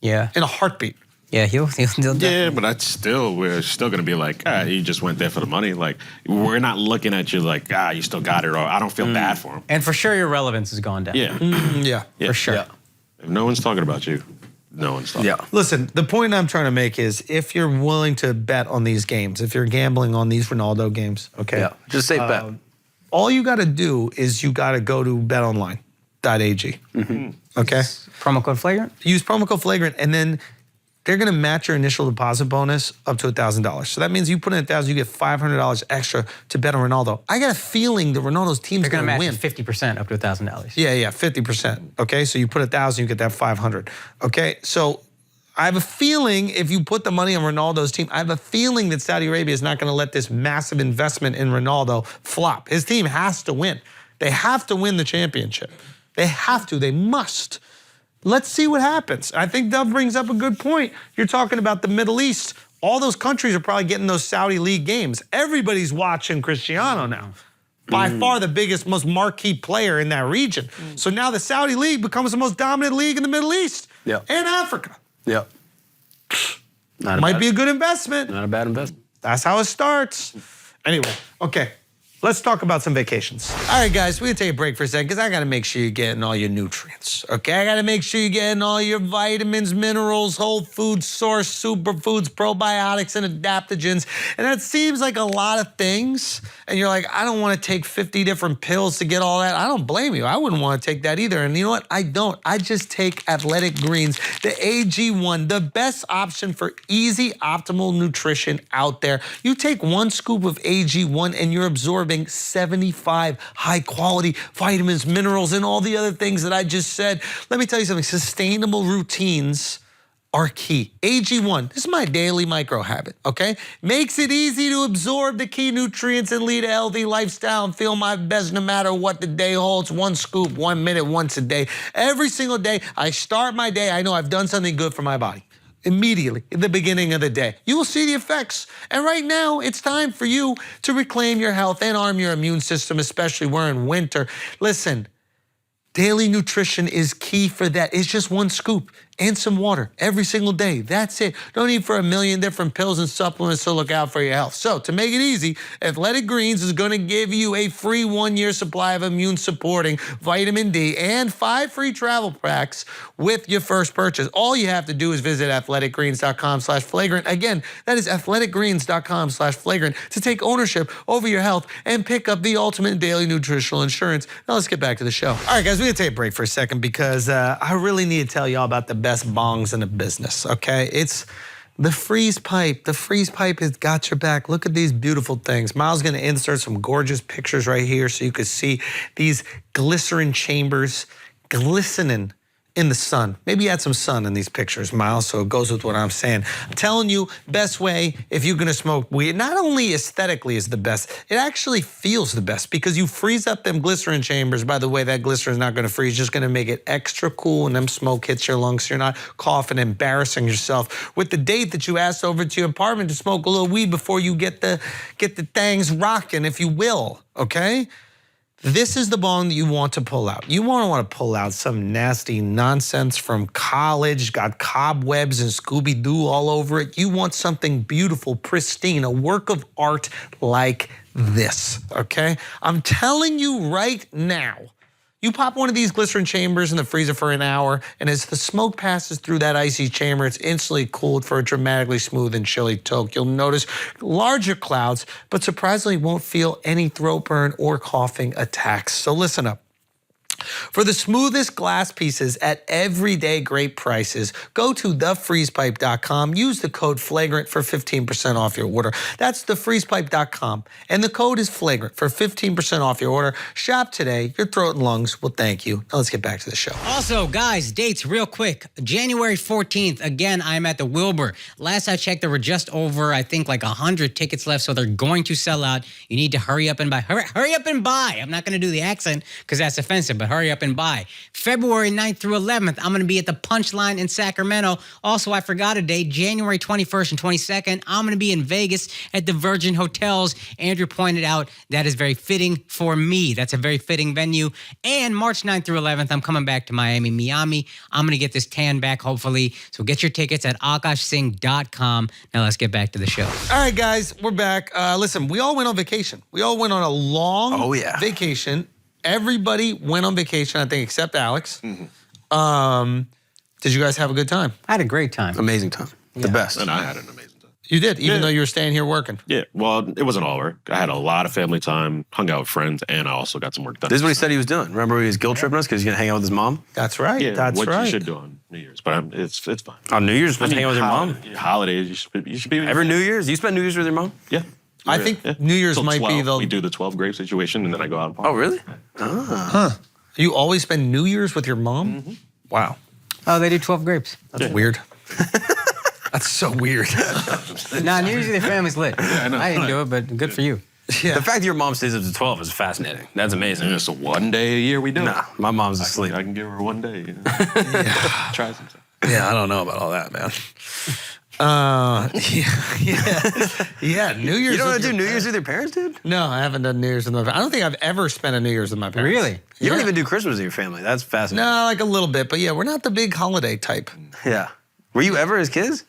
Yeah. in a heartbeat. Yeah, he'll Yeah, but we're still gonna be like, he just went there for the money. Like, we're not looking at you like, you still got it, or I don't feel bad for him. And for sure, your relevance has gone down. Yeah. Yeah. For sure. Yeah. If no one's talking about you, no one's talking. Yeah. Listen, the point I'm trying to make is if you're willing to bet on these games, if you're gambling on these Ronaldo games, okay? Yeah. Just safe bet. All you got to do is you got to go to betonline.ag. Okay? Promo code Flagrant? Use promo code Flagrant, and then they're going to match your initial deposit bonus up to $1,000. So that means you put in $1,000, you get $500 extra to bet on Ronaldo. I got a feeling that Ronaldo's team's They're going going to to match win. it 50% up to $1,000. Yeah, 50%. Okay, so you put $1,000, you get that 500. Okay, so I have a feeling if you put the money on Ronaldo's team, I have a feeling that Saudi Arabia is not going to let this massive investment in Ronaldo flop. His team has to win. They have to win the championship. They have to. They must. Let's see what happens. I think Dove brings up a good point. You're talking about the Middle East. All those countries are probably getting those Saudi League games. Everybody's watching Cristiano now. By far the biggest, most marquee player in that region. So now the Saudi League becomes the most dominant league in the Middle East Yeah. and Africa. Yeah. Might be a good investment. Not a bad investment. That's how it starts. Anyway, okay. Let's talk about some vacations. All right, guys, we're gonna take a break for a second because I gotta make sure you're getting all your nutrients, okay? I gotta make sure you're getting all your vitamins, minerals, whole food source, superfoods, probiotics, and adaptogens. And that seems like a lot of things. And you're like, I don't wanna take 50 different pills to get all that. I don't blame you. I wouldn't wanna take that either. And you know what? I don't. I just take Athletic Greens, the AG1, the best option for easy, optimal nutrition out there. You take one scoop of AG1 and you're absorbing 75 high-quality vitamins, minerals, and all the other things that I just said. Let me tell you something. Sustainable routines are key. AG1, this is my daily micro habit, okay? Makes it easy to absorb the key nutrients and lead a healthy lifestyle and feel my best no matter what the day holds. One scoop, 1 minute, once a day. Every single day, I start my day, I know I've done something good for my body. Immediately, in the beginning of the day. You will see the effects. And right now, it's time for you to reclaim your health and arm your immune system, especially we're in winter. Listen, daily nutrition is key for that. It's just one scoop and some water every single day. That's it. No need for a million different pills and supplements to look out for your health. So to make it easy, Athletic Greens is gonna give you a free 1-year supply of immune supporting vitamin D and 5 free travel packs with your first purchase. All you have to do is visit athleticgreens.com/flagrant. Again, that is athleticgreens.com/flagrant to take ownership over your health and pick up the ultimate daily nutritional insurance. Now let's get back to the show. All right, guys, we're gonna take a break for a second because I really need to tell y'all about the best bongs in the business, okay? It's the freeze pipe. The freeze pipe has got your back. Look at these beautiful things. Miles gonna insert some gorgeous pictures right here so you can see these glycerin chambers glistening in the sun. Maybe add some sun in these pictures, Miles, so it goes with what I'm saying. I'm telling you, best way if you're gonna smoke weed, not only aesthetically is the best, it actually feels the best because you freeze up them glycerin chambers. By the way, that glycerin is not gonna freeze, just gonna make it extra cool when them smoke hits your lungs so you're not coughing, embarrassing yourself with the date that you asked over to your apartment to smoke a little weed before you get the things rocking, if you will, okay? This is the bong that you want to pull out. You want to pull out some nasty nonsense from college, got cobwebs and Scooby-Doo all over it. You want something beautiful, pristine, a work of art like this, okay? I'm telling you right now, you pop one of these glycerin chambers in the freezer for an hour, and as the smoke passes through that icy chamber, it's instantly cooled for a dramatically smooth and chilly toke. You'll notice larger clouds, but surprisingly won't feel any throat burn or coughing attacks. So listen up. For the smoothest glass pieces at everyday great prices, go to thefreezepipe.com. Use the code FLAGRANT for 15% off your order. That's thefreezepipe.com. And the code is FLAGRANT for 15% off your order. Shop today. Your throat and lungs will thank you. Now let's get back to the show. Also, guys, dates real quick. January 14th, again, I'm at the Wilbur. Last I checked, there were just over, I think, like 100 tickets left, so they're going to sell out. You need to hurry up and buy. Hurry up and buy. I'm not going to do the accent because that's offensive, but hurry up and buy. February 9th through 11th, I'm going to be at the Punchline in Sacramento. Also, I forgot a date, January 21st and 22nd, I'm going to be in Vegas at the Virgin Hotels. Andrew pointed out that is very fitting for me. That's a very fitting venue. And March 9th through 11th, I'm coming back to Miami. I'm going to get this tan back, hopefully. So get your tickets at akashsingh.com. Now let's get back to the show. All right, guys, we're back. Listen, we all went on vacation. We all went on a long vacation. Everybody went on vacation, I think, except Alex. Mm-hmm. Did you guys have a good time? I had a great time. Amazing time. The best. And I had an amazing time. You did, even though you were staying here working. Yeah, well, it wasn't all work. I had a lot of family time, hung out with friends, and I also got some work done. This is what he said he was doing. Remember he was guilt tripping us because he's going to hang out with his mom? That's right. Yeah, That's what right. you should do on New Year's, but it's fine. On New Year's, hang out with your mom? Holidays, you should be. With Every New Year's? You spend New Year's with your mom? Yeah. I think New Year's Till might 12. be the... We do the 12 grape situation, and then I go out and party. Oh, really? You always spend New Year's with your mom? Mm-hmm. Wow. Oh, they do 12 grapes. That's weird. That's so weird. Nah, New Year's Eve, their family's lit. I didn't do it, but good for you. Yeah. The fact that your mom stays up to 12 is fascinating. That's amazing. It's a one day a year we do. Nah, my mom's asleep. I can give her one day. You know? Try something. Yeah, I don't know about all that, man. Yeah, New Year's. You don't want with to do your New Year's with your parents, dude? No, I haven't done New Year's with my parents. I don't think I've ever spent a New Year's with my parents. Really? You don't even do Christmas with your family. That's fascinating. No, like a little bit, but yeah, we're not the big holiday type. Yeah. Were you ever as kids?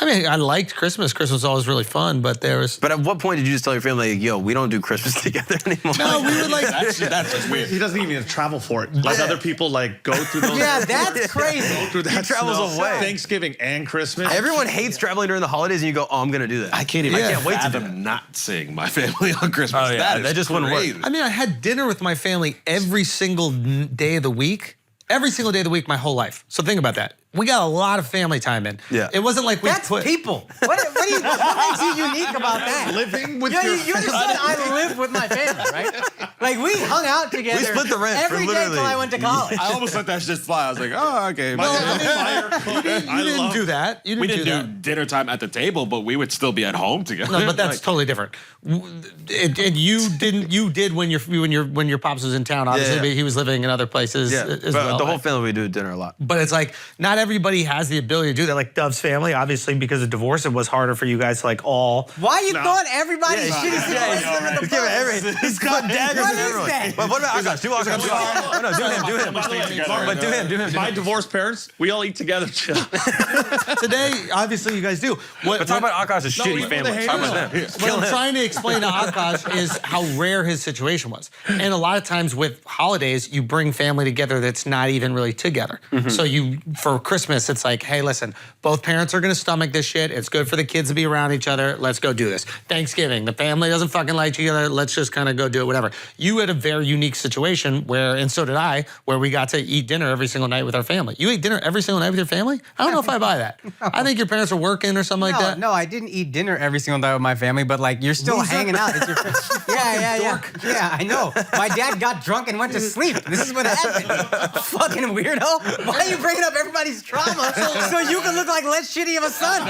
I mean, I liked Christmas. Christmas was always really fun, but there was... But at what point did you just tell your family, like, yo, we don't do Christmas together anymore? No, we were like... That's just weird. He doesn't even travel for it. Like other people, like go through those. Yeah, that's crazy. Go through that. He travels snow, away. Thanksgiving and Christmas. Everyone hates traveling during the holidays, and you go, oh, I'm going to do that. I can't even. Yeah. I can't wait to fathom not seeing my family on Christmas. Oh, yeah, That that just wouldn't work. I mean, I had dinner with my family every single day of the week. Every single day of the week, my whole life. So think about that. We got a lot of family time in. Yeah. It wasn't like we That's put... people. What makes you unique about that? Living with You your understand I live with my family, right? Like, we hung out together We split the rent every for day literally- till I went to college. I almost let that shit fly. I was like, oh, okay. You didn't do that. You didn't We do didn't do that. dinner time at the table, but we would still be at home together. No, but that's totally different. And you didn't. You did when your pops was in town. Obviously, Yeah. but he was living in other places Yeah, as but well. the whole family, we do dinner a lot. But it's like not everybody has the ability to do that. Like Dove's family, obviously, because of divorce, it was harder for you guys to like all. Why you throwing everybody's Yeah, shitty yeah, situation in the He's giving everything. He's got daggers What in is everyone. that? But what about Akash? Do Akash. Oh, no, do him. But do him. My divorced parents, we all eat together. Chill. Today, obviously, you guys do. What, But talk about Akash's shitty we family. hate Talk him. about them. What I'm trying to explain to Akash is how rare his situation was. And a lot of times with holidays, you bring family together that's not even really together. So for Christmas, it's like, hey, listen, both parents are gonna stomach this shit. It's good for the kids to be around each other. Let's go do this. Thanksgiving, the family doesn't fucking like each other. Let's just kind of go do it, whatever. You had a very unique situation where, and so did I, where we got to eat dinner every single night with our family. You ate dinner every single night with your family? I don't know if I buy that. I think your parents are working or something like that. No, I didn't eat dinner every single night with my family, but like you're still hanging out. It's your yeah. Yeah, I know. My dad got drunk and went to sleep. This is what happened. Fucking weirdo. Why are you bringing up everybody's trauma so you can look like less shitty of a son?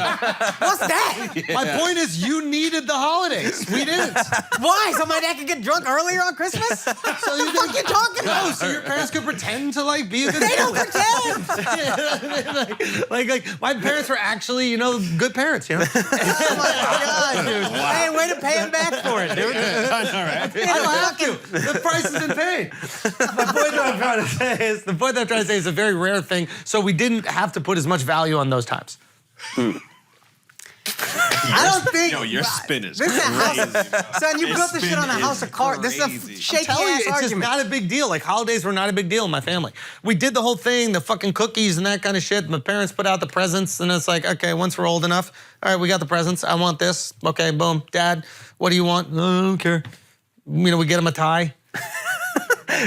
What's that? My point is you needed the holidays. We didn't. Why? So my dad could get drunk earlier on Christmas? So you What you talking No, about? so your parents could pretend to like be a good They don't family. pretend. like my parents were actually, good parents, Oh my God, dude. Hey, way to pay him back for it, dude. I don't have to. The price has been paid. The point that I'm trying to say is a very rare thing. So we didn't have to put as much value on those times. I don't think. Yo, your spin is This is a crazy. house. Son, you Your built this shit on a spin house is of cards. This is crazy. a I'm shaky Tell you, ass it's just argument. not a big deal. Like holidays were not a big deal in my family. We did the whole thing, the fucking cookies and that kind of shit. My parents put out the presents, and it's like, okay, once we're old enough, all right, we got the presents. I want this. Okay, boom. Dad, what do you want? No, I don't care. You know, we get him a tie.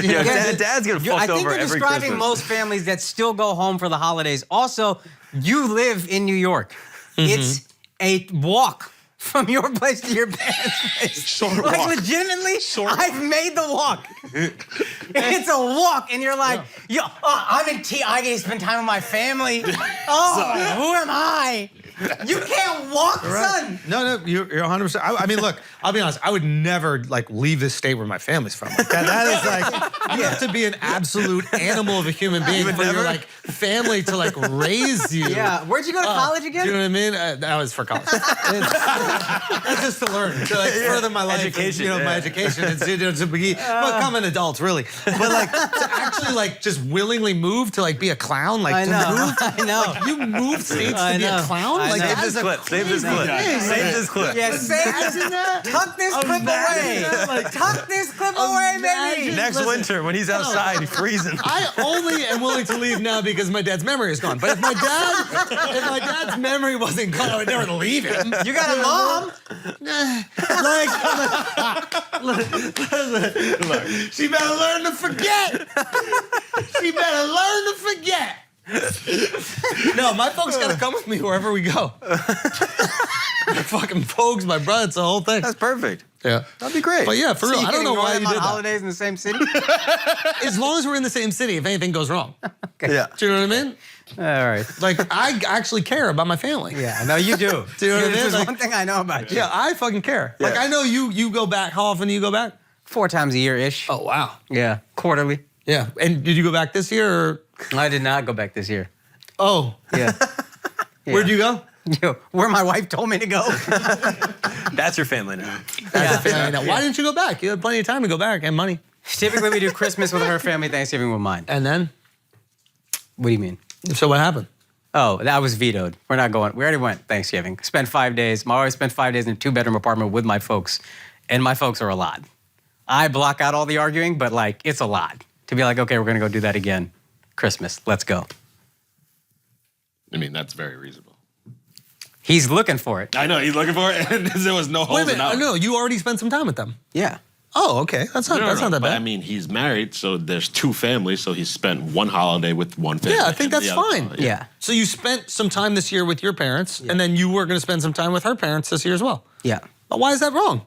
Yeah, Dad's getting I fucked think over you're every describing Christmas. most families that still go home for the holidays. Also, you live in New York. It's a walk from your place to your parents' place. Short like walk. legitimately, I've made the walk. It's a walk, and you're like, yo, I'm in I get to spend time with my family. Oh, who am I? You can't walk, son. No, you're 100%. I mean, look, I'll be honest. I would never like leave this state where my family's from. Like, that is like, you have to be an absolute animal of a human being for your like family to like raise you. Yeah, where'd you go to college again? Do you know what I mean? That was for college. That's just to learn, to like further my life, Education, and, my education, and to become an adult, really. But like to actually like just willingly move to like be a clown, like I to know, move. I know. Like, you moved states I to be a know. clown. I Like know. Save that this is a clip. Save this crazy clip. thing. Save this clip. Yeah, save this. Tuck this clip away. Tuck this clip away, baby. Imagine- Next Listen. winter, when he's outside, freezing. I only am willing to leave now because my dad's memory is gone. But if my dad's memory wasn't gone, I would never leave him. You got a mom? Look, she better learn to forget. She better learn to forget. No, my folks gotta come with me wherever we go. My fucking folks, my brother, it's the whole thing. That's perfect. Yeah. That'd be great. But yeah, for real, You I don't can know ignore why them you on did that. holidays in the same city? As long as we're in the same city, if anything goes wrong. Yeah. Do you know what I mean? All right. Like, I actually care about my family. Yeah, no, you do. Do you know what I mean? There's Like- one thing I know about you. Yeah, I fucking care. Like, Yeah. I know you go back. How often do you go back? 4 times a year-ish. Oh, wow. Yeah, quarterly. Yeah. And did you go back this year or? I did not go back this year. Oh. Yeah. Where'd you go? Yo, where my wife told me to go. That's your family now. Why didn't you go back? You had plenty of time to go back and money. Typically, we do Christmas with her family, Thanksgiving with mine. And then? What do you mean? So what happened? Oh, that was vetoed. We're not going. We already went Thanksgiving. Spent 5 days. My wife spent 5 days in a 2-bedroom apartment with my folks. And my folks are a lot. I block out all the arguing, but like, it's a lot. To be like, okay, we're going to go do that again. Christmas, let's go. I mean, that's very reasonable. He's looking for it. I know he's looking for it, and there was no Wait a holding minute. out. No, you already spent some time with them. Yeah. Oh, okay. That's not, that's not that But bad. I mean, he's married, so there's 2 families, so he spent one holiday with one family. Yeah, I think and that's the other fine. holiday. Yeah. So you spent some time this year with your parents, and then you were going to spend some time with her parents this year as well. Yeah. But why is that wrong?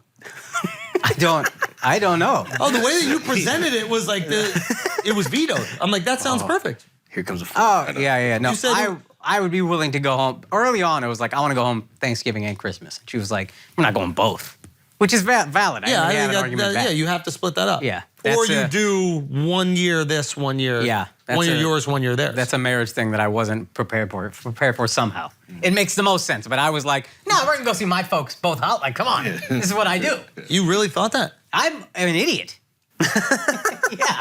I don't know. Oh, the way that you presented it was like it was vetoed. I'm like, that sounds perfect. Here comes a Oh, yeah. No, You said I would be willing to go home. Early on, it was like, I want to go home Thanksgiving and Christmas. She was like, we're not going both, which is valid. Yeah, I I have think an argument with that. you have to split that up. Yeah, Or that's you a- do 1 year this, 1 year. Yeah, that's 1 year a- yours, 1 year theirs. That's a marriage thing that I wasn't prepared for somehow. It makes the most sense, but I was like, no, we're gonna go see my folks both out. Like, come on, this is what I do. You really thought that? I'm an idiot. Yeah,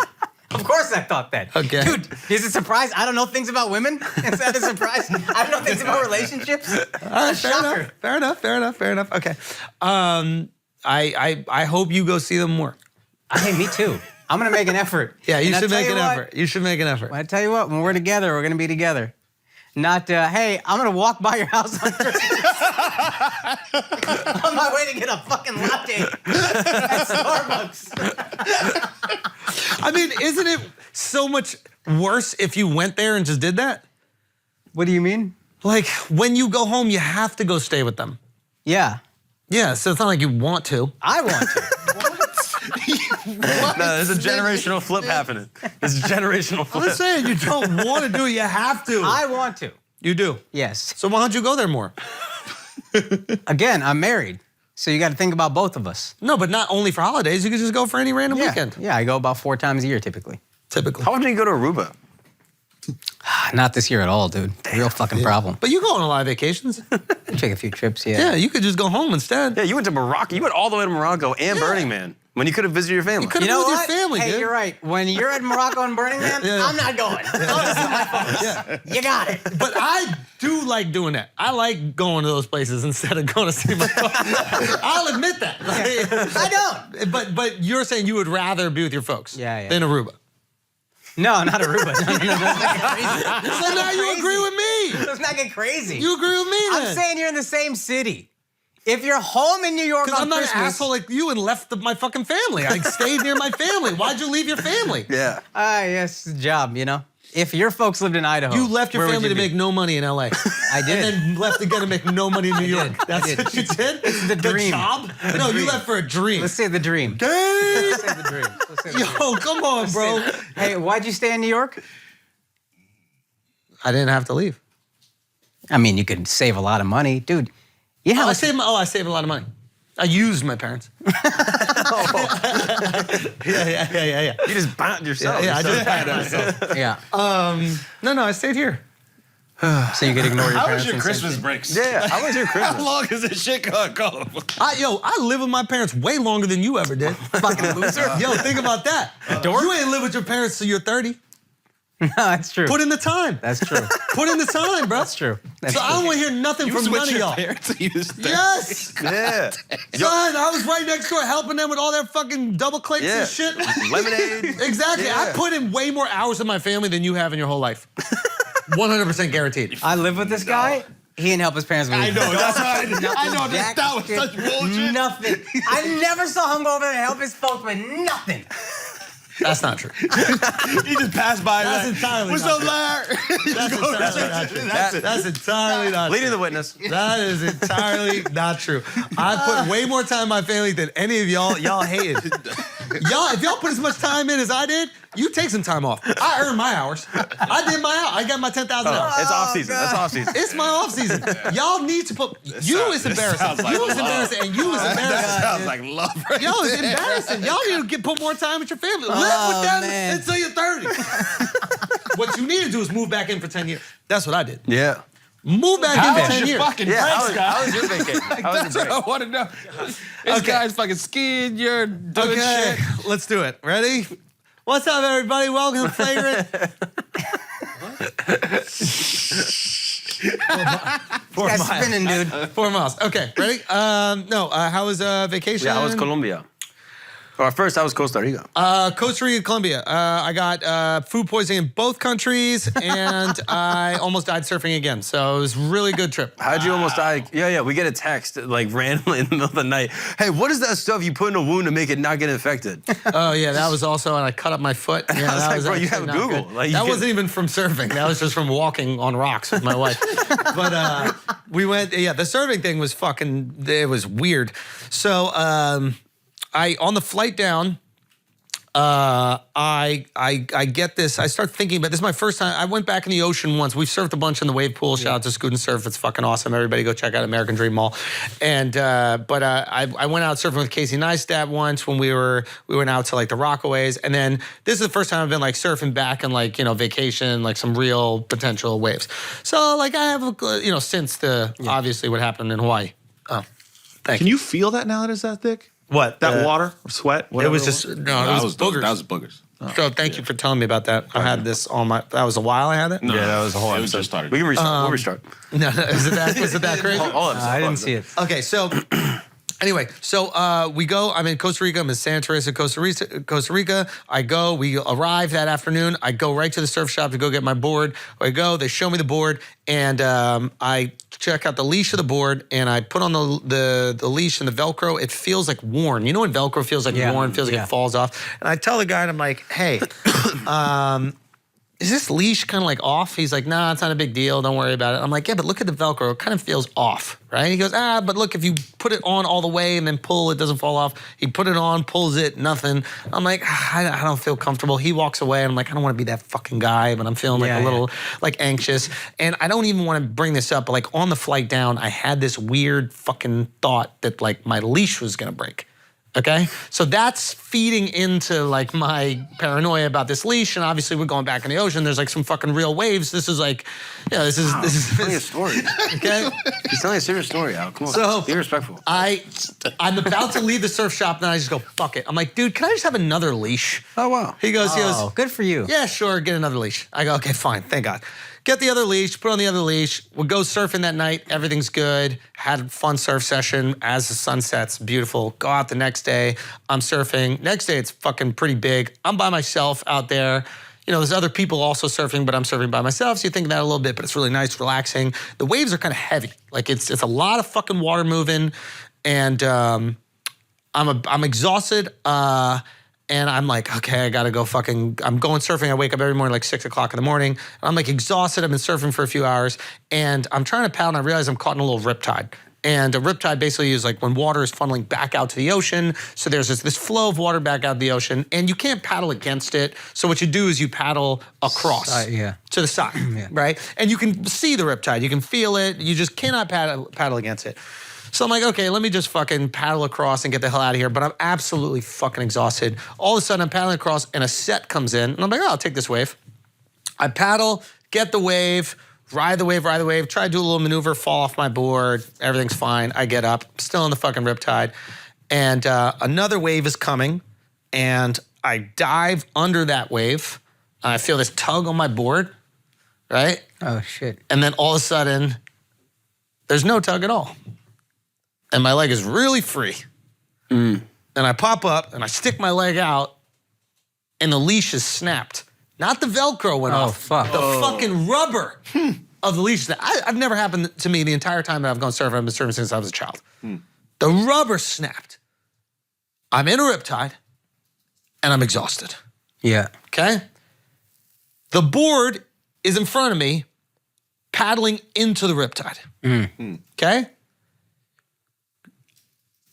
of course I thought that. Okay. Dude, is it a surprise? I don't know things about women. Is that a surprise? I don't know things about relationships. All right, Shocker. fair enough. Okay. I hope you go see them more. Hey, me too. I'm gonna make an effort. Yeah, you And I'll should tell make you an what, effort. You should make an effort. I tell you what, when we're together, we're gonna be together. Not, hey, I'm gonna walk by your house on Christmas. On my way to get a fucking latte at Starbucks. I mean, isn't it so much worse if you went there and just did that? What do you mean? Like, when you go home, you have to go stay with them. Yeah, Yeah, so it's not like you want to. I want to. No, there's a generational flip happening. There's a generational I'm flip. just saying, you don't want to do it, you have to. I want to. You do. Yes. So why don't you go there more? Again, I'm married, so you got to think about both of us. No, but not only for holidays. You could just go for any random Yeah. weekend. Yeah, I go about 4 times a year typically. Typically. How often do you go to Aruba? Not this year at all, dude. Real fucking problem. But you go on a lot of vacations. Take a few trips, yeah. Yeah, you could just go home instead. Yeah, you went to Morocco. You went all the way to Morocco and Burning Man when you could have visited your family. You could have You know been with what? your family, hey, dude. you're right. When you're at Morocco and Burning Man, I'm not going. This is my fault. Yeah. You got it. But I do like doing that. I like going to those places instead of going to see my folks. I'll admit that. I don't. But you're saying you would rather be with your folks Yeah. than Aruba. No, not Aruba. No, let's not get crazy. So now you agree with me. Let's not get crazy. You agree with me then. I'm saying you're in the same city. If you're home in New York Because on I'm not Christmas, an asshole like you and left my fucking family. I stayed near my family. Why'd you leave your family? Yeah. yes, it's a job, you know. If your folks lived in Idaho, You left your where would family you to be? make no money in LA. I did. And then left again to make no money in New York. That's did. what you did? It's the dream. job? No, you left for a dream. Let's say the dream. Dang! Let's say the dream. Let's say the dream. Yo, come on, bro. Hey, why'd you stay in New York? I didn't have to leave. I mean, you could save a lot of money, dude. You know, I saved a lot of money. I used my parents. Yeah. You just bound yourself. Yeah, I just had myself. yeah. No, I stayed here. So you could ignore your How parents. was your and Christmas say- breaks? Yeah. How was your How Christmas? long is this shit gonna go? I live with my parents way longer than you ever did. Fucking loser. Yo, think about that. You ain't live with your parents till you're 30. No, that's true. Put in the time. That's true. Put in the time, bro. That's true. That's So I don't want to hear nothing from none of y'all. Yes. Yeah. Son, I was right next door helping them with all their fucking double clicks Yeah. and shit. Lemonade. Exactly. I Yeah. put in way more hours with my family than you have in your whole life. 100% guaranteed. I live with this guy. He didn't help his parents. I know, that's right. I know, Jack that was shit, such bullshit. Nothing. I never saw him go over there and help his folks with nothing. That's not true. He just passed by. That's like, entirely What's not up, Larry? That's entirely not true. That's entirely not Leading true. the witness. That is entirely not true. I put way more time in my family than any of y'all. Y'all hated. If y'all put as much time in as I did, you take some time off. I earned my hours. I did my hours. I got my 10,000 hours. It's off season. That's off season. It's my off season. Y'all need to put. You is embarrassing. sounds like You is love. embarrassing, and you is That embarrassing. sounds like love right Yo, it's there. embarrassing. Y'all need to put more time with your family. Live with them man. until you're 30. What you need to do is move back in for 10 years. That's what I did. Yeah. Move back How in for was 10 your years. fucking Yeah. breaks, How was guys? your vacation? How was That's your what I break? want to know. This Okay. guy's fucking skiing, you're doing Okay, shit. let's do it. Ready? What's up, everybody? Welcome to Flagrant. Four That's miles. spinning, dude. 4 miles. Okay, ready? How was vacation? Yeah, I was Colombia. Or first, I was Costa Rica. Costa Rica, Colombia. I got food poisoning in both countries, and I almost died surfing again. So it was a really good trip. How'd you almost die? Yeah, we get a text like randomly in the middle of the night. Hey, what is that stuff you put in a wound to make it not get infected? Oh yeah, that was also, and I cut up my foot. Yeah, I was that like, bro, you actually have not Google. good. Like, you that can- wasn't even from surfing. That was just from walking on rocks with my wife. But we went. Yeah, the surfing thing was fucking. It was weird. So I on the flight down. I get this. I start thinking about this. Is my first time. I went back in the ocean once. We've surfed a bunch in the wave pool. Shout out to Scoot and Surf. It's fucking awesome. Everybody go check out American Dream Mall. And I went out surfing with Casey Neistat once when we went out to like the Rockaways. And then this is the first time I've been like surfing back and like, you know, vacation, like some real potential waves. So like I have, you know, since obviously what happened in Hawaii. Oh, thank Can you. you feel that now that it's that thick? What? That water or sweat? It Whatever was just, no, That it was boogers. That was boogers. So thank you for telling me about that. I had this on my. That was a while I had it. No, Yeah, that was a whole It was episode. just started. We can restart. We'll restart. No, is it that? Was it that crazy? All episode. I didn't see it. Okay, so anyway, so we go. I'm in Costa Rica. I'm in Santa Teresa, Costa Rica. We arrive that afternoon. I go right to the surf shop to go get my board. I go. They show me the board, and I check out the leash of the board, and I put on the leash and the Velcro. It feels like worn. You know when Velcro feels like worn, feels like it falls off. And I tell the guy, and I'm like, hey. Is this leash kind of like off? He's like, nah, it's not a big deal. Don't worry about it. I'm like, yeah, but look at the Velcro. It kind of feels off, right? He goes, but look, if you put it on all the way and then pull, it doesn't fall off. He put it on, pulls it, nothing. I'm like, I don't feel comfortable. He walks away, and I'm like, I don't want to be that fucking guy, but I'm feeling like a little like anxious. And I don't even want to bring this up, but like on the flight down, I had this weird fucking thought that like my leash was gonna break. Okay, so that's feeding into like my paranoia about this leash, and obviously we're going back in the ocean. There's like some fucking real waves. This is like, this is Telling a story. okay. He's telling a serious story, Al. Come on, So be respectful. I'm about to leave the surf shop, and I just go fuck it. I'm like, dude, can I just have another leash? Oh wow. He goes, Oh, good for you. yeah, sure, get another leash. I go, okay, fine, thank God. Get the other leash, put on the other leash. We'll go surfing that night. Everything's good. Had a fun surf session as the sun sets. Beautiful. Go out the next day. I'm surfing. Next day, it's fucking pretty big. I'm by myself out there. You know, there's other people also surfing, but I'm surfing by myself. So you think of that a little bit, but it's really nice, relaxing. The waves are kind of heavy. Like it's a lot of fucking water moving, and I'm exhausted. And I'm like, okay, I gotta go I'm going surfing. I wake up every morning like 6 o'clock in the morning. And I'm like exhausted. I've been surfing for a few hours, and I'm trying to paddle, and I realize I'm caught in a little riptide. And a riptide basically is like when water is funneling back out to the ocean. So there's this flow of water back out of the ocean, and you can't paddle against it. So what you do is you paddle across to the side, right? And you can see the riptide, you can feel it. You just cannot paddle against it. So I'm like, okay, let me just fucking paddle across and get the hell out of here. But I'm absolutely fucking exhausted. All of a sudden, I'm paddling across, and a set comes in, and I'm like, oh, I'll take this wave. I paddle, get the wave, ride the wave, try to do a little maneuver, fall off my board. Everything's fine. I get up, still in the fucking riptide. And another wave is coming, and I dive under that wave. And I feel this tug on my board, right? Oh, shit. And then all of a sudden, there's no tug at all. And my leg is really free. And I pop up, and I stick my leg out, and the leash is snapped. Not the Velcro went off. Fuck. The fucking rubber of the leash. I've never happened to me the entire time that I've gone surfing. I've been surfing since I was a child. The rubber snapped. I'm in a riptide, and I'm exhausted. Yeah. Okay? The board is in front of me, paddling into the riptide. Okay?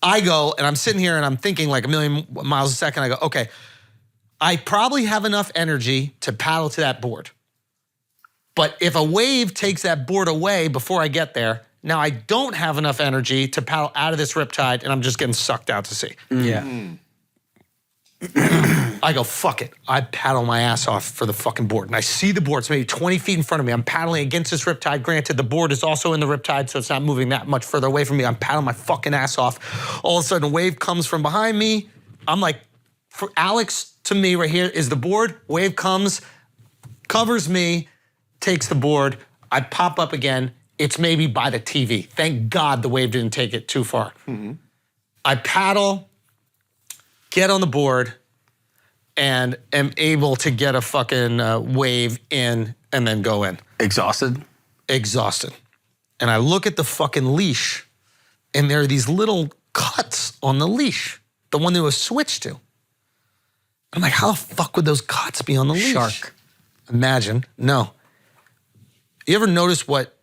I go, and I'm sitting here, and I'm thinking like a million miles a second. I go, okay, I probably have enough energy to paddle to that board. But if a wave takes that board away before I get there, now I don't have enough energy to paddle out of this riptide, and I'm just getting sucked out to sea. Yeah. I go, fuck it. I paddle my ass off for the fucking board. And I see the board. It's maybe 20 feet in front of me. I'm paddling against this riptide. Granted, the board is also in the riptide, so it's not moving that much further away from me. I'm paddling my fucking ass off. All of a sudden, a wave comes from behind me. I'm like, for Alex to me right here is the board. Wave comes, covers me, takes the board. I pop up again. It's maybe by the TV. Thank God the wave didn't take it too far. I paddle, get on the board, and am able to get a fucking wave in and then go in. Exhausted? Exhausted. And I look at the fucking leash, and there are these little cuts on the leash, the one that was switched to. I'm like, how the fuck would those cuts be on the leash? Shark. Imagine. No. You ever notice what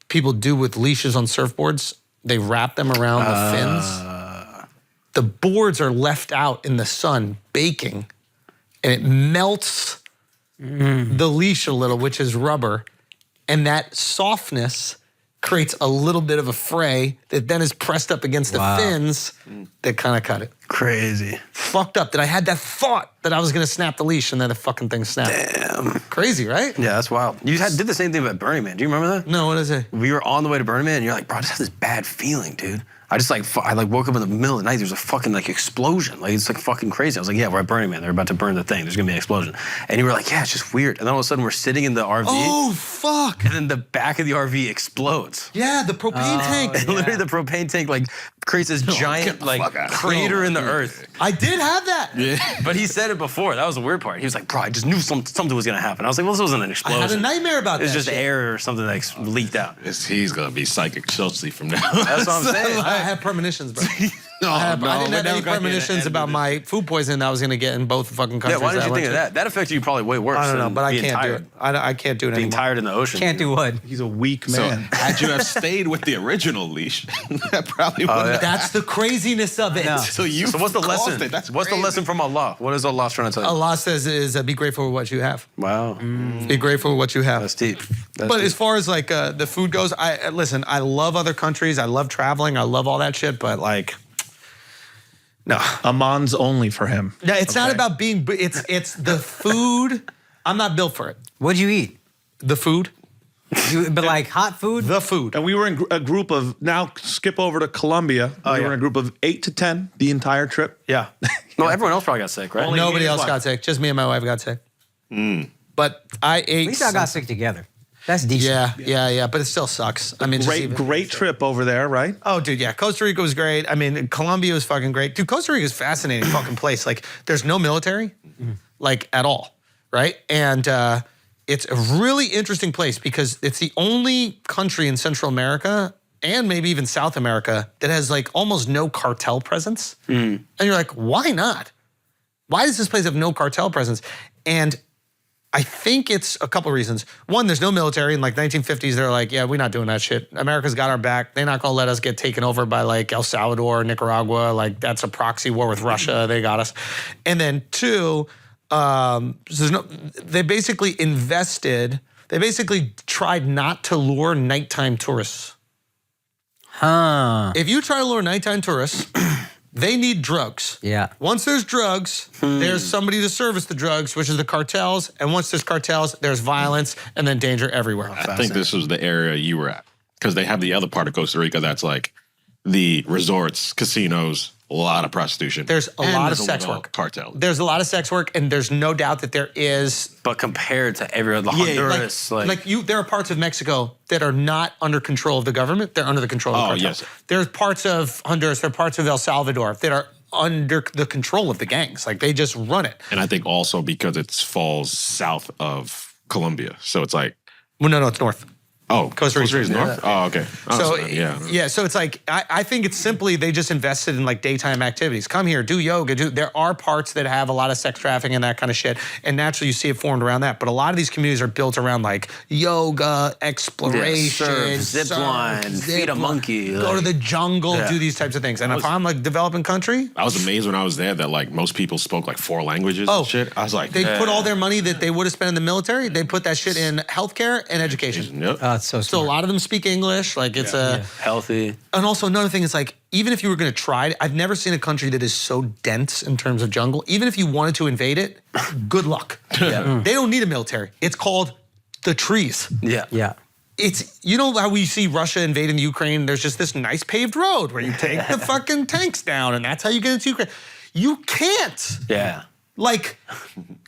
people do with leashes on surfboards? They wrap them around the fins. The boards are left out in the sun baking, and it melts the leash a little, which is rubber, and that softness creates a little bit of a fray that then is pressed up against the fins that kind of cut it. Crazy. Fucked up that I had that thought that I was gonna snap the leash, and then the fucking thing snapped. Damn. Crazy, right? Yeah, that's wild. You did the same thing at Burning Man. Do you remember that? No, what is it? We were on the way to Burning Man, and you're like, bro, I just have this bad feeling, dude. I just I woke up in the middle of the night. There's a fucking explosion. Like it's like fucking crazy. I was like, yeah, we're at Burning Man. They're about to burn the thing. There's gonna be an explosion. And you were like, yeah, it's just weird. And then all of a sudden we're sitting in the RV. Oh fuck! And then the back of the RV explodes. Yeah, the propane tank. And literally the propane tank creates this giant crater in the earth. I did have that. Yeah. But he said it before. That was the weird part. He was like, bro, I just knew something was gonna happen. I was like, well, this wasn't an explosion. I had a nightmare about that. It's just shit. air or something that leaked out. He's gonna be psychic Schultz from now. That's what I'm saying. I had premonitions, bro. I I didn't have any premonitions about my food poisoning that I was going to get in both fucking countries. Yeah, why did you I think went of that? That affected you probably way worse. I don't know, than but I being can't tired. do it. I can't do it Being anymore. tired in the ocean. Can't do what? He's a weak So man. had you have stayed with the original leash, that probably would have. That's the craziness of it. So you. So what's the caused lesson? it. That's What's the crazy. lesson from Allah? What is Allah trying to tell you? Allah says is be grateful for what you have. Wow. Be grateful for what you have. That's deep. But as far as the food goes, listen, I love other countries. I love traveling. I love all that shit. But No. Amon's only for him. No, it's not about being. It's the food. I'm not built for it. What'd you eat? The food. But like hot food? The food. And we were in a group of, now skip over to Colombia. We were in a group of 8 to 10 the entire trip. Yeah. No, everyone else probably got sick, right? Nobody else got sick. Just me and my wife got sick. But I ate. At least I got sick together. That's decent. Yeah. But it still sucks. I mean, Great trip over there, right? Oh, dude, yeah. Costa Rica was great. I mean, Colombia was fucking great. Dude, Costa Rica is a fascinating fucking place. Like, there's no military, like, at all, right? And it's a really interesting place because it's the only country in Central America and maybe even South America that has, like, almost no cartel presence. And you're like, why not? Why does this place have no cartel presence? And I think it's a couple reasons. One, there's no military. In like 1950s, they're like, yeah, we're not doing that shit. America's got our back. They're not gonna let us get taken over by like El Salvador, Nicaragua. Like that's a proxy war with Russia. They got us. And then two, they basically tried not to lure nighttime tourists. If you try to lure nighttime tourists, they need drugs. Yeah. Once there's drugs, there's somebody to service the drugs, which is the cartels. And once there's cartels, there's violence and then danger everywhere. I think this was the area you were at because they have the other part of Costa Rica that's like the resorts, casinos, a lot of prostitution. There's a lot of sex work. Cartel. There's a lot of sex work, and there's no doubt that there is. But compared to every other Honduras, there are parts of Mexico that are not under control of the government. They're under the control of the cartel. Yes. There's parts of Honduras, there are parts of El Salvador that are under the control of the gangs. Like they just run it. And I think also because it falls south of Colombia, so it's like. Well, no, it's north. Oh, Costa Rica is north? Oh, okay. So yeah. So it's like I think it's simply they just invested in like daytime activities. Come here, do yoga. There are parts that have a lot of sex trafficking and that kind of shit, and naturally you see it formed around that. But a lot of these communities are built around like yoga, exploration, zip line, feed a monkey, go to the jungle, do these types of things. And if I'm like developing country, I was amazed when I was there that like most people spoke like 4 languages and shit. I was like, they put all their money that they would have spent in the military, they put that shit in healthcare and education. Yep. It's so smart. So a lot of them speak English. Like it's healthy. And also another thing is like, even if you were gonna try it, I've never seen a country that is so dense in terms of jungle. Even if you wanted to invade it, good luck. They don't need a military. It's called the trees. Yeah. It's, you know how we see Russia invading Ukraine, there's just this nice paved road where you take the fucking tanks down and that's how you get into Ukraine. You can't. Yeah. Like,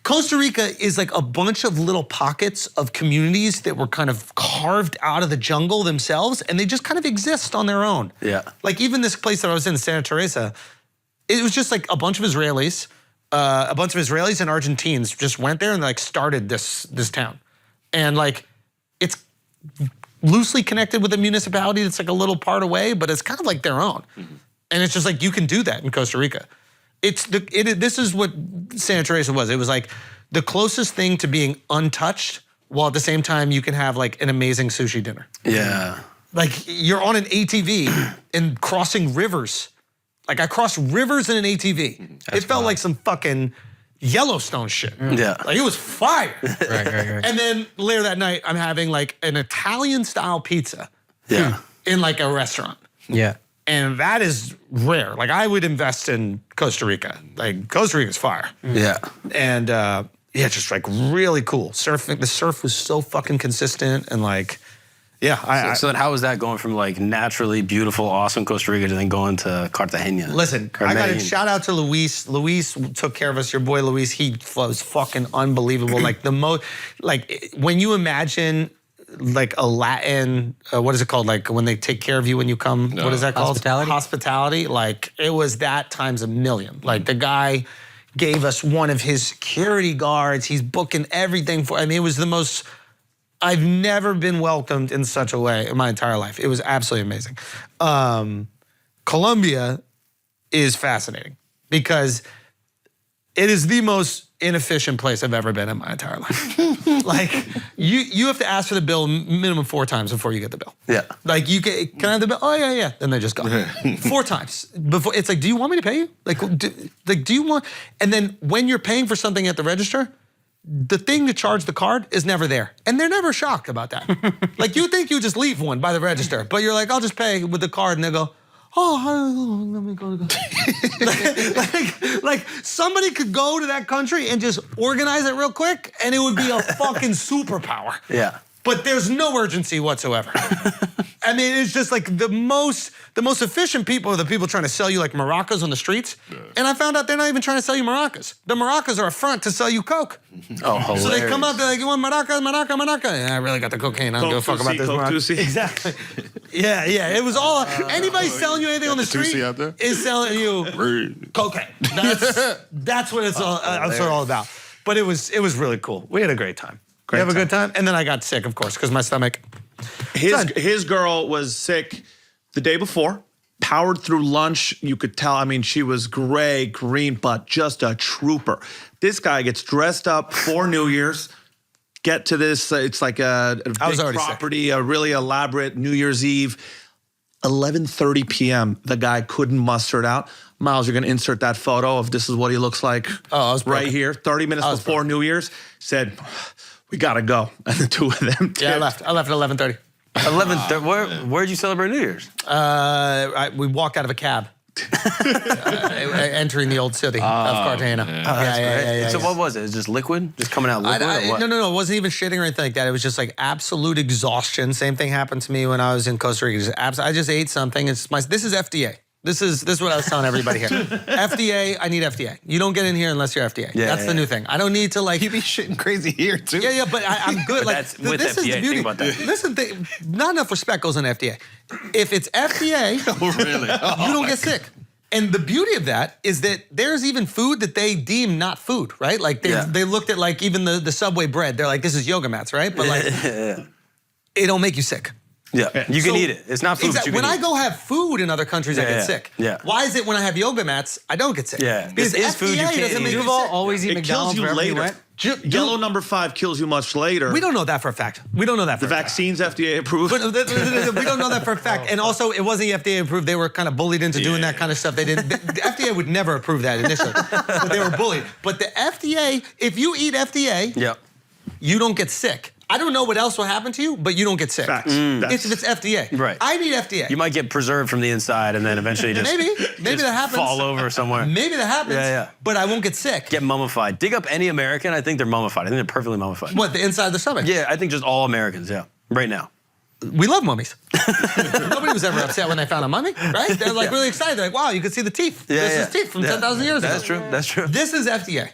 Costa Rica is like a bunch of little pockets of communities that were kind of carved out of the jungle themselves, and they just kind of exist on their own. Yeah. Like even this place that I was in, Santa Teresa, it was just like a bunch of Israelis and Argentines just went there and like started this town. And like, it's loosely connected with a municipality that's like a little part away, but it's kind of like their own. And it's just like, you can do that in Costa Rica. This is what Santa Teresa was. It was like the closest thing to being untouched, while at the same time you can have like an amazing sushi dinner. Yeah. Like you're on an ATV and crossing rivers. Like I crossed rivers in an ATV. It felt like some fucking Yellowstone shit. Yeah. Like it was fire. Right. And then later that night, I'm having like an Italian style pizza. Yeah. In like a restaurant. Yeah. And that is rare. Like I would invest in Costa Rica. Like Costa Rica's fire. Yeah. And just like really cool. Surfing, the surf was so fucking consistent and like, So then how was that going from like naturally beautiful, awesome Costa Rica to then going to Cartagena? Listen, I got to shout out to Luis. Luis took care of us. Your boy Luis, he was fucking unbelievable. Like when you imagine like a Latin, what is it called? Like when they take care of you when you come, what is that called? Hospitality? Hospitality. Like it was that times a million. Like the guy gave us one of his security guards. He's booking everything for, I mean, it was the most, I've never been welcomed in such a way in my entire life. It was absolutely amazing. Colombia is fascinating because it is the most inefficient place I've ever been in my entire life. Like you have to ask for the bill minimum 4 times before you get the bill. Yeah. Like can I have the bill? Oh yeah. Then they just go 4 times before. It's like, do you want me to pay you? Do you want? And then when you're paying for something at the register, the thing to charge the card is never there. And they're never shocked about that. Like you think you just leave one by the register, but you're like, I'll just pay with the card. And they go, oh, let me go. like somebody could go to that country and just organize it real quick, and it would be a fucking superpower. Yeah. But there's no urgency whatsoever. I mean, it's just like the most efficient people are the people trying to sell you like maracas on the streets. Yeah. And I found out they're not even trying to sell you maracas. The maracas are a front to sell you coke. Oh, hilarious. So they come out, they're like, you want maraca? And I really got the cocaine. I don't give a fuck about this maraca. Exactly. Yeah. It was all, anybody selling you anything on the street is selling you cocaine. That's what it's all about. But it was really cool. We had a great time. You have a good time? And then I got sick, of course, because my stomach. His girl was sick the day before, powered through lunch. You could tell, I mean, she was gray, green, but just a trooper. This guy gets dressed up for New Year's, get to this, it's like a big property, a really elaborate New Year's Eve. 11:30 p.m., the guy couldn't muster it out. Miles, you're gonna insert that photo of this is what he looks like right here. 30 minutes before New Year's, said, we gotta go. And the two of them did. Yeah, I left at 11:30. 11:30. Where'd you celebrate New Year's? We walked out of a cab, entering the old city of Cartagena. Yeah. So what was it? It was just liquid? Just coming out liquid? Or what? No. It wasn't even shitting or anything like that. It was just like absolute exhaustion. Same thing happened to me when I was in Costa Rica. I just ate something. This is FDA. This is what I was telling everybody here. FDA, I need FDA. You don't get in here unless you're FDA. That's the new thing. I don't need to like. You be shitting crazy here too. Yeah, but I'm good. But like that's with this FDA. is the beauty. Think about that. Listen, not enough respect goes on FDA. If it's FDA, you don't get sick. And the beauty of that is that there's even food that they deem not food, right? Like they looked at like even the Subway bread. They're like, this is yoga mats, right? But like, it don't make you sick. Yeah, you can eat it. It's not food, but you can when I eat go have food in other countries, I get sick. Yeah. Why is it when I have yoga mats, I don't get sick? Yeah. Because This is food you can't doesn't eat. make you You've all sick. always eat It McDonald's kills you wherever later. went. Yellow number 5 kills you much later. We don't know that for a fact. We don't know that for The a fact. vaccine's FDA approved. But we don't know that for a fact. And also, it wasn't FDA approved. They were kind of bullied into doing that kind of stuff. They didn't. The FDA would never approve that initially, but they were bullied. But the FDA, if you eat FDA, you don't get sick. I don't know what else will happen to you, but you don't get sick. Facts. If it's FDA. Right. I need FDA. You might get preserved from the inside and then eventually just Maybe that happens. fall over somewhere. Maybe that happens. Yeah. But I won't get sick. Get mummified. Dig up any American, I think they're mummified. I think they're perfectly mummified. What, the inside of the stomach? Yeah, I think just all Americans, right now. We love mummies. Nobody was ever upset when they found a mummy, right? They're like really excited. They're like, wow, you can see the teeth. This is teeth from 10,000 years ago. That's true. This is FDA.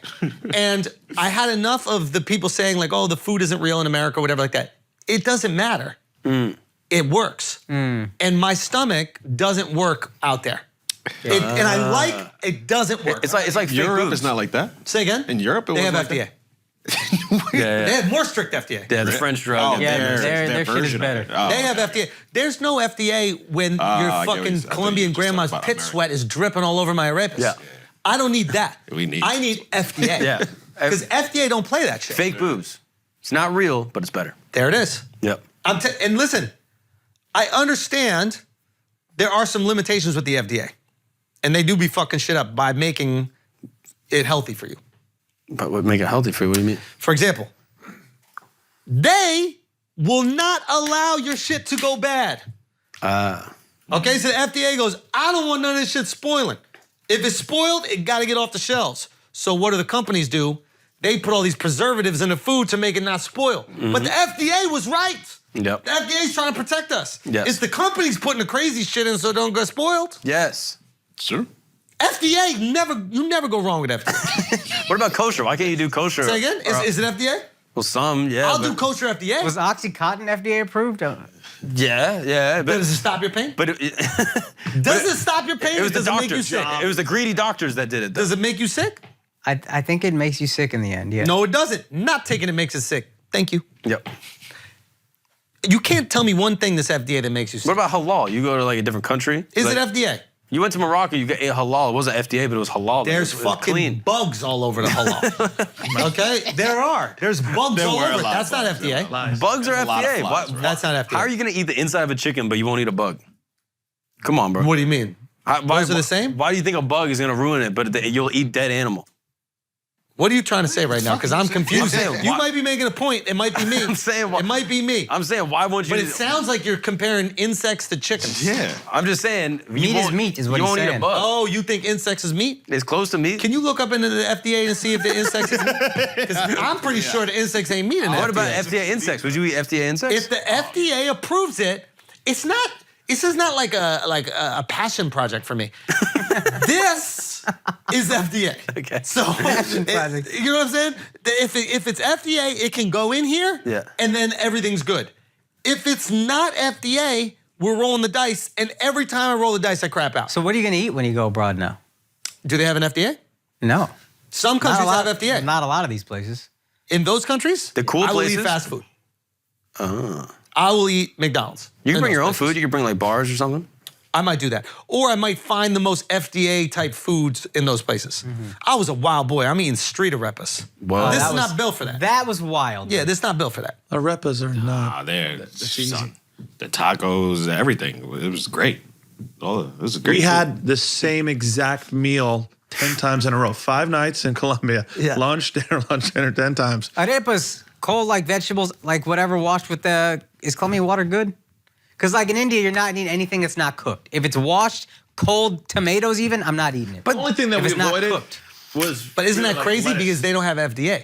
And I had enough of the people saying like, oh, the food isn't real in America, or whatever like that. It doesn't matter. It works. And my stomach doesn't work out there. And I like it doesn't work. It's like fake Europe boobs. is not like that. Say again? In Europe, it they have wasn't FDA. like They have more strict FDA. Yeah, the French drug. Their shit is better. They have FDA. There's no FDA when your fucking Colombian grandma's pit sweat is dripping all over my arepas. Yeah. I don't need that. We need I need FDA. Yeah. Because FDA don't play that shit. Fake boobs. It's not real, but it's better. There it is. Yep. And listen, I understand there are some limitations with the FDA. And they do be fucking shit up by making it healthy for you. But what make it healthy for you? What do you mean? For example, they will not allow your shit to go bad. Okay, so the FDA goes, I don't want none of this shit spoiling. If it's spoiled, it gotta get off the shelves. So what do the companies do? They put all these preservatives in the food to make it not spoil. But the FDA was right. Yep. The FDA's trying to protect us. Yes. It's the companies putting the crazy shit in so it don't get spoiled. Yes. Sure. FDA, you never go wrong with FDA. What about kosher? Why can't you do kosher? Say again, is it FDA? Well, some, yeah. I'll do kosher FDA. Was Oxycontin FDA approved? Yeah. But Does it stop your pain? But Does it stop your pain? it was or does the it make you doctors. sick? It was the greedy doctors that did it. Though. Does it make you sick? I think it makes you sick in the end, yeah. No, it doesn't. Not taking it makes it sick. Thank you. Yep. You can't tell me one thing this FDA that makes you sick. What about halal? You go to like a different country. Is like, it FDA? You went to Morocco. You got halal. It wasn't FDA, but it was halal. There's it was fucking clean. bugs all over the halal. Okay? There are. There's bugs all over it. That's not FDA. Bugs are FDA. That's not FDA. How are you gonna eat the inside of a chicken, but you won't eat a bug? Come on, bro. What do you mean? Why Bugs are the same? Why do you think a bug is gonna ruin it, but you'll eat dead animal? What are you trying to say right now? Because I'm confused. saying, You why- might be making a point. It might be me. I'm saying, it might be me. I'm saying, why won't you? But it sounds like you're comparing insects to chickens. Yeah. I'm just saying, Meat is meat is what you he's won't eat a saying. bug. Oh, you think insects is meat? It's close to meat. Can you look up into the FDA and see if the insects is meat? Because I'm pretty sure the insects ain't meat in the What FDA. about FDA insects? Would you eat FDA insects? If the FDA approves it, it's not. This is not like a passion project for me. This is FDA. Okay. So project. you know what I'm saying? If it's FDA, it can go in here. Yeah. And then everything's good. If it's not FDA, we're rolling the dice, and every time I roll the dice, I crap out. So what are you going to eat when you go abroad now? Do they have an FDA? No. Some Not countries a lot, have FDA. Not a lot of these places. In those countries, The cool I will eat places? fast food. I will eat McDonald's. you can in bring your those own places. food. You can bring like bars or something. I might do that. Or I might find the most FDA type foods in those places. I was a wild boy. I'm eating street arepas. Well, This that is was- not built for that. That was wild. Yeah, this is not built for that. Arepas are not. Ah, there. Son, the tacos, everything. It was great. Oh, it was a great. We food. had the same exact meal 10 times in a row. 5 nights in Colombia. Yeah. Lunch, dinner 10 times. Arepas, cold like vegetables, like whatever washed with the, is Colombian water good? Because like in India, you're not eating anything that's not cooked. If it's washed, cold tomatoes even, I'm not eating it. The only thing that if we it's not avoided cooked. was. But isn't that like crazy? lettuce. Because they don't have FDA.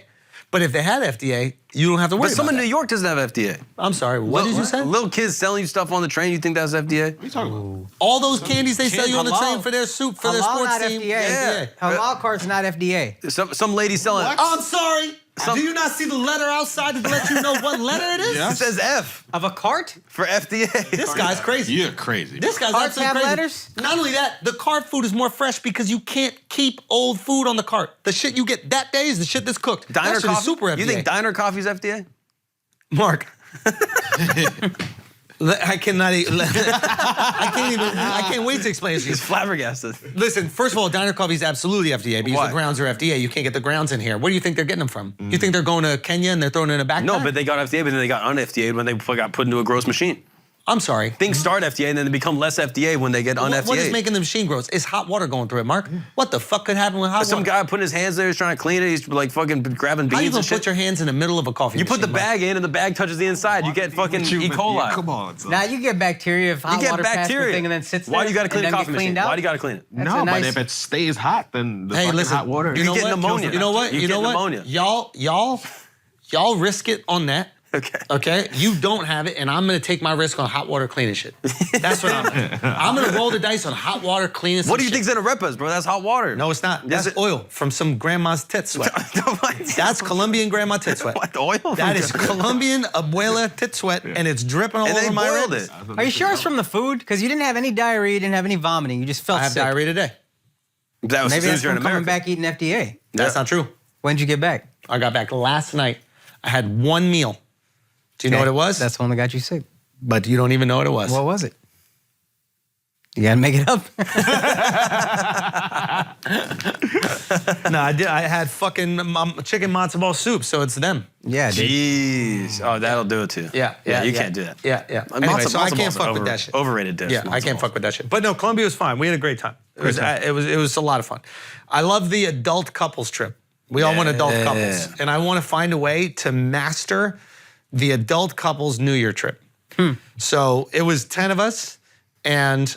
But if they had FDA, you don't have to worry But some about in New that. York doesn't have FDA. I'm sorry, what did you say? Little kids selling you stuff on the train. You think that's FDA? What are you talking about? All those candies they sell you on the Halal. train for their soup, for their Halal sports not team. FDA. Yeah. Halal cart's not FDA. Some lady selling. I'm sorry. Do you not see the letter outside to let you know what letter it is? It says F Of a cart? for FDA. This guy's crazy. You're crazy. This guy's Carts absolutely have crazy. letters? Not only that, the cart food is more fresh because you can't keep old food on the cart. The shit you get that day is the shit that's cooked. Diner that shit coffee. is super FDA. You think diner coffee's FDA? Mark. I cannot eat. I can't wait to explain it to you. He's flabbergasted. Listen, first of all, diner coffee is absolutely FDA because Why? the grounds are FDA. You can't get the grounds in here. Where do you think they're getting them from? You think they're going to Kenya and they're throwing it in a backpack? No, but they got FDA, but then they got un-FDA'd when they got put into a gross machine. I'm sorry. Things start FDA and then they become less FDA when they get un-FDA. What is making the machine gross? It's hot water going through it, Mark. What the fuck could happen with hot Some water? guy putting his hands there, he's trying to clean it. He's like fucking grabbing How you beans gonna and shit. put your hands in the middle of a coffee You put the machine, Mark? bag in and the bag touches the inside. You get fucking E. coli. Come on. Son. Now you get bacteria if hot You get water passes the bacteria. thing and then sits there. Why do you got to clean and a then coffee get machine? cleaned out? Why do you got to clean it? That's No, a but nice- if it stays hot, then the Hey, fucking listen. hot water. You know get what? pneumonia. You know what? You You know get what? pneumonia. Y'all risk it on that. Okay. Okay? You don't have it, and I'm gonna take my risk on hot water cleaning shit. That's what I'm gonna do. I'm gonna roll the dice on hot water cleaning some What do you shit. think's in arepas, bro? That's hot water. No, it's not. Yes, That's it- oil from some grandma's tit sweat. That's Colombian grandma tit sweat. What, oil? That is Colombian abuela tit sweat, and it's dripping all And over they my boiled ribs. it. Are you sure it's from the food? Because you didn't have any diarrhea, you didn't have any vomiting. You just felt I have sick. diarrhea today. That was Maybe as soon that's as you're in from coming America. back eating FDA. That's not true. When'd you get back? I got back last night. I had one meal. Do you know what it was? That's the one that got you sick. But you don't even know what it was. What was it? You gotta make it up. No, I did. I had fucking chicken matzo ball soup, so it's them. Yeah, dude. Jeez. Oh, that'll do it to you. Yeah, you can't do that. Yeah. Anyway, Matzo- so I matzo can't balls are fuck with that shit. Overrated dish. Yeah, I matzo can't balls. fuck with that shit. But no, Colombia was fine. We had a great time. It was a lot of fun. I love the adult couples trip. We all want adult couples, and I want to find a way to master the adult couples New Year trip. So it was 10 of us, and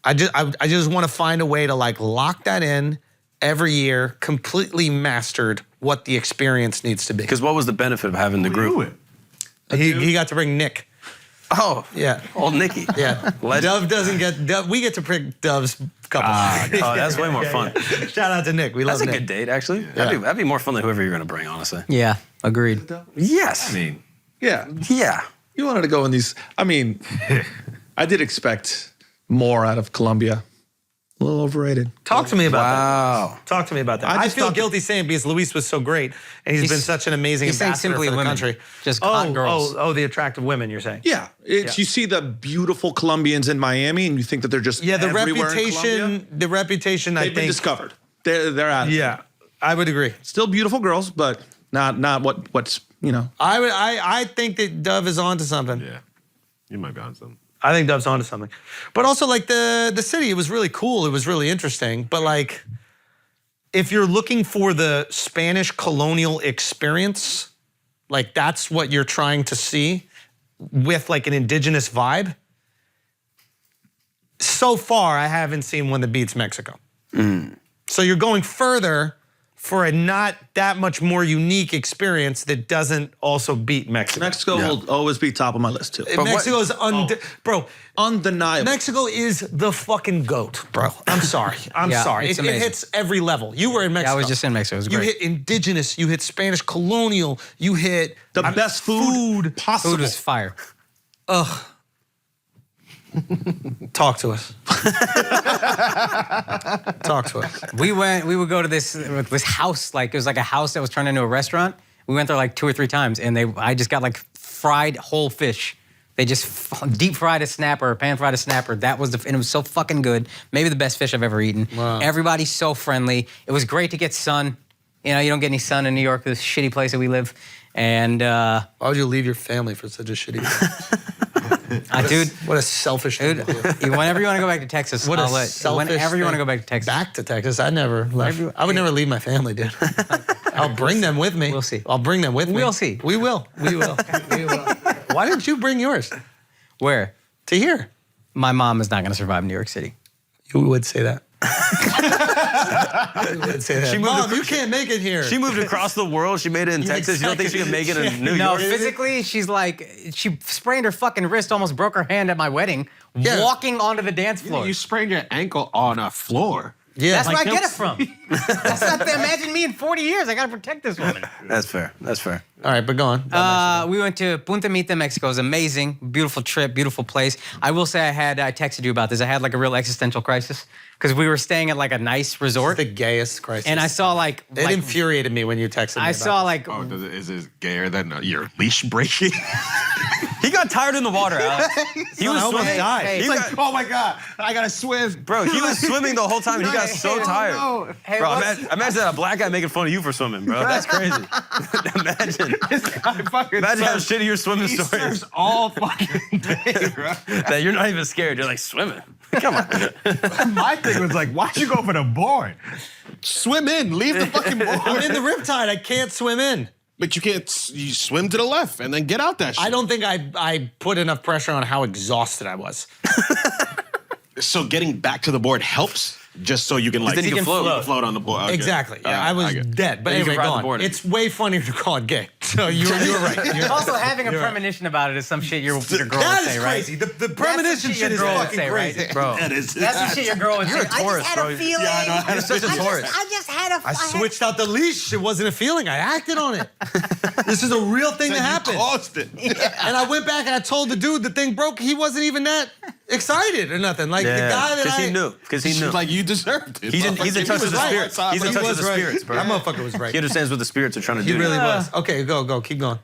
I just want to find a way to like lock that in every year, completely mastered what the experience needs to be. Because what was the benefit of having the group? He got to bring Nick. Oh, Yeah. old Nicky. Yeah. Legend. Dove doesn't get Dove. We get to pick Dove's couple. Oh, that's way more fun. Shout out to Nick. We That's love a Nick. good date, actually. That'd be more fun than whoever you're going to bring, honestly. Yeah, agreed. Yes. I mean, Yeah. Yeah. You wanted to go in these. I mean, I did expect more out of Colombia. A little overrated. Talk to me about Wow. that. Talk to me about that. I I just feel thought- guilty saying because Luis was so great and he's been such an amazing he's saying ambassador simply for the women. country. Just hot girls. The attractive women. You're saying? Yeah, it's Yeah. you see the beautiful Colombians in Miami, and you think that they're just Yeah, the everywhere in Colombia. reputation. The reputation. I They've been think. discovered. They're out. Yeah, I would agree. Still beautiful girls, but not what's you know. I think that Dove is onto something. yeah, you might be on something. I think Dove's onto something. But also like the city, it was really cool. It was really interesting. But like, if you're looking for the Spanish colonial experience, like that's what you're trying to see with like an indigenous vibe, so far I haven't seen one that beats Mexico. So you're going further for a not that much more unique experience that doesn't also beat Mexico. Mexico will always be top of my list too. Mexico's bro. Undeniable. Mexico is the fucking GOAT, bro. I'm sorry. I'm Yeah, sorry. it's It amazing. hits every level. You were in Mexico. I was just in Mexico. It was You great. hit indigenous. You hit Spanish colonial. You hit the best food possible. Food was fire. Ugh. Talk to us. Talk to us. We would go to this house, like it was like a house that was turned into a restaurant. We went there like 2 or 3 times, and I just got like fried whole fish. They just deep fried a snapper, pan fried a snapper. And it was so fucking good. Maybe the best fish I've ever eaten. Wow. Everybody's so friendly. It was great to get sun. You know, you don't get any sun in New York, this shitty place that we live. And Why would you leave your family for such a shitty dude, What a selfish thing to do. whenever you want to go back to Texas, What a I'll let selfish whenever you want to thing. go back to Texas. Back to Texas. I never left. I would never leave my family, dude. I'll bring them with me. We'll see. I'll bring them with me. We'll see. We will. We will. We will. Why didn't you bring yours Where? to here? My mom is not going to survive New York City. You would say that. You would say that. Mom, you can't make it here. She moved across the world. She made it in Texas. You don't think she can make it in New No, York? physically, she sprained her fucking wrist, almost broke her hand at my wedding, Yeah. walking onto the dance floor. You sprained your ankle on a floor. Yeah. That's where I like get him- it from. That's not imagine me in 40 years. I gotta protect this woman. That's fair. That's fair. All right, but go on. We went to Punta Mita, Mexico. It was amazing, beautiful trip, beautiful place. I will say I texted you about this. I had like a real existential crisis because we were staying at like a nice resort, the gayest crisis. and I saw like It infuriated me when you texted me. I about saw it. like Oh, is it gayer than your leash breaking? He got tired in the water, Alex. He I was almost swimming. died. Hey, He it's got- Oh my God, I gotta swim. bro, he was swimming the whole time and he got so tired. No. hey, Bro, what's- imagine that a black guy making fun of you for swimming, bro. That's crazy. Imagine. Imagine how shitty your swimming He story is. surfs all fucking day, bro. That you're not even scared. You're like, swimming. Come on. My thing was like, why'd you go for the board? Swim in, leave the fucking board. I'm in the riptide. I can't swim in. But you can't. You swim to the left and then get out that shit. I don't think I put enough pressure on how exhausted I was. So getting back to the board helps, just so you can like then you can float. float on the board. Okay. Exactly. Yeah, I I was get it. dead. But Then you can anyway, ride go the on. board. It's way funnier to call it gay. So you were right. You're also having a premonition about it is some shit your girl that would is say, right? crazy. The premonition That's some shit is your girl would fucking say, right? crazy. Bro, That is. That's the shit your girl would say. You're a Taurus, I just had bro. a feeling. Yeah, I know. you're such a Taurus. I just had a. I switched out the leash. It wasn't a feeling. I acted on it. This is a real thing that You happened. caused it. And I went back and I told the dude the thing broke. He wasn't even that excited or nothing. Like the guy that because he knew. Because he knew. Like you deserved it. He's in touch with the right. spirits. He's in He touch with was the right. spirits, bro. That motherfucker was right. He understands what the spirits are trying to He do. really was. Okay, go. Keep going.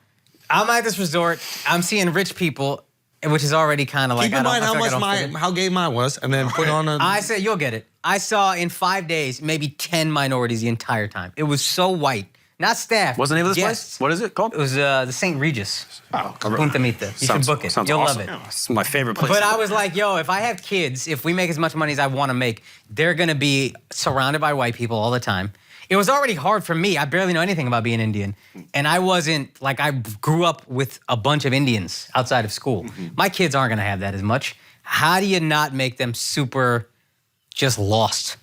I'm at this resort. I'm seeing rich people, which is already kind of like. Keep in mind I feel like I don't fit in. how gay mine was, and then put on a. I said you'll get it. I saw in 5 days maybe 10 minorities the entire time. It was so white. Not staff. What's the name of this guests. place? What is it called? It was the St. Regis. Oh, Punta Mita. You should book it. Sounds You'll awesome. love it. It's my favorite place. But I was like, yo, if I have kids, if we make as much money as I want to make, they're going to be surrounded by white people all the time. It was already hard for me. I barely know anything about being Indian. And I wasn't, like, I grew up with a bunch of Indians outside of school. My kids aren't going to have that as much. How do you not make them super just lost?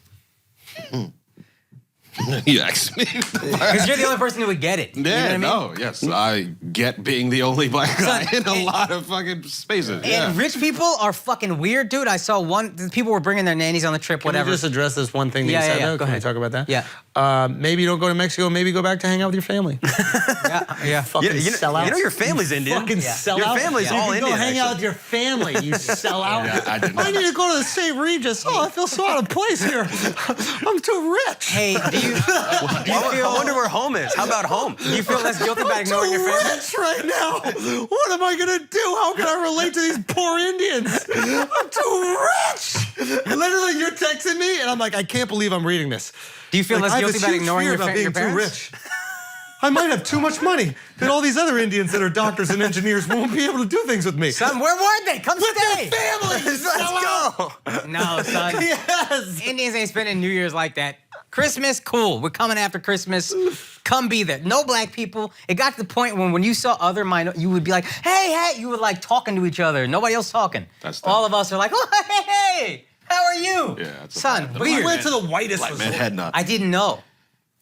You asked me. Because you're the only person who would get it. You know what I Yeah, mean? no, yes. I get being the only black guy in a and- lot of fucking spaces. Yeah. And rich people are fucking weird, dude. I saw people were bringing their nannies on the trip, Can whatever. we just address this one thing that Yeah, you yeah, said? yeah. Though? Go Can we ahead. talk about that? Yeah. Maybe you don't go to Mexico. Maybe go back to hang out with your family. yeah. Fucking sellouts. you know your family's Indian. Fucking sell Your out. family's you all can Indian. Go hang out actually. with your family. You sell out. Yeah, I did not. I need to go to the St. Regis. Oh, I feel so out of place here. I'm too rich. Hey, do you I wonder where home is. How about home? do you feel less guilty about I'm ignoring too your family? rich right now. What am I gonna do? How can I relate to these poor Indians? I'm too rich. Literally, you're texting me, and I'm like, I can't believe I'm reading this. Do you feel Like, less I have guilty this about huge ignoring fear your, about being your too parents? rich. I might have too much money that all these other Indians that are doctors and engineers won't be able to do things with me. Son, where were they? Come With stay. their families. Let's go. No, son. Yes. Indians ain't spending New Year's like that. Christmas, cool. We're coming after Christmas. Come be there. No black people. It got to the point when you saw other you would be like, hey, you were like talking to each other. Nobody else talking. All of us are like, oh, hey, how are you? Yeah, that's Son, a We weird. went to the whitest Black resort. man head nut. I didn't know.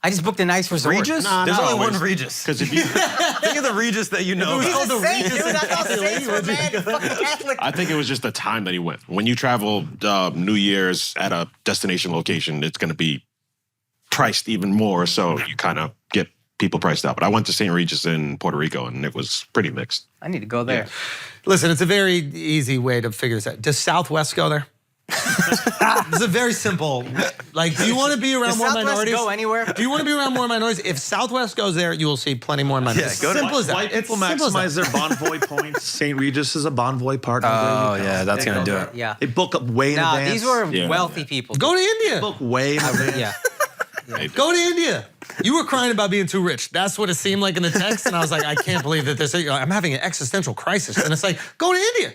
I just booked a nice resort. Regis? Nah, There's not only always. one Regis. Because if you, Think of the Regis that you know. It was about. called the Saint, Regis dude. in I thought Italy. saints were mad fucking Catholic. I think it was just the time that he went. When you travel New Year's at a destination location, it's going to be priced even more. So you kind of get people priced out. But I went to St. Regis in Puerto Rico, and it was pretty mixed. I need to go there. Listen, it's a very easy way to figure this out. Does Southwest go there? It's a very simple. Like, do you want to be around Does more Southwest minorities? go anywhere? Do you want to be around more minorities? If Southwest goes there, you will see plenty more minorities. Yeah, go to- simple as that. White people It's simple as maximize that. their Bonvoy points. St. Regis is a Bonvoy partner. Oh, There you go. yeah, that's going to do it. Yeah. They book up way in No, advance. these were Yeah. wealthy people. Go to India. book way in advance. Yeah. Go to India. You were crying about being too rich. That's what it seemed like in the text, and I was like, I can't believe that this. I'm having an existential crisis, and it's like, go to India.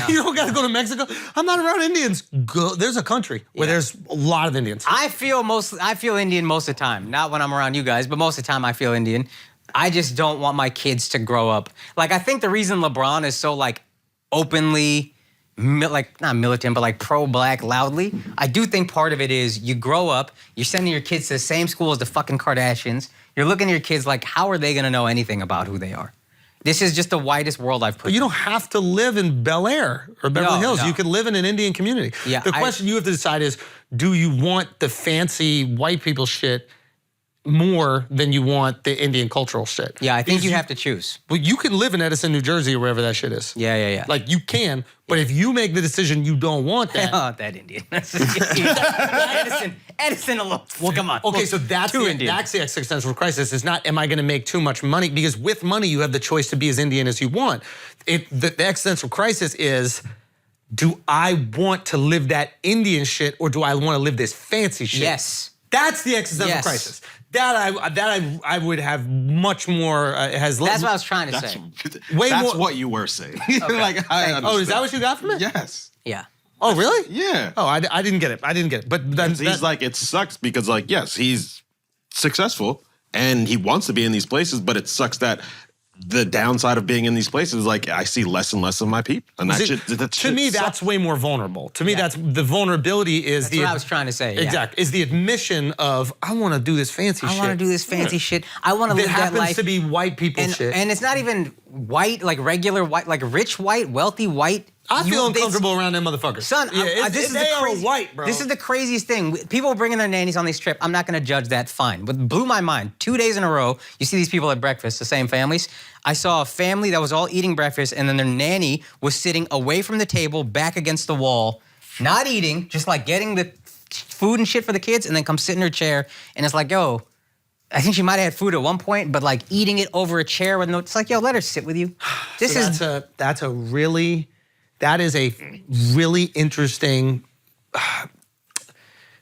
You don't got to go to Mexico. I'm not around Indians. Go. There's a country where there's a lot of Indians. I feel Indian most of the time. Not when I'm around you guys, but most of the time I feel Indian. I just don't want my kids to grow up. Like, I think the reason LeBron is so like openly not militant, but like pro-black loudly. I do think part of it is you grow up, you're sending your kids to the same school as the fucking Kardashians. You're looking at your kids like, how are they gonna know anything about who they are? This is just the whitest world I've put. But you don't have to live in Bel Air or Beverly No, Hills. no. You could live in an Indian community. Yeah, the question you have to decide is, do you want the fancy white people shit more than you want the Indian cultural shit? Yeah, I think Because you have to choose. Well, you can live in Edison, New Jersey, or wherever that shit is. Yeah. Like, you can, but if you make the decision you don't want that. Oh, that Indian. Edison alone. Well, come on. Okay, so that's too the Indian. existential crisis. Is not, am I going to make too much money? Because with money, you have the choice to be as Indian as you want. The existential crisis is, do I want to live that Indian shit, or do I want to live this fancy shit? Yes. That's the existential Yes. crisis. That I would have much more. That's what I was trying to say. Way That's more- what you were saying. Like, I understand. Oh, is that what you got from it? Yes. Yeah. Oh, really? Yeah. Oh, I didn't get it. But then He's like, it sucks because, like, yes, he's successful and he wants to be in these places, but it sucks that the downside of being in these places is, like, I see less and less of my people. And that shit, to me, that's way more vulnerable. To me, that's the vulnerability is That's what I was trying to say. Yeah. Exactly. Is the admission of, I want to do this fancy shit. I want to do this fancy shit. I want to That live that happens life. to be white people shit. And it's not even white, like regular white, like rich white, wealthy white. I feel it's- uncomfortable around them motherfuckers. Son, this is they the are crazy, white, bro. This is the craziest thing. People are bringing their nannies on these trips. I'm not going to judge that. Fine. What blew my mind, 2 days in a row, you see these people at breakfast, the same families. I saw a family that was all eating breakfast, and then their nanny was sitting away from the table, back against the wall, not eating, just like getting the food and shit for the kids, and then come sit in her chair. And it's like, yo, I think she might have had food at one point, but like eating it over a chair with no. It's like, yo, let her sit with you. This is That is a really interesting.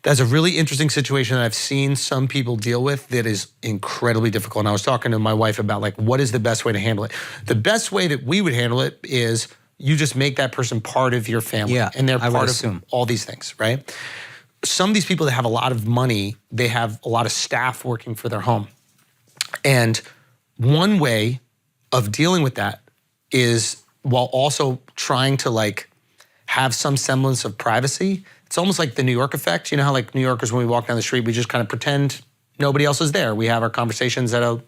That's a really interesting situation that I've seen some people deal with that is incredibly difficult. And I was talking to my wife about, like, what is the best way to handle it? The best way that we would handle it is you just make that person part of your family. Yeah, and they're I would part assume. of all these things, right? Some of these people that have a lot of money, they have a lot of staff working for their home. And one way of dealing with that is, while also trying to, like, have some semblance of privacy, it's almost like the New York effect. You know how, like, New Yorkers, when we walk down the street, we just kind of pretend nobody else is there. We have our conversations at a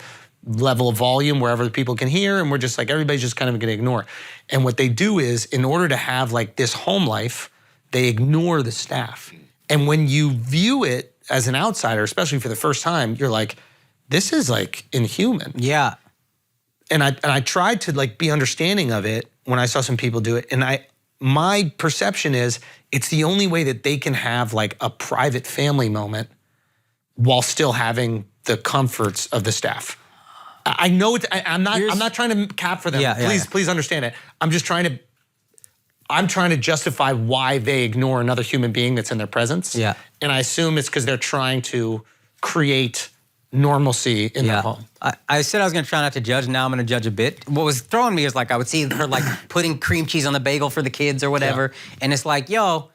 level of volume wherever people can hear, and we're just like, everybody's just kind of gonna ignore. And what they do is, in order to have, like, this home life, they ignore the staff. And when you view it as an outsider, especially for the first time, you're like, this is, like, inhuman. yeah. And I tried to, like, be understanding of it when I saw some people do it. And my perception is it's the only way that they can have, like, a private family moment while still having the comforts of the staff. I know it's, I'm not trying to cap for them. Yeah, Please understand it. I'm trying to justify why they ignore another human being that's in their presence. Yeah. And I assume it's because they're trying to create normalcy in their home. I said I was going to try not to judge. Now I'm going to judge a bit. What was throwing me is, like, I would see her, like, putting cream cheese on the bagel for the kids or whatever. And it's like, yo,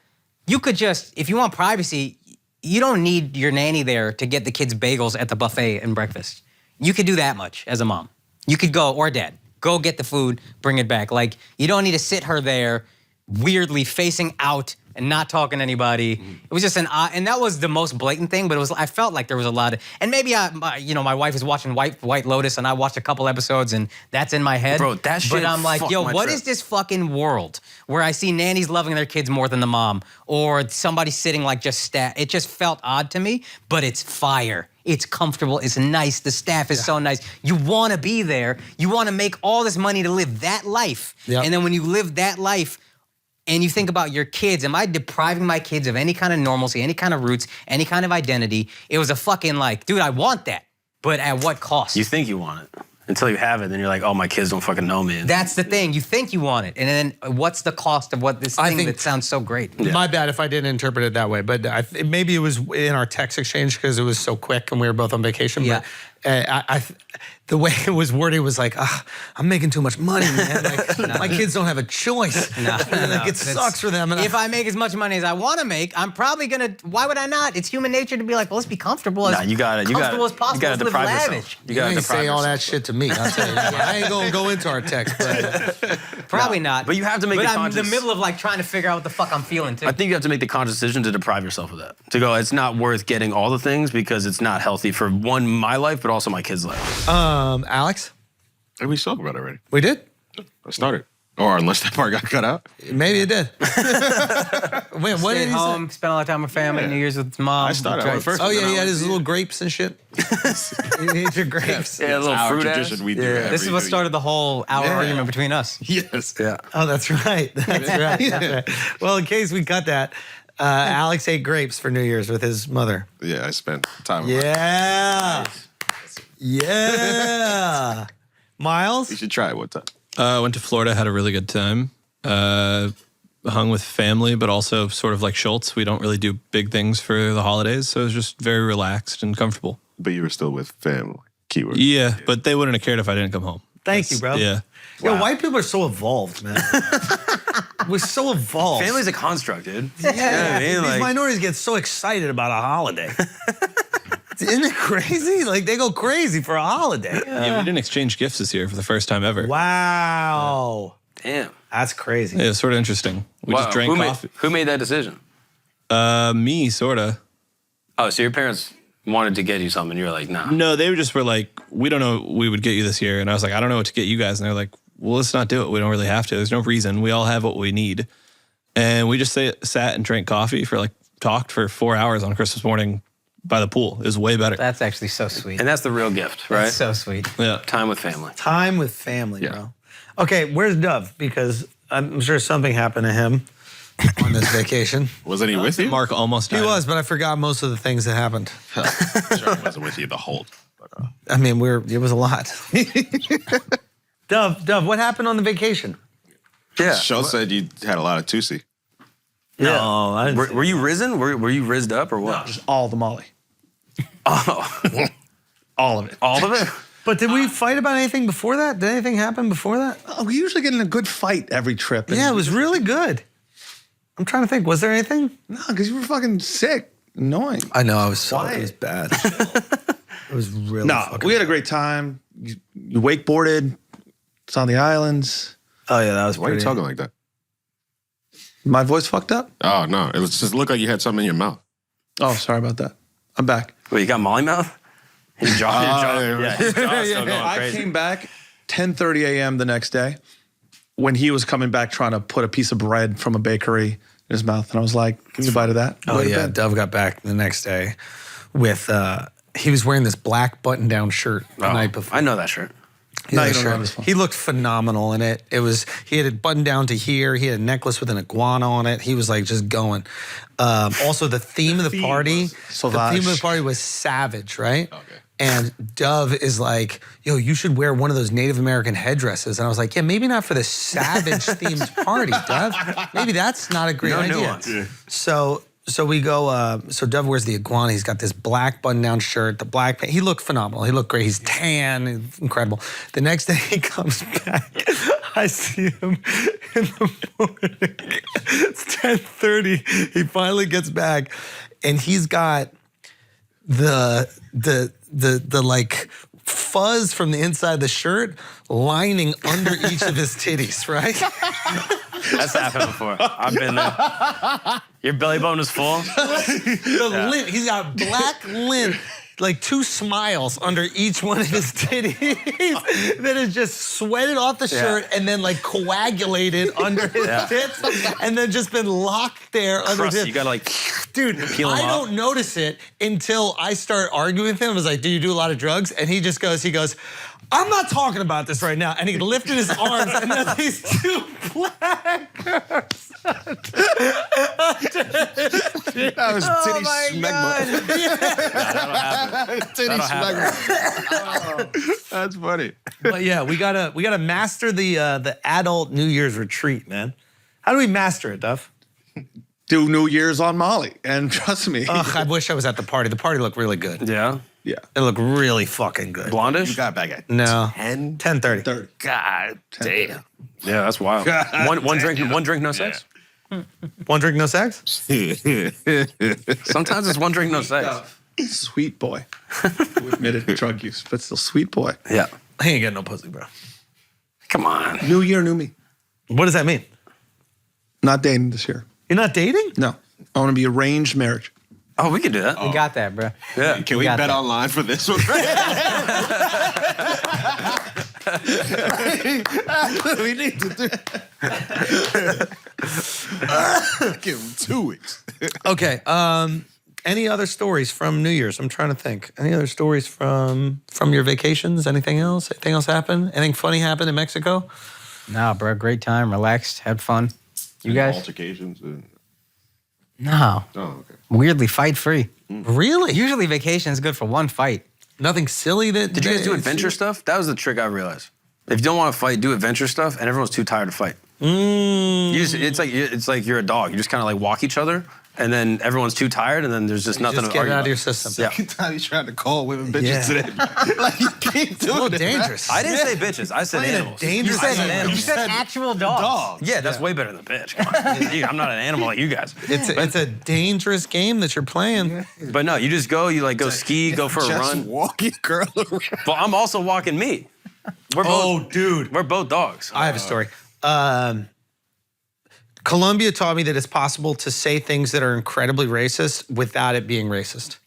you could just, if you want privacy, you don't need your nanny there to get the kids bagels at the buffet and breakfast. You could do that much as a mom. You could go, or dad, go get the food, bring it back. Like, you don't need to sit her there weirdly facing out and not talking to anybody. It was just an odd, and that was the most blatant thing, but I felt like there was a lot of, and maybe my wife is watching White Lotus and I watched a couple episodes and that's in my head. Bro, that shit But I'm like, fucked yo, my what trip. is this fucking world where I see nannies loving their kids more than the mom, or somebody sitting like just it just felt odd to me, but it's fire. It's comfortable, it's nice, the staff is so nice. You wanna be there, you wanna make all this money to live that life. Yep. And then when you live that life, and you think about your kids, am I depriving my kids of any kind of normalcy, any kind of roots, any kind of identity? It was a fucking like, dude, I want that, but at what cost? You think you want it until you have it, then you're like, oh, my kids don't fucking know me. That's the thing. You think you want it, and then what's the cost of what this I thing think- that sounds so great? My bad if I didn't interpret it that way, but maybe it was in our text exchange because it was so quick and we were both on vacation. Yeah. But the way it was worded was like, I'm making too much money, man. Like, my kids don't have a choice. Like, it sucks for them. And If I make as much money as I want to make, I'm probably gonna. Why would I not? It's human nature to be like, well, let's be comfortable as comfortable as possible. Let's live deprive lavish. yourself. You you gotta ain't deprive say all that yourself. shit to me. I'll tell you. I ain't gonna go into our text, but Probably not. But you have to make But the I'm in the conscious- middle of like trying to figure out what the fuck I'm feeling too. I think you have to make the conscious decision to deprive yourself of that. To go, it's not worth getting all the things because it's not healthy for one, my life, but also my kids' life. Alex, Hey, we spoke about it already. we did. I started. Or unless that part got cut out. Maybe it did. Wait, what Stayed did he say? home, spent a lot of time with family, New Year's with his mom. I started. I Right. went first. Oh but yeah, then he I had went- his little grapes and shit. He ate your grapes. Yeah, a little Our fruit tradition ass. we do. Yeah. every This is what New started the whole hour argument between us. Year. Yes. Yeah. Oh, that's right. That's right. That's right. Well, in case we cut that, Alex ate grapes for New Year's with his mother. Yeah, I spent time with my. Yeah. Yeah. Miles? You should try it one time. Went to Florida, had a really good time. Hung with family, but also sort of like Schultz. We don't really do big things for the holidays, so it was just very relaxed and comfortable. But you were still with family. Keyword. Yeah, but they wouldn't have cared if I didn't come home. Thank you, bro. Yeah. Yo, white people are so evolved, man. We're so evolved. Family's a construct, dude. Yeah, I mean, these like- minorities get so excited about a holiday. Isn't it crazy? Like, they go crazy for a holiday. Yeah, we didn't exchange gifts this year for the first time ever. Wow. Damn. That's crazy. Yeah, it was sort of interesting. We Wow. just drank coffee. Who made that decision? Me, sort of. Oh, so your parents wanted to get you something, and you were like, nah. No, they just were like, we don't know what we would get you this year. And I was like, I don't know what to get you guys. And they're like, well, let's not do it. We don't really have to. There's no reason. We all have what we need. And we just sat and drank coffee talked for 4 hours on Christmas morning by the pool. It was way better. That's actually so sweet. And that's the real gift, right? That's so sweet. Yeah. Time with family. Time with family, bro. Okay, where's Dove? Because I'm sure something happened to him on this vacation. Wasn't he with you? Mark almost died. He was, but I forgot most of the things that happened. Sure, he wasn't with you the whole. But, I mean, it was a lot. Dove, what happened on the vacation? Yeah. Show said you had a lot of Tusi. No, I didn't Were you risen? Were you rizzed up or what? Just all the Molly. Oh. All of it. All of it? But did we fight about anything before that? Did anything happen before that? Oh, we usually get in a good fight every trip. and- Yeah, it was really good. I'm trying to think. Was there anything? No, because you were fucking sick. Annoying. I know. I was so. Why? It was bad. It was really. No, fucking we had a great time. You wakeboarded. It's on the islands. Oh yeah, that was. Why are you pretty- talking like that? My voice fucked up? Oh no, it was just looked like you had something in your mouth. Oh, sorry about that. I'm back. Wait, you got Molly mouth? His jaw, yeah. his jaw's still going I crazy. came back 10:30 a.m. the next day when he was coming back trying to put a piece of bread from a bakery in his mouth. And I was like, give me a bite of that. Oh Go to yeah, bed. Dove got back the next day with. He was wearing this black button-down shirt the Oh, night before. I know that shirt. No, Yeah, you don't sure. know this one. He looked phenomenal in it. He had it buttoned down to here. He had a necklace with an iguana on it. He was like just going. Also, the theme of the party, Sauvage. the theme of the party was savage, right? Okay. And Dove is like, yo, you should wear one of those Native American headdresses. And I was like, yeah, maybe not for the savage themed party, Dove. Maybe that's not a great No idea. nuance. Yeah. So we go, so Dove wears the iguana. He's got this black button-down shirt, the black pants. He looked phenomenal. He looked great. He's tan, incredible. The next day he comes back. I see him in the morning. It's 10:30. He finally gets back. and he's got the like fuzz from the inside of the shirt lining under each of his titties, right? That's happened before. I've been there. Your belly button is full. The lint, he's got black lint, like 2 smiles under each one of his titties that is just sweated off the shirt and then like coagulated under his tits and then just been locked there under his. You gotta like, dude, I don't notice it until I start arguing with him. I was like, do you do a lot of drugs? And he goes, I'm not talking about this right now. And he lifted his arms and then these 2 black girls. That was titty smegma. Titty smegma. That's funny. But yeah, we gotta master the adult New Year's retreat, man. How do we master it, Duff? Do New Year's on Molly, and trust me. Ugh, I wish I was at the party. The party looked really good. yeah. Yeah. It looked really fucking good. Blondish? You got back at No. 10:30. 10:30. God damn. Yeah, that's wild. One drink, no sex? One drink, no sex? Sometimes it's one drink, no sex. Sweet boy. Who admitted drug use, but still sweet boy. Yeah. I ain't getting no pussy, bro. Come on. New year, new me. What does that mean? Not dating this year. You're not dating? No. I want to be arranged marriage. Oh, we can do that. We got that, bro. Yeah. Can we got bet that. online for this one? We need to do. Give him 2 weeks. Okay. Any other stories from New Year's? I'm trying to think. Any other stories from your vacations? Anything else? Anything else happen? Anything funny happened in Mexico? Nah, bro. Great time. Relaxed. Had fun. You guys? Altercations. No. Oh, okay. Weirdly fight free. Really? Usually vacation is good for one fight. Nothing silly that. Did you guys do adventure stuff? That was the trick I realized. If you don't want to fight, do adventure stuff, and everyone's too tired to fight. It's like you're a dog. You just kind of like walk each other, and then everyone's too tired, and then there's just nothing Just to get it argue out about. of your system. Yeah. Every time you tried to call women bitches Yeah. today. Like, you can't do A little it. dangerous. I didn't say bitches. I said animals. dangerous I said animal. animals. You said actual dogs. Dog. Yeah, that's way better than bitch. Come on. Dude, I'm not an animal like you guys. It's a dangerous game that you're playing. But no, you just go, you like go ski, go for a Just run. walk your girl around. But I'm also walking me. We're both, dude. we're both dogs. I have a story. Colombia taught me that it's possible to say things that are incredibly racist without it being racist.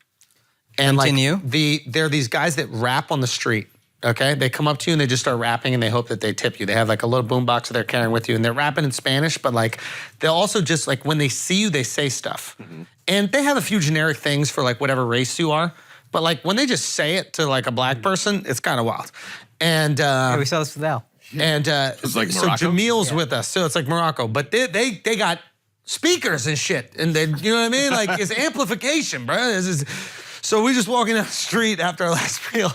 And Continue. like there are these guys that rap on the street. Okay, they come up to you and they just start rapping and they hope that they tip you. They have like a little boombox that they're carrying with you and they're rapping in Spanish, but like they'll also just like when they see you, they say stuff. And they have a few generic things for like whatever race you are. But like when they just say it to like a black person, it's kind of wild. And Yeah, we saw this with Al. and like so Morocco? Jamil's with us, so it's like Morocco. But they got speakers and shit, and they, you know what I mean? Like it's amplification, bro. So we just walking down the street after our last meal,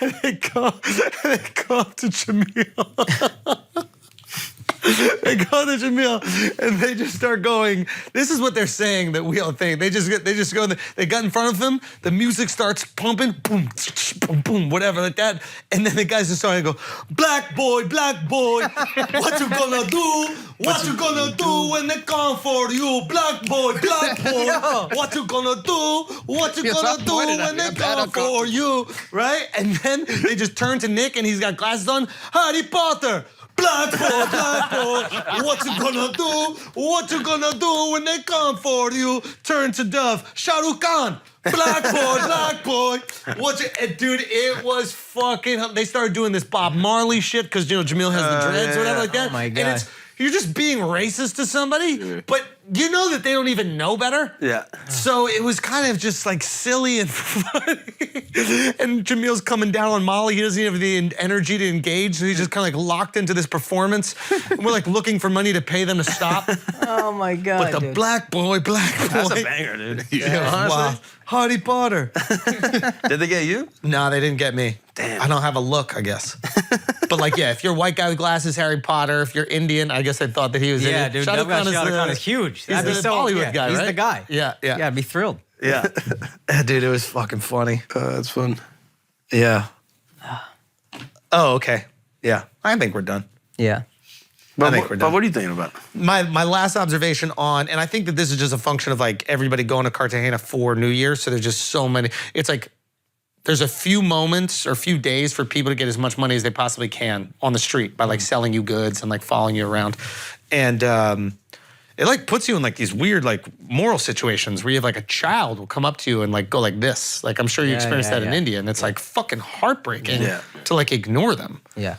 and they go up to Jamil. They go to Jamil and they just start going. This is what they're saying that we don't think. They just go. They got in front of him. The music starts pumping, boom, boom, boom, whatever like that. And then the guys just starting to go, black boy, what you gonna do? What you gonna do when they come for you? Black boy, what you gonna do? What you gonna do when they come for you? Right? And then they just turn to Nick and he's got glasses on. Harry Potter. Black boy, what you gonna do? What you gonna do when they come for you? Turn to Dove, Shah Rukh Khan. Black boy, dude, it was fucking, they started doing this Bob Marley shit, because, you know, Jamil has the dreads or whatever like that. Oh my God. And you're just being racist to somebody, but you know that they don't even know better. Yeah. So it was kind of just like silly and funny. And Jamil's coming down on Molly. He doesn't even have the energy to engage. So he's just kind of like locked into this performance. And we're like looking for money to pay them to stop. Oh my God. But the black boy. That's a banger, dude. Yeah, Honestly. wow. Harry Potter. Did they get you? No, they didn't get me. Damn. I don't have a look, I guess. But like, yeah, if you're white guy with glasses, Harry Potter. If you're Indian, I guess I thought that he was Yeah, Indian. dude, Shah Rukh Shah Khan Rukh Khan is huge. He's That'd be the so Bollywood guy, He's right? the guy. Yeah. Yeah, I'd be thrilled. Yeah. Dude, it was fucking funny. That's fun. Yeah. Oh, okay. Yeah. I think we're done. Yeah. But But what are you thinking about? my last observation on, and I think that this is just a function of like everybody going to Cartagena for New Year's. So there's just so many. It's like there's a few moments or a few days for people to get as much money as they possibly can on the street by like selling you goods and like following you around, and it like puts you in like these weird like moral situations where you have like a child will come up to you and like go like this. Like I'm sure you experienced that in India, and it's like fucking heartbreaking to like ignore them. Yeah.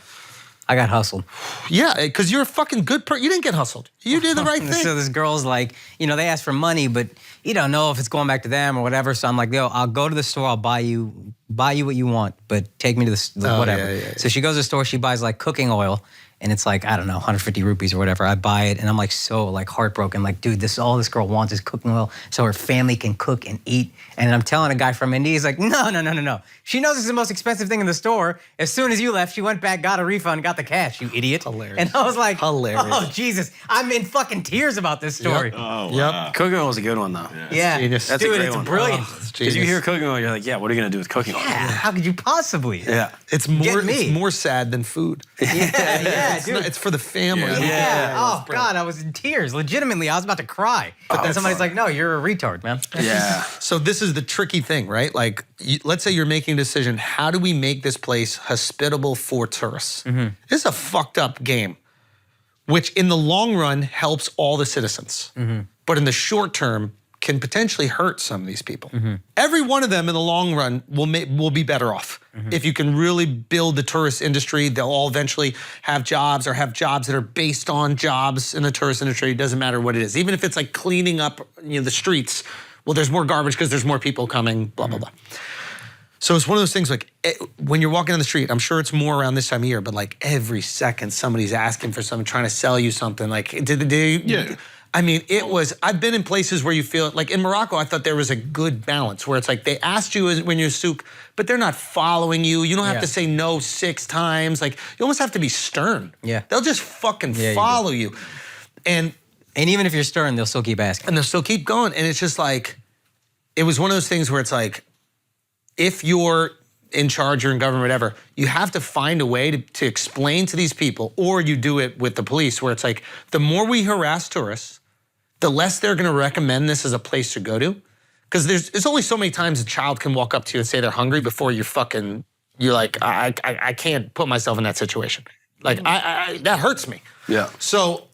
I got hustled. Yeah, because you're a fucking good person. You didn't get hustled. You did the right thing. So this girl's like, they ask for money, but you don't know if it's going back to them or whatever. So I'm like, yo, I'll go to the store. I'll buy you what you want, but take me to the whatever. Yeah. So she goes to the store. She buys like cooking oil. And it's like, I don't know, 150 rupees or whatever. I buy it and I'm like so like heartbroken. Like, dude, all this girl wants is cooking oil so her family can cook and eat. And I'm telling a guy from India, he's like, no. She knows it's the most expensive thing in the store. As soon as you left, she went back, got a refund, got the cash, you idiot. Hilarious. And I was like, Hilarious. oh, Jesus. I'm in fucking tears about this story. Oh, wow. Cooking oil is a good one, though. Yeah. genius. That's a Dude, great it's one. brilliant. Because you hear cooking oil, you're like, yeah, what are you going to do with cooking oil? Yeah, how could you possibly? Yeah. It's more sad than food. Yeah, dude. It's for the family. Yeah. Oh, God, I was in tears. Legitimately, I was about to cry. But then somebody's like, no, you're a retard, man. Yeah. So this is the tricky thing, right? Like, let's say you're making a decision. How do we make this place hospitable for tourists? This is a fucked up game, which in the long run helps all the citizens. But in the short term, can potentially hurt some of these people. Every one of them in the long run will be better off. If you can really build the tourist industry, they'll all eventually have jobs or have jobs that are based on jobs in the tourist industry. It doesn't matter what it is. Even if it's like cleaning up the streets, well, there's more garbage because there's more people coming, blah, blah, blah. So it's one of those things like when you're walking down the street, I'm sure it's more around this time of year, but like every second somebody's asking for something, trying to sell you something. Like, I mean, I've been in places where you feel, like in Morocco, I thought there was a good balance where it's like they asked you when you're souk, but they're not following you. You don't have to say no 6 times. Like, you almost have to be stern. Yeah. They'll just fucking follow you. And even if you're stern, they'll still keep asking. And they'll still keep going. And it's just like, it was one of those things where it's like, if you're in charge or in government, whatever, you have to find a way to explain to these people, or you do it with the police, where it's like, the more we harass tourists, the less they're gonna recommend this as a place to go to. Because there's only so many times a child can walk up to you and say they're hungry before you're like, I can't put myself in that situation. Like, that hurts me. Yeah. So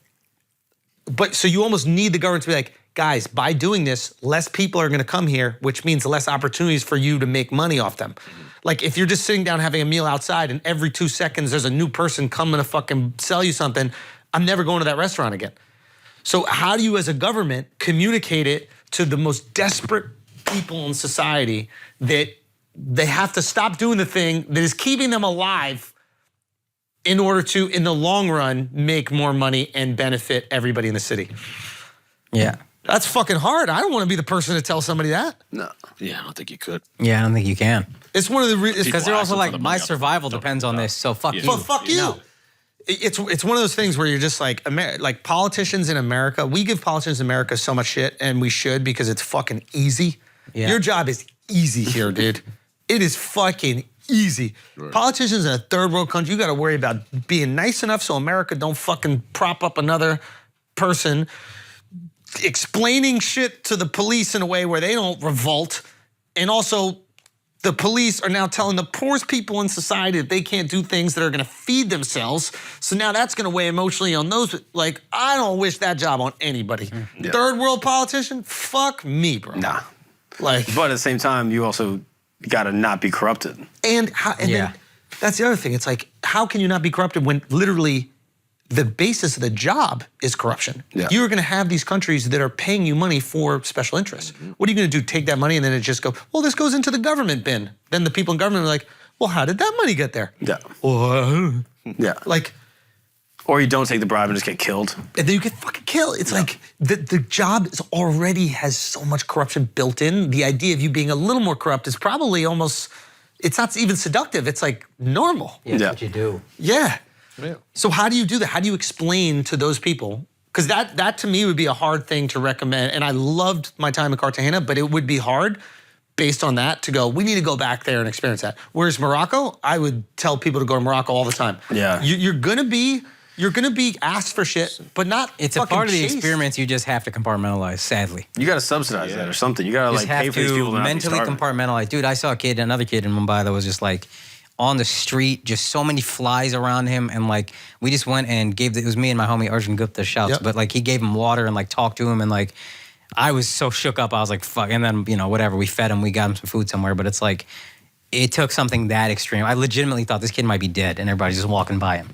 you almost need the government to be like, guys, by doing this, less people are gonna come here, which means less opportunities for you to make money off them. Like, if you're just sitting down having a meal outside and every 2 seconds there's a new person coming to fucking sell you something, I'm never going to that restaurant again. So how do you as a government communicate it to the most desperate people in society that they have to stop doing the thing that is keeping them alive in order to, in the long run, make more money and benefit everybody in the city? Yeah. That's fucking hard. I don't want to be the person to tell somebody that. No. Yeah, I don't think you could. Yeah, I don't think you can. It's one of the Because they're People also asking for like, the my money up survival front. depends on this, so fuck you. Well, fuck you. No. It's one of those things where you're just like politicians in America. We give politicians in America so much shit, and we should, because it's fucking easy. Yeah. Your job is easy here, dude. It is fucking easy. Right. Politicians in a third world country, you got to worry about being nice enough so America don't fucking prop up another person, explaining shit to the police in a way where they don't revolt, and also the police are now telling the poorest people in society that they can't do things that are gonna feed themselves. So now that's gonna weigh emotionally on those. Like, I don't wish that job on anybody. Yeah. Third world politician, fuck me, bro. Nah. Like, But at the same time, you also gotta not be corrupted. and then that's the other thing. It's like, how can you not be corrupted when literally the basis of the job is corruption? Yeah. You're gonna have these countries that are paying you money for special interests. What are you gonna do, take that money and then it just go, well, this goes into the government bin. Then the people in government are like, well, how did that money get there? Yeah. Yeah. Like, Or you don't take the bribe and just get killed. and then you get fucking killed. It's like, the job already has so much corruption built in. The idea of you being a little more corrupt is probably almost, it's not even seductive, it's like normal. Yeah, that's Yeah. what you do. Yeah. So how do you do that? How do you explain to those people? Because that to me would be a hard thing to recommend. And I loved my time in Cartagena, but it would be hard based on that to go, we need to go back there and experience that. Whereas Morocco, I would tell people to go to Morocco all the time. Yeah. You're gonna be You're gonna be asked for shit, but not. It's a fucking part of the chased. experiments you just have to compartmentalize, sadly. You got to subsidize that or something. You got to Just like pay have for these to people to not be mentally starving. compartmentalize. Dude, I saw another kid in Mumbai that was just like on the street, just so many flies around him. And like, we just went and it was me and my homie Arjun Gupta, shouts, Yep. but like he gave him water and like talked to him. And like, I was so shook up. I was like, fuck. And then, whatever, we fed him, we got him some food somewhere. But it's like, it took something that extreme. I legitimately thought this kid might be dead and everybody's just walking by him.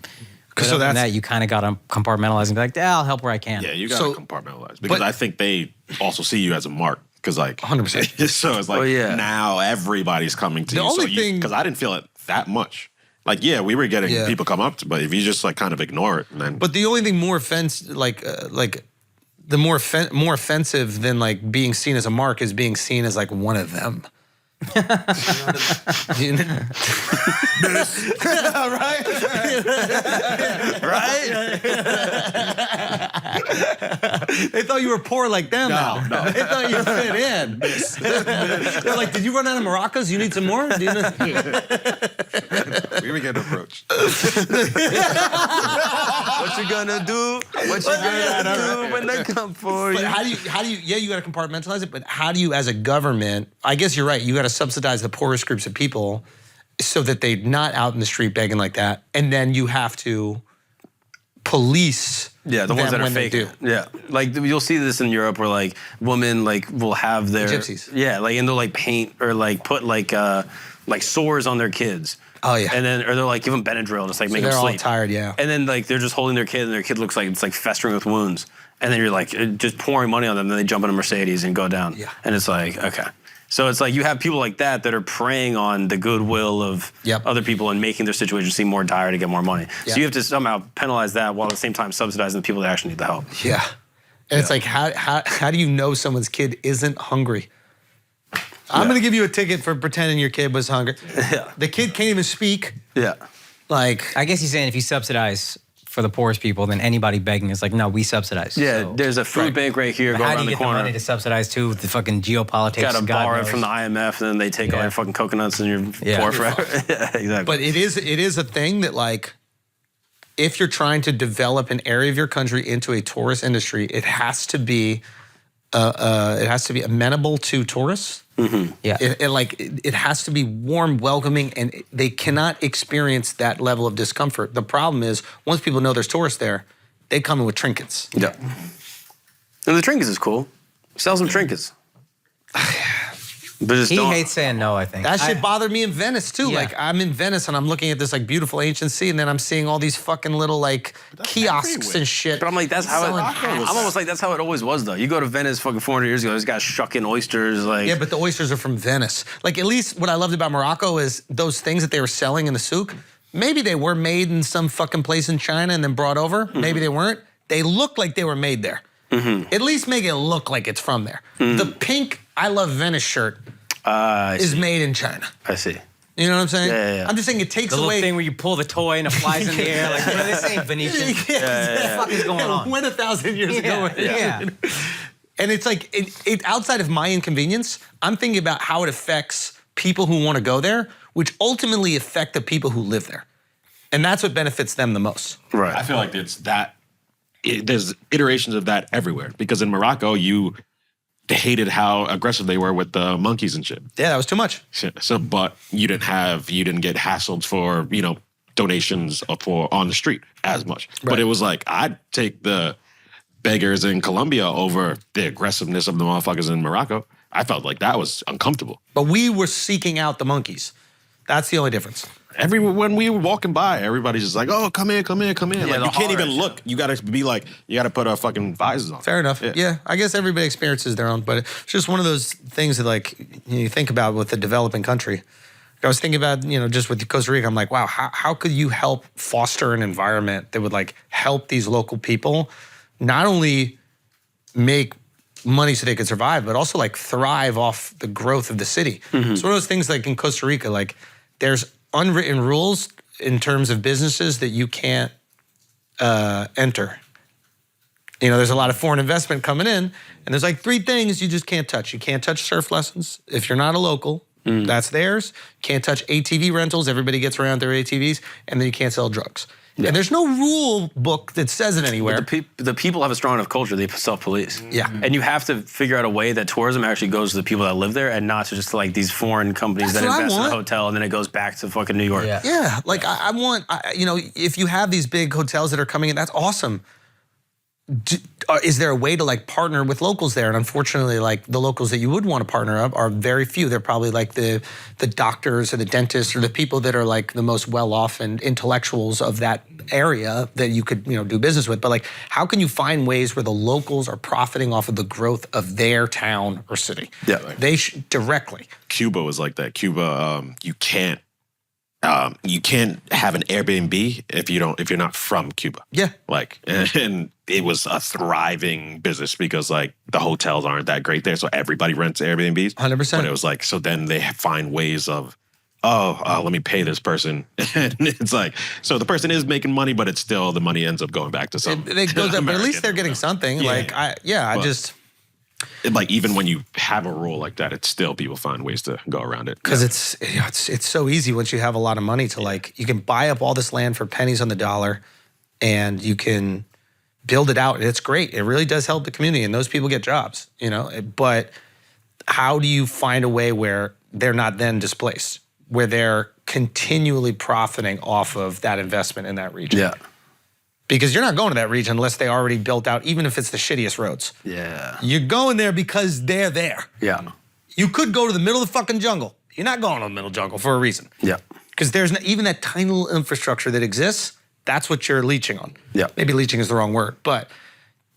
But So other than that's- that, you kind of got to compartmentalize and be like, I'll help where I can. Yeah, you got So- to compartmentalize because but- I think they also see you as a mark. Because like 100%. So it's like Oh, yeah. now everybody's coming to The you. only thing- Because I didn't feel it that much. Like we were getting Yeah. people come up to, but if you just like kind of ignore it, and then But the only thing more more offensive than like being seen as a mark is being seen as like one of them. You know? Right? They thought you were poor like them. No, now. no. They thought you fit in. They're like, did you run out of maracas? You need some more? Do you know? we were getting approached. What you gonna do? What you gonna do when they come for But you? how do you, yeah, you got to compartmentalize it, but how do you, as a government, I guess you're right, you got to subsidize the poorest groups of people so that they're not out in the street begging like that, and then you have to police Yeah, the ones them that are when they fake. do. Yeah, like you'll see this in Europe where like women like will have their Gypsies. Yeah, like and they'll like paint or like put like sores on their kids. Oh, yeah. And then or they'll like give them Benadryl and just like make They're them all sleep. tired, yeah. And then like they're just holding their kid and their kid looks like it's like festering with wounds. And then you're like just pouring money on them. Then they jump in a Mercedes and go down. Yeah. And it's like okay. So it's like you have people like that are preying on the goodwill of Yep. other people and making their situation seem more dire to get more money. Yeah. So you have to somehow penalize that while at the same time subsidizing the people that actually need the help. Yeah. And it's like, how do you know someone's kid isn't hungry? I'm going to give you a ticket for pretending your kid was hungry. Yeah. The kid can't even speak. Yeah. Like, I guess he's saying if you subsidize for the poorest people, then anybody begging is like, no, we subsidize. Yeah, So- there's a food bank right here. But Go how do around you the get the money corner. to subsidize too? With the fucking geopolitics. Got to God borrow it knows. from the IMF, and then they take all Yeah. your fucking coconuts and you're Yeah. poor forever. Yeah, exactly. but it is a thing that like, if you're trying to develop an area of your country into a tourist industry, it has to be amenable to tourists. Yeah. It has to be warm, welcoming, and they cannot experience that level of discomfort. The problem is, once people know there's tourists there, they come in with trinkets. yeah. And the trinkets is cool. Sell some trinkets. But just He don't. hates saying no, I think. That shit bothered me in Venice too. Yeah. Like I'm in Venice and I'm looking at this like beautiful ancient sea, and then I'm seeing all these fucking little like kiosks everywhere. and shit. But I'm like, that's how it. Selling I'm almost like that's how it always was though. You go to Venice fucking 400 years ago. This guy's shucking oysters like. Yeah, but the oysters are from Venice. Like at least what I loved about Morocco is those things that they were selling in the souk. Maybe they were made in some fucking place in China and then brought over. Maybe they weren't. They looked like they were made there. At least make it look like it's from there. The pink I love Venice shirt is made in China. I see. You know what I'm saying? Yeah. I'm just saying it takes the little away. thing where you pull the toy and it flies in the air. Like, well, this ain't Venetian. What the fuck is going on? Went 1,000 years ago. Yeah. And it's like, it outside of my inconvenience, I'm thinking about how it affects people who want to go there, which ultimately affect the people who live there. And that's what benefits them the most. Right. I feel like it's that. There's iterations of that everywhere because in Morocco they hated how aggressive they were with the monkeys and shit. Yeah, that was too much. So, but you didn't get hassled for donations for on the street as much. Right. But it was like I'd take the beggars in Colombia over the aggressiveness of the motherfuckers in Morocco. I felt like that was uncomfortable. But we were seeking out the monkeys. That's the only difference. When we were walking by, everybody's just like, "Oh, come in, come in, come in!" Yeah, like they'll you can't holler even at you. look. You gotta be like, you gotta put fucking visors on. Fair enough. Yeah, I guess everybody experiences their own, but it's just one of those things that like you think about with a developing country. I was thinking about, just with Costa Rica, I'm like, wow, how could you help foster an environment that would like help these local people not only make money so they could survive, but also like thrive off the growth of the city. It's one of those things like in Costa Rica, like there's unwritten rules in terms of businesses that you can't enter. There's a lot of foreign investment coming in, and there's like 3 things you just can't touch. You can't touch surf lessons if you're not a local. That's theirs. Can't touch ATV rentals. Everybody gets around their ATVs. And then you can't sell drugs. Yeah. And there's no rule book that says it anywhere. But the people have a strong enough culture, they self-police. Yeah. And you have to figure out a way that tourism actually goes to the people that live there and not to just like these foreign companies that invest in a hotel and then it goes back to fucking New York. Yeah. Like I want, you know, if you have these big hotels that are coming in, that's awesome. Is there a way to like partner with locals there? And unfortunately, like the locals that you would want to partner up are very few. They're probably like the doctors or the dentists or the people that are like the most well-off and intellectuals of that area that you could, you know, do business with. But like, how can you find ways where the locals are profiting off of the growth of their town or city? Yeah, they directly. Cuba was like that. Cuba, you can't have an Airbnb if you're not from Cuba. Yeah. Like, and it was a thriving business because like the hotels aren't that great there, so everybody rents Airbnbs. 100%. But it was like, so then they find ways of, let me pay this person. And it's like, so the person is making money, but it's still, the money ends up going back to some. It goes up, but at least they're getting something. Yeah. Like, I just. Like even when you have a rule like that, it's still people find ways to go around it. Because it's so easy once you have a lot of money to like, you can buy up all this land for pennies on the dollar and you can build it out. And it's great. It really does help the community and those people get jobs, you know, but how do you find a way where they're not then displaced, where they're continually profiting off of that investment in that region? Yeah. Because you're not going to that region unless they already built out, even if it's the shittiest roads. Yeah. You're going there because they're there. Yeah. You could go to the middle of the fucking jungle. You're not going to the middle jungle for a reason. Yeah. Because there's not, even that tiny little infrastructure that exists, that's what you're leeching on. Yeah. Maybe leeching is the wrong word, but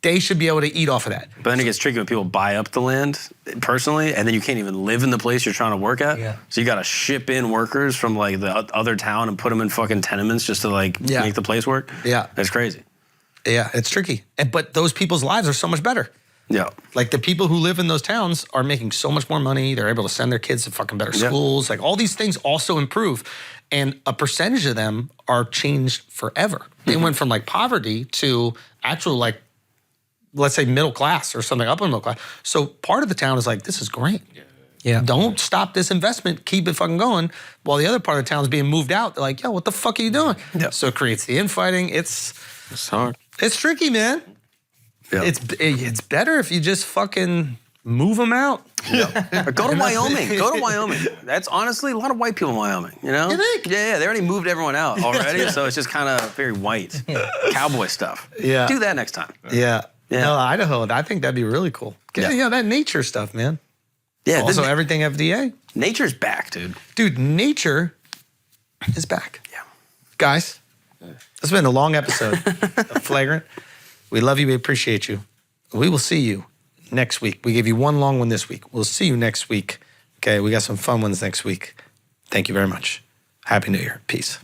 they should be able to eat off of that. But then it gets tricky when people buy up the land personally, and then you can't even live in the place you're trying to work at. Yeah. So you got to ship in workers from like the other town and put them in fucking tenements just to like make the place work. Yeah. That's crazy. Yeah, it's tricky. But those people's lives are so much better. Yeah. Like the people who live in those towns are making so much more money. They're able to send their kids to fucking better schools. Like all these things also improve. And a percentage of them are changed forever. They went from like poverty to actual like, let's say middle class or something, upper middle class. So part of the town is like, this is great. Yeah. Don't stop this investment. Keep it fucking going. While the other part of the town is being moved out. They're like, yo, what the fuck are you doing? Yeah. So it creates the infighting. It's hard. It's tricky, man. Yeah. It's better if you just fucking move them out. Yeah. Go to Wyoming. Go to Wyoming. That's honestly a lot of white people in Wyoming, you know? You think? Yeah, they already moved everyone out already, so it's just kind of very white. Cowboy stuff. Yeah. Do that next time. Yeah. Yeah. No, Idaho, I think that'd be really cool. Yeah. You know, that nature stuff, man. Yeah. Also, everything FDA. Nature's back, dude. Dude, nature is back. Yeah. Guys, this has been a long episode of Flagrant. We love you. We appreciate you. We will see you next week. We gave you one long one this week. We'll see you next week. Okay, we got some fun ones next week. Thank you very much. Happy New Year. Peace.